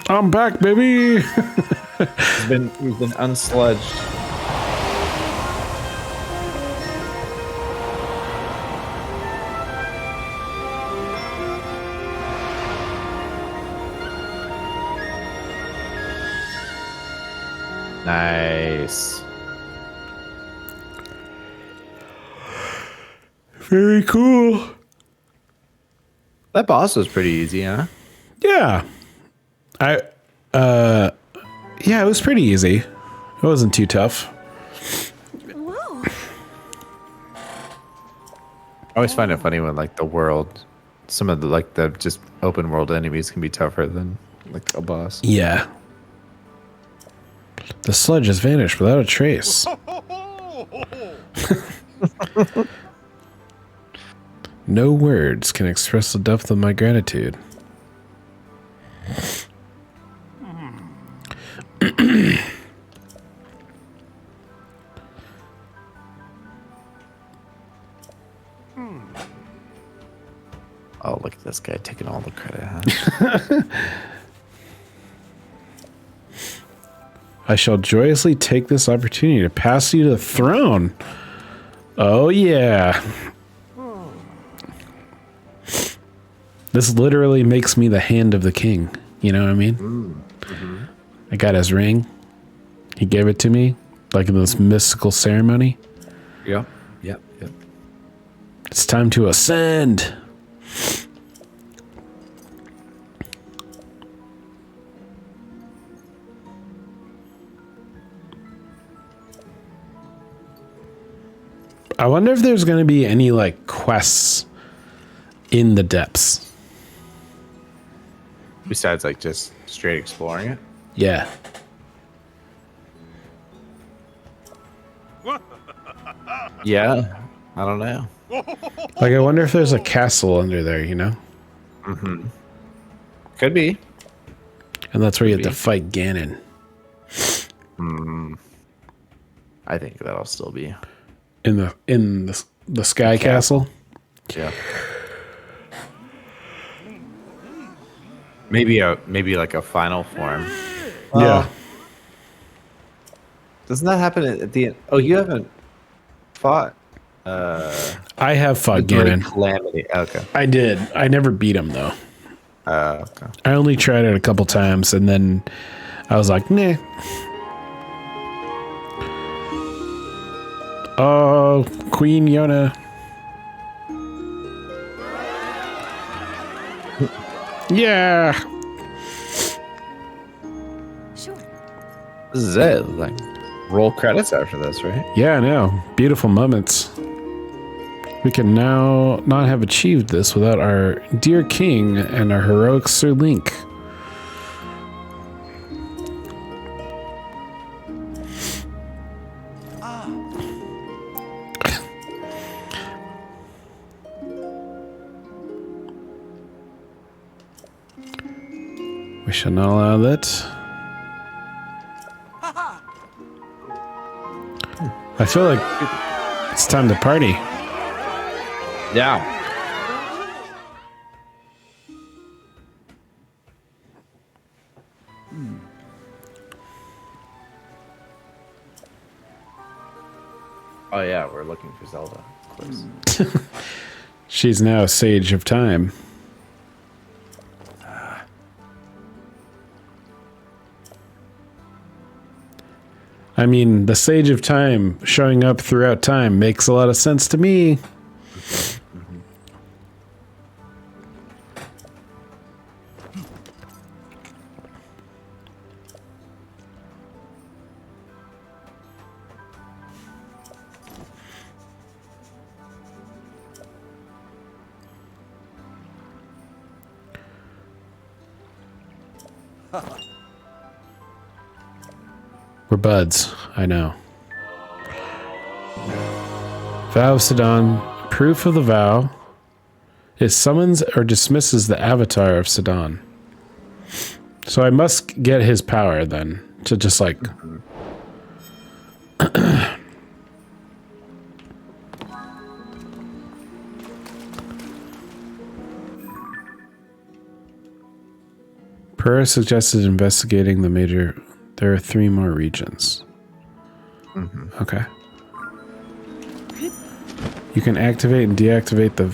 I'm back, baby. He's been unsludged. Nice. Very cool. That boss was pretty easy, huh? Yeah. Yeah, it was pretty easy. It wasn't too tough. Whoa. I always find it funny when like the world, some of the just open world enemies can be tougher than like a boss. Yeah. The sludge has vanished without a trace. No words can express the depth of my gratitude. Oh, look at this guy taking all the credit, huh? I shall joyously take this opportunity to pass you to the throne. Oh, yeah. This literally makes me the hand of the king. You know what I mean? Mm-hmm. I got his ring. He gave it to me, like in this mystical ceremony. Yep. It's time to ascend. I wonder if there's going to be any like quests in the depths. Besides like just straight exploring it. Yeah. Yeah. I don't know. Like, I wonder if there's a castle under there, you know? Mm-hmm. Could be. And that's where you have to fight Ganon. I think that'll still be. In the Sky Castle? Yeah. Maybe like a final form. Yeah. Doesn't that happen at the end? Oh, you haven't fought. I have fought Great Ganon. Calamity. Okay. I did. I never beat him, though. Okay. I only tried it a couple times, and then I was like, nah. Oh, Queen Yona. Yeah. Sure. This is it. Like, roll credits after this, right? Yeah, I know. Beautiful moments. We can now not have achieved this without our dear king and our heroic Sir Link. We shall not allow that. I feel like it's time to party. Yeah. looking for Zelda. Of course. She's now a sage of time. I mean, the sage of time showing up throughout time makes a lot of sense to me. We're buds, I know. Vow of Sidon. Proof of the vow. It summons or dismisses the avatar of Sidon. So I must get his power then to just like. Purr suggested investigating the major. There are 3 more regions. Okay. You can activate and deactivate the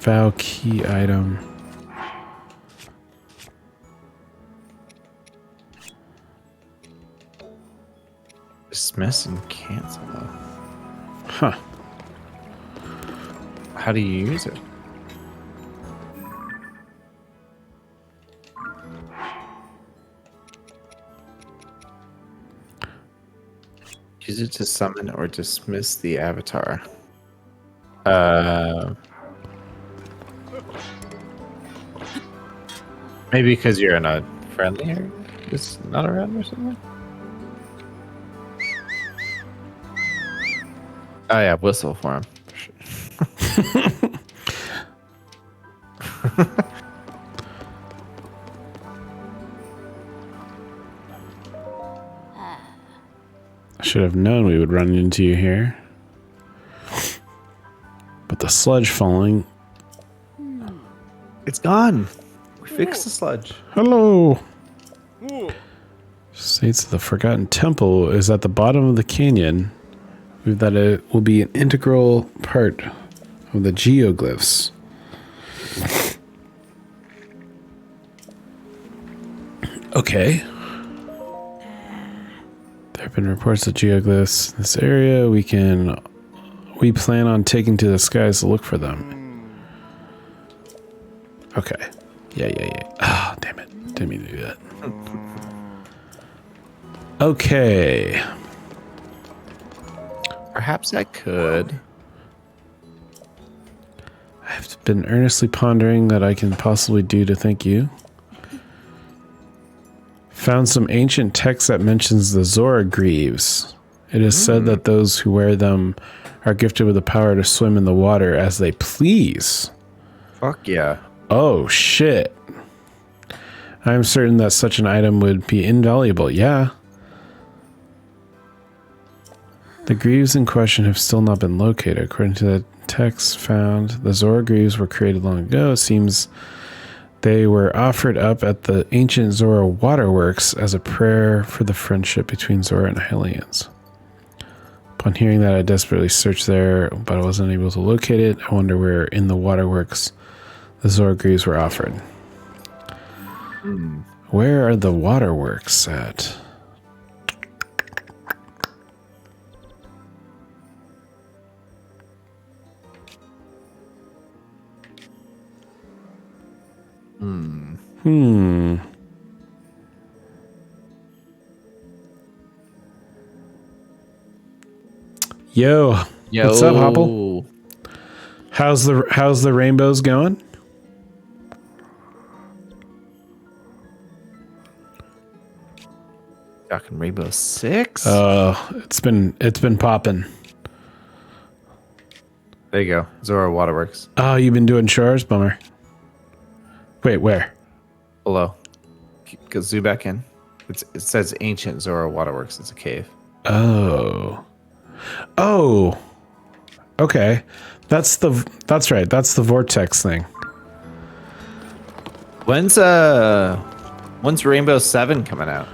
vow key item. Dismiss and cancel. Huh. How do you use it? Use it to summon or dismiss the avatar. Maybe because you're in a friendly area? It's not around or something? Oh yeah, whistle for him. I should have known we would run into you here. But the sludge falling. It's gone. We fixed the sludge. Hello. States the Forgotten Temple is at the bottom of the canyon. That it will be an integral part of the geoglyphs. Okay. There have been reports of geoglyphs in this area. We plan on taking to the skies to look for them. Okay. Yeah. Ah, damn it. Didn't mean to do that. Okay. Perhaps I could. I've been earnestly pondering that I can possibly do to thank you. Found some ancient text that mentions the Zora Greaves. It is said that those who wear them are gifted with the power to swim in the water as they please. Fuck yeah. Oh, shit. I'm certain that such an item would be invaluable. Yeah. The Greaves in question have still not been located. According to the text found, the Zora Greaves were created long ago. It seems they were offered up at the ancient Zora waterworks as a prayer for the friendship between Zora and Hylians. Upon hearing that, I desperately searched there, but I wasn't able to locate it. I wonder where in the waterworks the Zora Greaves were offered. Where are the waterworks at? Yo, what's up, Hopple? How's the rainbows going? Talking Rainbow Six? It's been popping. There you go. Zora Waterworks. Oh, you've been doing chores? Bummer. Wait, where? Below. Go zoom back in. It says ancient Zora Waterworks. It's a cave. Oh. Okay. That's right. That's the vortex thing. When's Rainbow 7 coming out?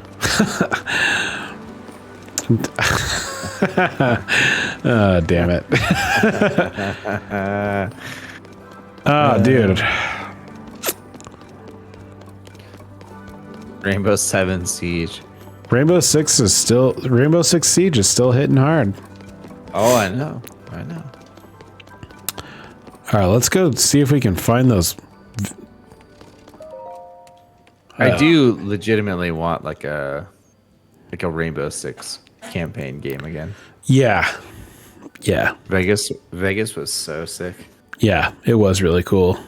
Damn it. Oh, dude. Rainbow Seven Siege. Rainbow Six Siege is still hitting hard. Oh, I know. I know. All right, let's go see if we can find those. I do legitimately want like a Rainbow Six campaign game again. Yeah. Yeah. Vegas was so sick. Yeah, it was really cool.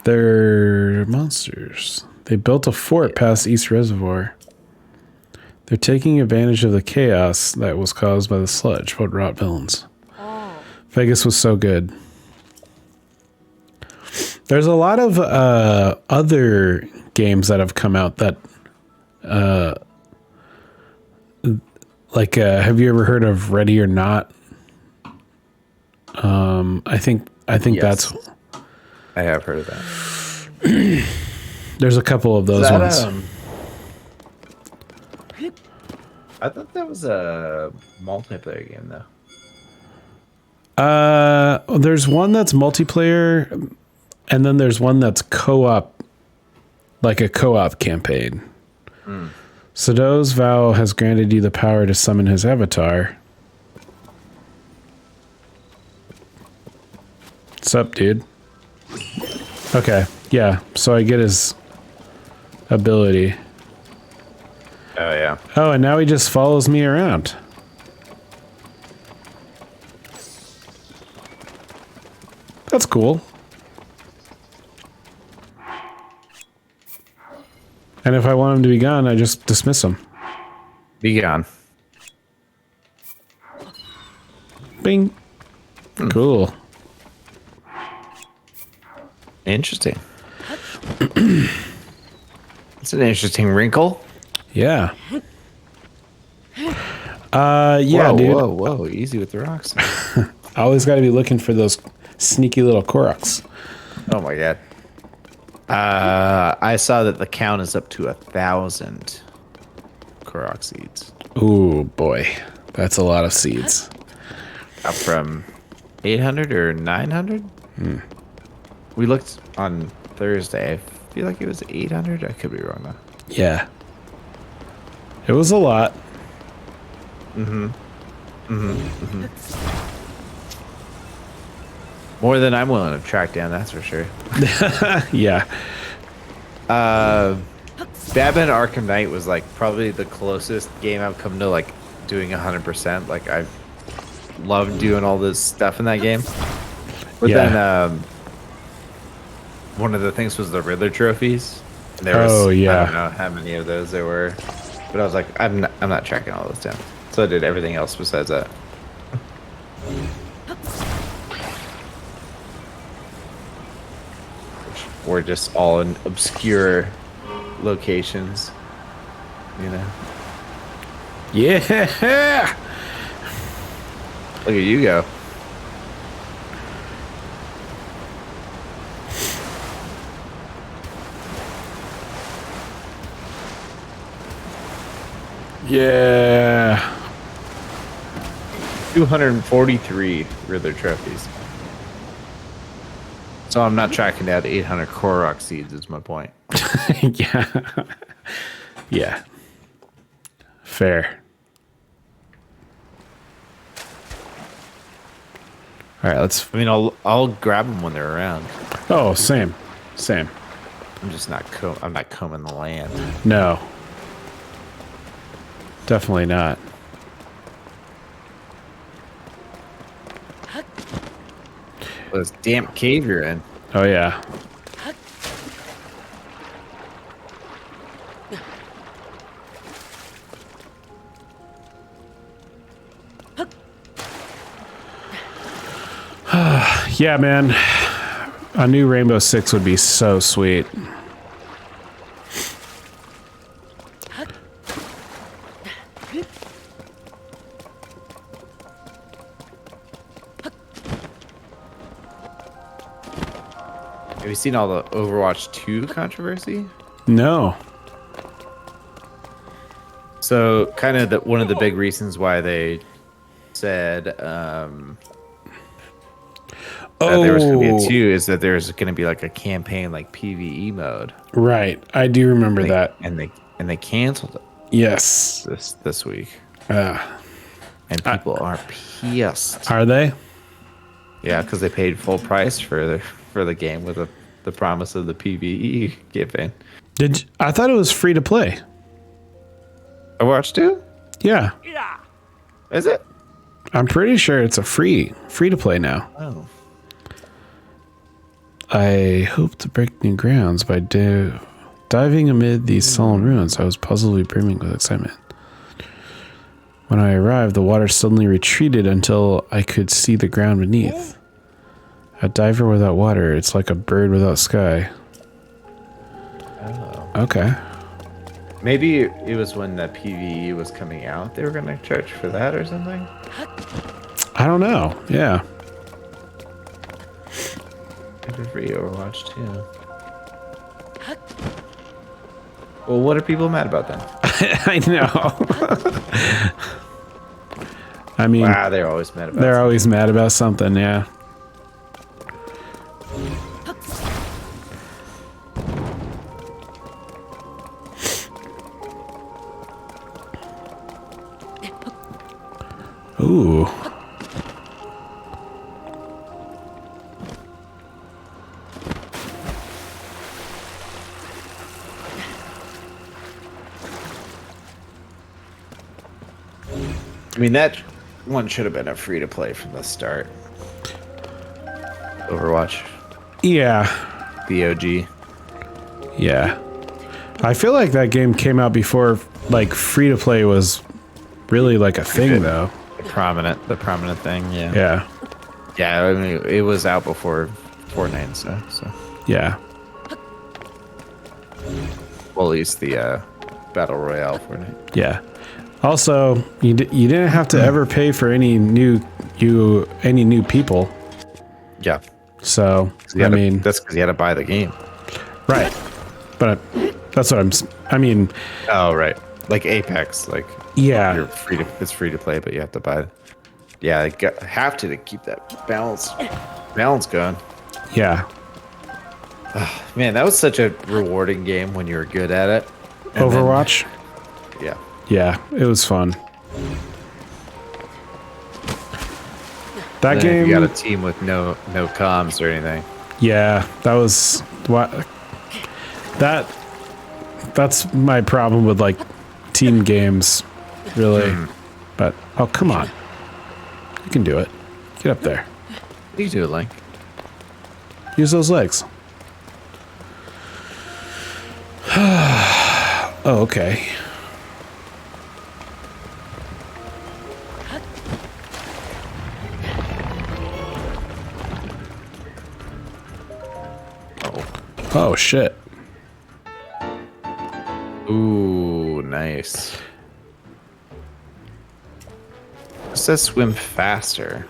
They're monsters. They built a fort past East Reservoir. They're taking advantage of the chaos that was caused by the sludge. What rot villains. Vegas was so good. There's a lot of other games that have come out that have you ever heard of Ready or Not? I think Yes. that's I have heard of that. there's a couple of those ones. I thought that was a multiplayer game though. There's one that's multiplayer, and then there's one that's co-op, like a co-op campaign. Sado's vow has granted you the power to summon his avatar. What's up, dude? Okay, yeah, so I get his ability. Oh yeah. Oh, and now he just follows me around. That's cool. And if I want him to be gone, I just dismiss him. Be gone. Bing. Cool. Interesting. It's an interesting wrinkle. Yeah. Yeah, whoa, dude. Whoa. Easy with the rocks. I always got to be looking for those sneaky little Koroks. Oh my god. I saw that the count is up to 1,000 Korok seeds. Ooh, boy. That's a lot of seeds. Up from 800 or 900? We looked on Thursday. I feel like it was 800. I could be wrong though. Yeah. It was a lot. More than I'm willing to track down, that's for sure. Yeah. Batman Arkham Knight was like probably the closest game I've come to like doing 100%. Like I loved doing all this stuff in that game. But Yeah. then one of the things was the Riddler trophies. There was, Oh, yeah. I don't know how many of those there were, but I was like, I'm not tracking all those down. So I did everything else besides that. Which were just all in obscure locations, you know. Yeah. Look at you go. Yeah. 243 Riddler trophies. So I'm not tracking down 800 Korok seeds is my point. Yeah. Yeah. Fair. All right, let's. I mean, I'll grab them when they're around. Oh, same. Same. I'm just not I'm not combing the land. No. Definitely not. This damp cave you're in. Oh, yeah. Yeah, man. A new Rainbow Six would be so sweet. Have you seen all the Overwatch 2 controversy? No. So kind of one of the big reasons why they said that there was going to be a 2 is that there's going to be like a campaign like PvE mode. Right. I do remember that. And they canceled it Yes. this week. And people are pissed. Are they? Yeah, because they paid full price for the game with the promise of the PvE campaign. I thought it was free to play. Overwatch 2? Yeah. Is it? I'm pretty sure it's a free to play now. Oh. I hope to break new grounds by diving amid these sullen ruins. I was puzzledly brimming with excitement. When I arrived, the water suddenly retreated until I could see the ground beneath. A diver without water, it's like a bird without sky. Oh. Okay. Maybe it was when the PvE was coming out. They were going to charge for that or something. I don't know. Yeah. Maybe free Overwatch 2. Well, what are people mad about then? I know. I mean, Wow, they're always mad about. they're always mad about something. Yeah. Ooh. I mean, that one should have been a free to play from the start. Overwatch, Yeah. the OG. Yeah. I feel like that game came out before like free to play was really like a thing though. The prominent thing. Yeah. Yeah. Yeah. I mean, it was out before Fortnite and stuff. So, Yeah. well, at least the battle royale Fortnite. Yeah. Also, you didn't have to ever pay for any new people. Yeah. So, That's because you had to buy the game. right. But that's what I mean, Oh, right. Like Apex, like yeah. it's free to play, but you have to buy. Yeah, have to keep that balance going. Yeah. Man, that was such a rewarding game when you were good at it. And Overwatch? Then, yeah. Yeah, it was fun. That And then game. if you got a team with no comms or anything. Yeah, that was what. That's my problem with like team games, really. But oh come on, you can do it. Get up there. You can do it, Link. Use those legs. Oh, okay. Oh shit. Ooh, nice. It says swim faster.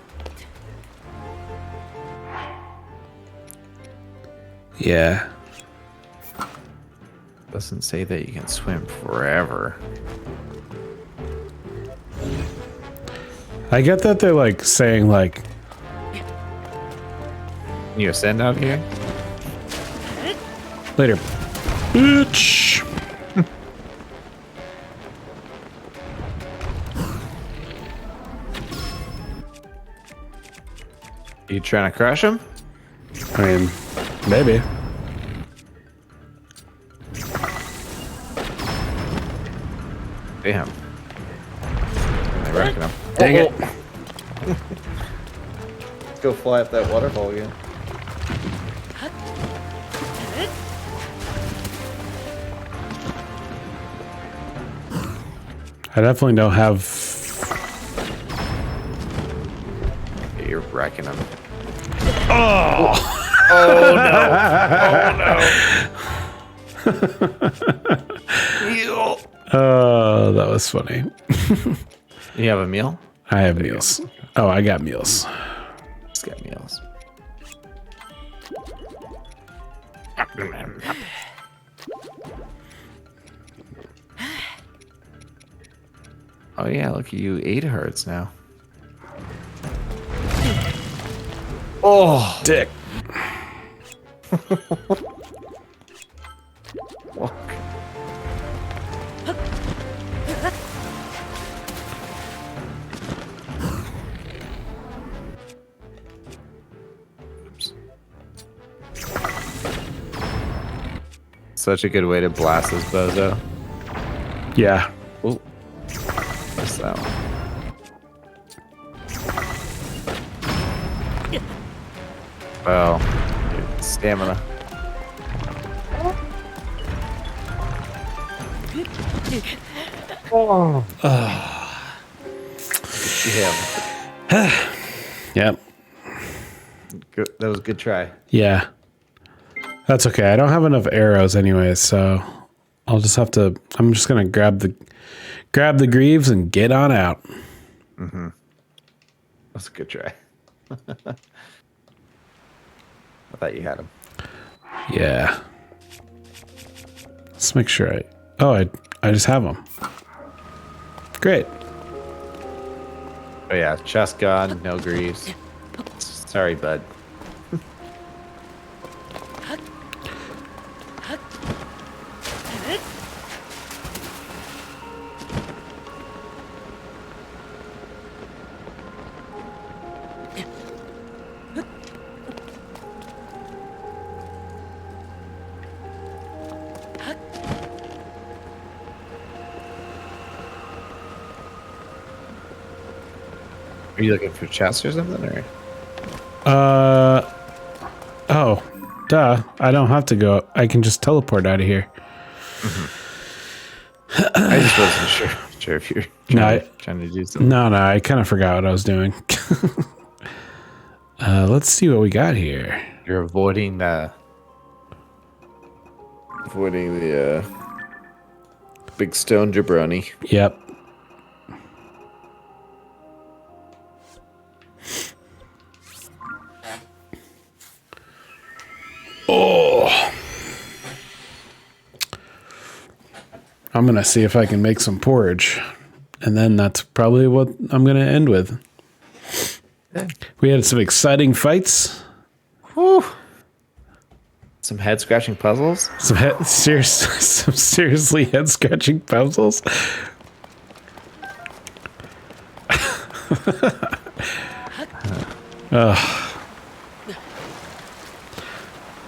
Yeah. Doesn't say that you can swim forever. I get that they're like saying like Can you ascend out here? later. Bitch. You trying to crush him? I mean, maybe. Damn. I reckon him. Dang it. Let's go fly up that waterfall again. I definitely don't have. Yeah, you're wrecking him. Oh. Oh no! Oh, that was funny. You have a meal? I have meals. Oh, I got meals. Just got meals. Oh yeah, look at you, 8 hearts now. Oh, Dick. fuck. Oops. Such a good way to blast this bozo. Yeah. Oh, what's that one? Well, dude, stamina. Oh. Yeah, Yep. good. That was a good try. Yeah. That's okay. I don't have enough arrows anyway, so I'll just have to. I'm just gonna grab the greaves and get on out. That's a good try. I thought you had him. Yeah. Let's make sure I just have them. Great. Oh yeah, chest gun, no greaves. Sorry, bud. Are you looking for chests or something? Or? Oh, duh. I don't have to go. I can just teleport out of here. I just wasn't sure if you're trying to do something. No, I kind of forgot what I was doing. Let's see what we got here. You're avoiding the big stone jabroni. Yep. Oh. I'm going to see if I can make some porridge. And then that's probably what I'm going to end with. We had some exciting fights. Whew. Some head scratching puzzles. Some seriously head scratching puzzles.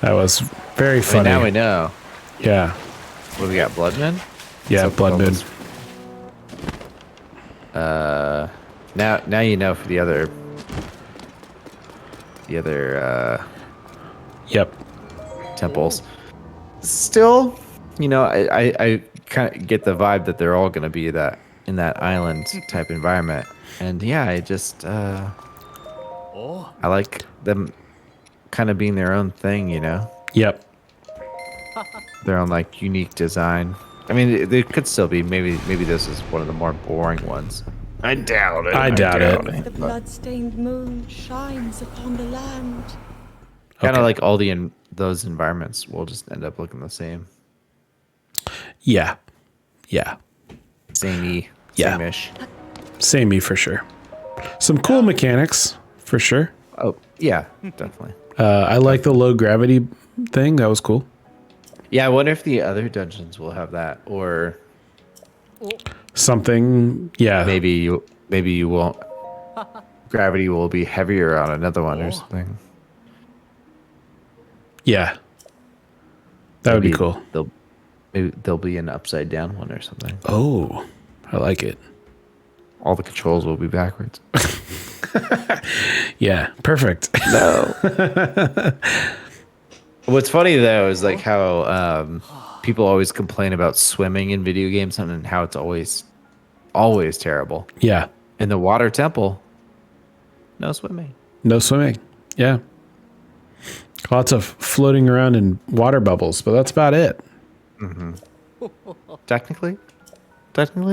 That was very funny. Now we know. Yeah. What do we got? Bloodman? Yeah, Bloodman. Now you know for the other Yep. temples. Still, I kind of get the vibe that they're all going to be in that island type environment. And yeah, I like them kind of being their own thing, Yep. their own like unique design. I mean, they could still be. Maybe this is one of the more boring ones. I doubt it. I doubt it. The blood-stained moon shines upon the land. Kind of Okay. like all those environments will just end up looking the same. Yeah. Yeah. Samey. Yeah. Same-ish. Samey for sure. Some cool mechanics for sure. Oh, yeah, definitely. I like the low gravity thing. That was cool. Yeah, I wonder if the other dungeons will have that, or Something. Yeah. maybe you won't. Gravity will be heavier on another one or something. Yeah. That would be cool. Maybe there'll be an upside down one or something. Oh, I like it. All the controls will be backwards. Yeah. Perfect. No. What's funny though is like how people always complain about swimming in video games and how it's always terrible. Yeah. In the water temple, no swimming. No swimming. Yeah. Lots of floating around in water bubbles, but that's about it. Technically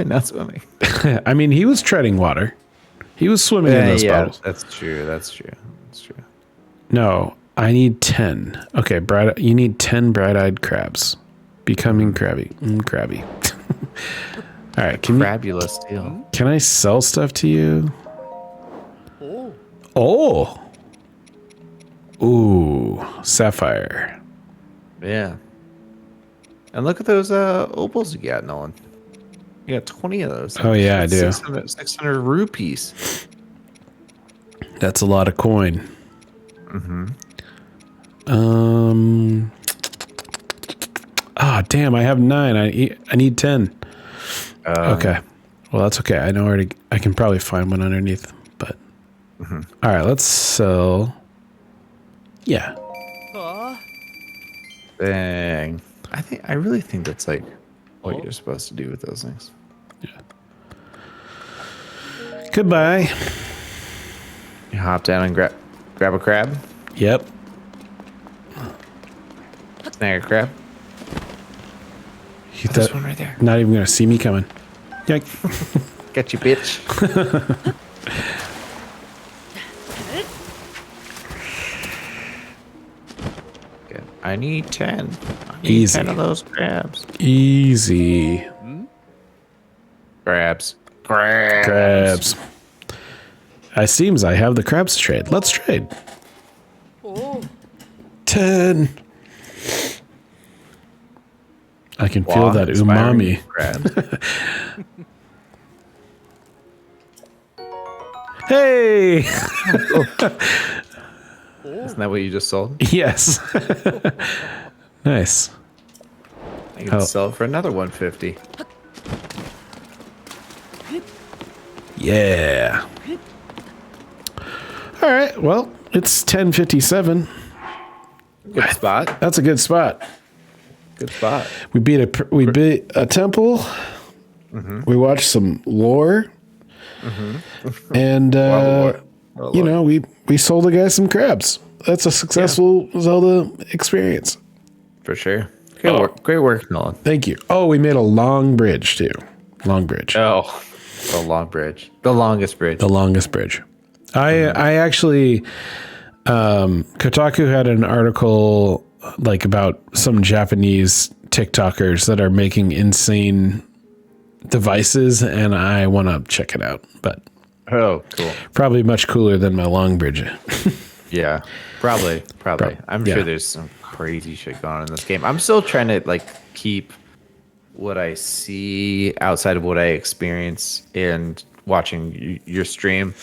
not swimming. I mean, he was treading water. He was swimming in those bubbles. That's true. No, I need 10. Okay, you need 10 bright-eyed crabs. Becoming crabby. Crabby. All right, Crabulous deal. can I sell stuff to you? Oh. Ooh, sapphire. Yeah. And look at those opals you got, Nolan. You got 20 of those. Oh, yeah, I do. 600 rupees. That's a lot of coin. Ah, damn, I have 9. I need 10. Okay. Well, that's okay. I know where to. I can probably find one underneath. But all right, let's sell. Yeah. Dang. I really think that's like what you're supposed to do with those things. Goodbye. You hop down and grab a crab. Yep. Snag a crab. You This thought- one right there. Not even gonna see me coming. Yike. Get you, bitch. Okay. I need 10. I need Easy. 10 of those crabs. Easy. Crabs. Crabs. It seems I have the crabs to trade. Let's trade. 10. I can feel that umami. Crabs. Hey! Isn't that what you just sold? Yes. Nice. I can sell it for another 150. Yeah. All right. Well, it's 10:57. Good spot. That's a good spot. Good spot. We beat a temple. We watched some lore. And you know, we sold the guy some crabs. That's a successful Zelda experience. For sure. Great work, Nolan. Thank you. Oh, we made a long bridge too. Long bridge. Oh, the long bridge. The longest bridge. The longest bridge. I actually Kotaku had an article like about some Japanese TikTokers that are making insane devices, and I want to check it out. But Oh, cool. probably much cooler than my long bridge. Yeah, probably. I'm yeah. sure there's some crazy shit going on in this game. I'm still trying to like keep what I see outside of what I experience and watching your stream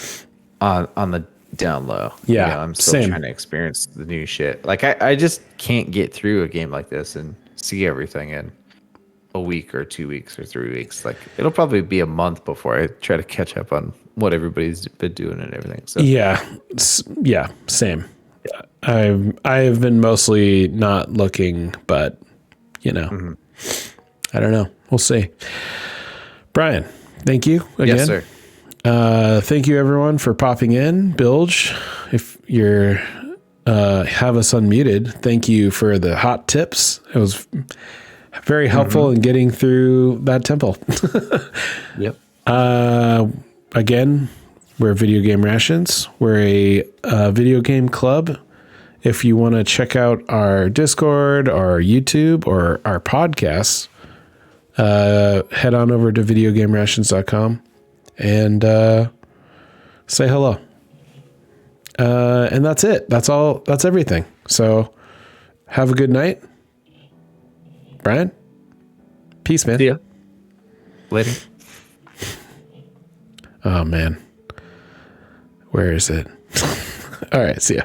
on the down low. Yeah, You know, I'm still same. trying to experience the new shit. Like I just can't get through a game like this and see everything in a week or 2 weeks or 3 weeks. Like it'll probably be a month before I try to catch up on what everybody's been doing and everything. So Yeah, same. I have been mostly not looking, but you know, I don't know. We'll see. Brian, thank you again. yes, sir. Thank you everyone for popping in. Bilge, if you're have us unmuted, thank you for the hot tips. It was very helpful in getting through that temple. Yep. Again, we're Video Game Rations. We're a video game club. If you want to check out our Discord, our YouTube, or our podcasts, head on over to videogamerations.com and say hello. And that's it. That's all. That's everything. So have a good night. Brian, peace, man. See ya. Later. Oh, man. Where is it? All right. See ya.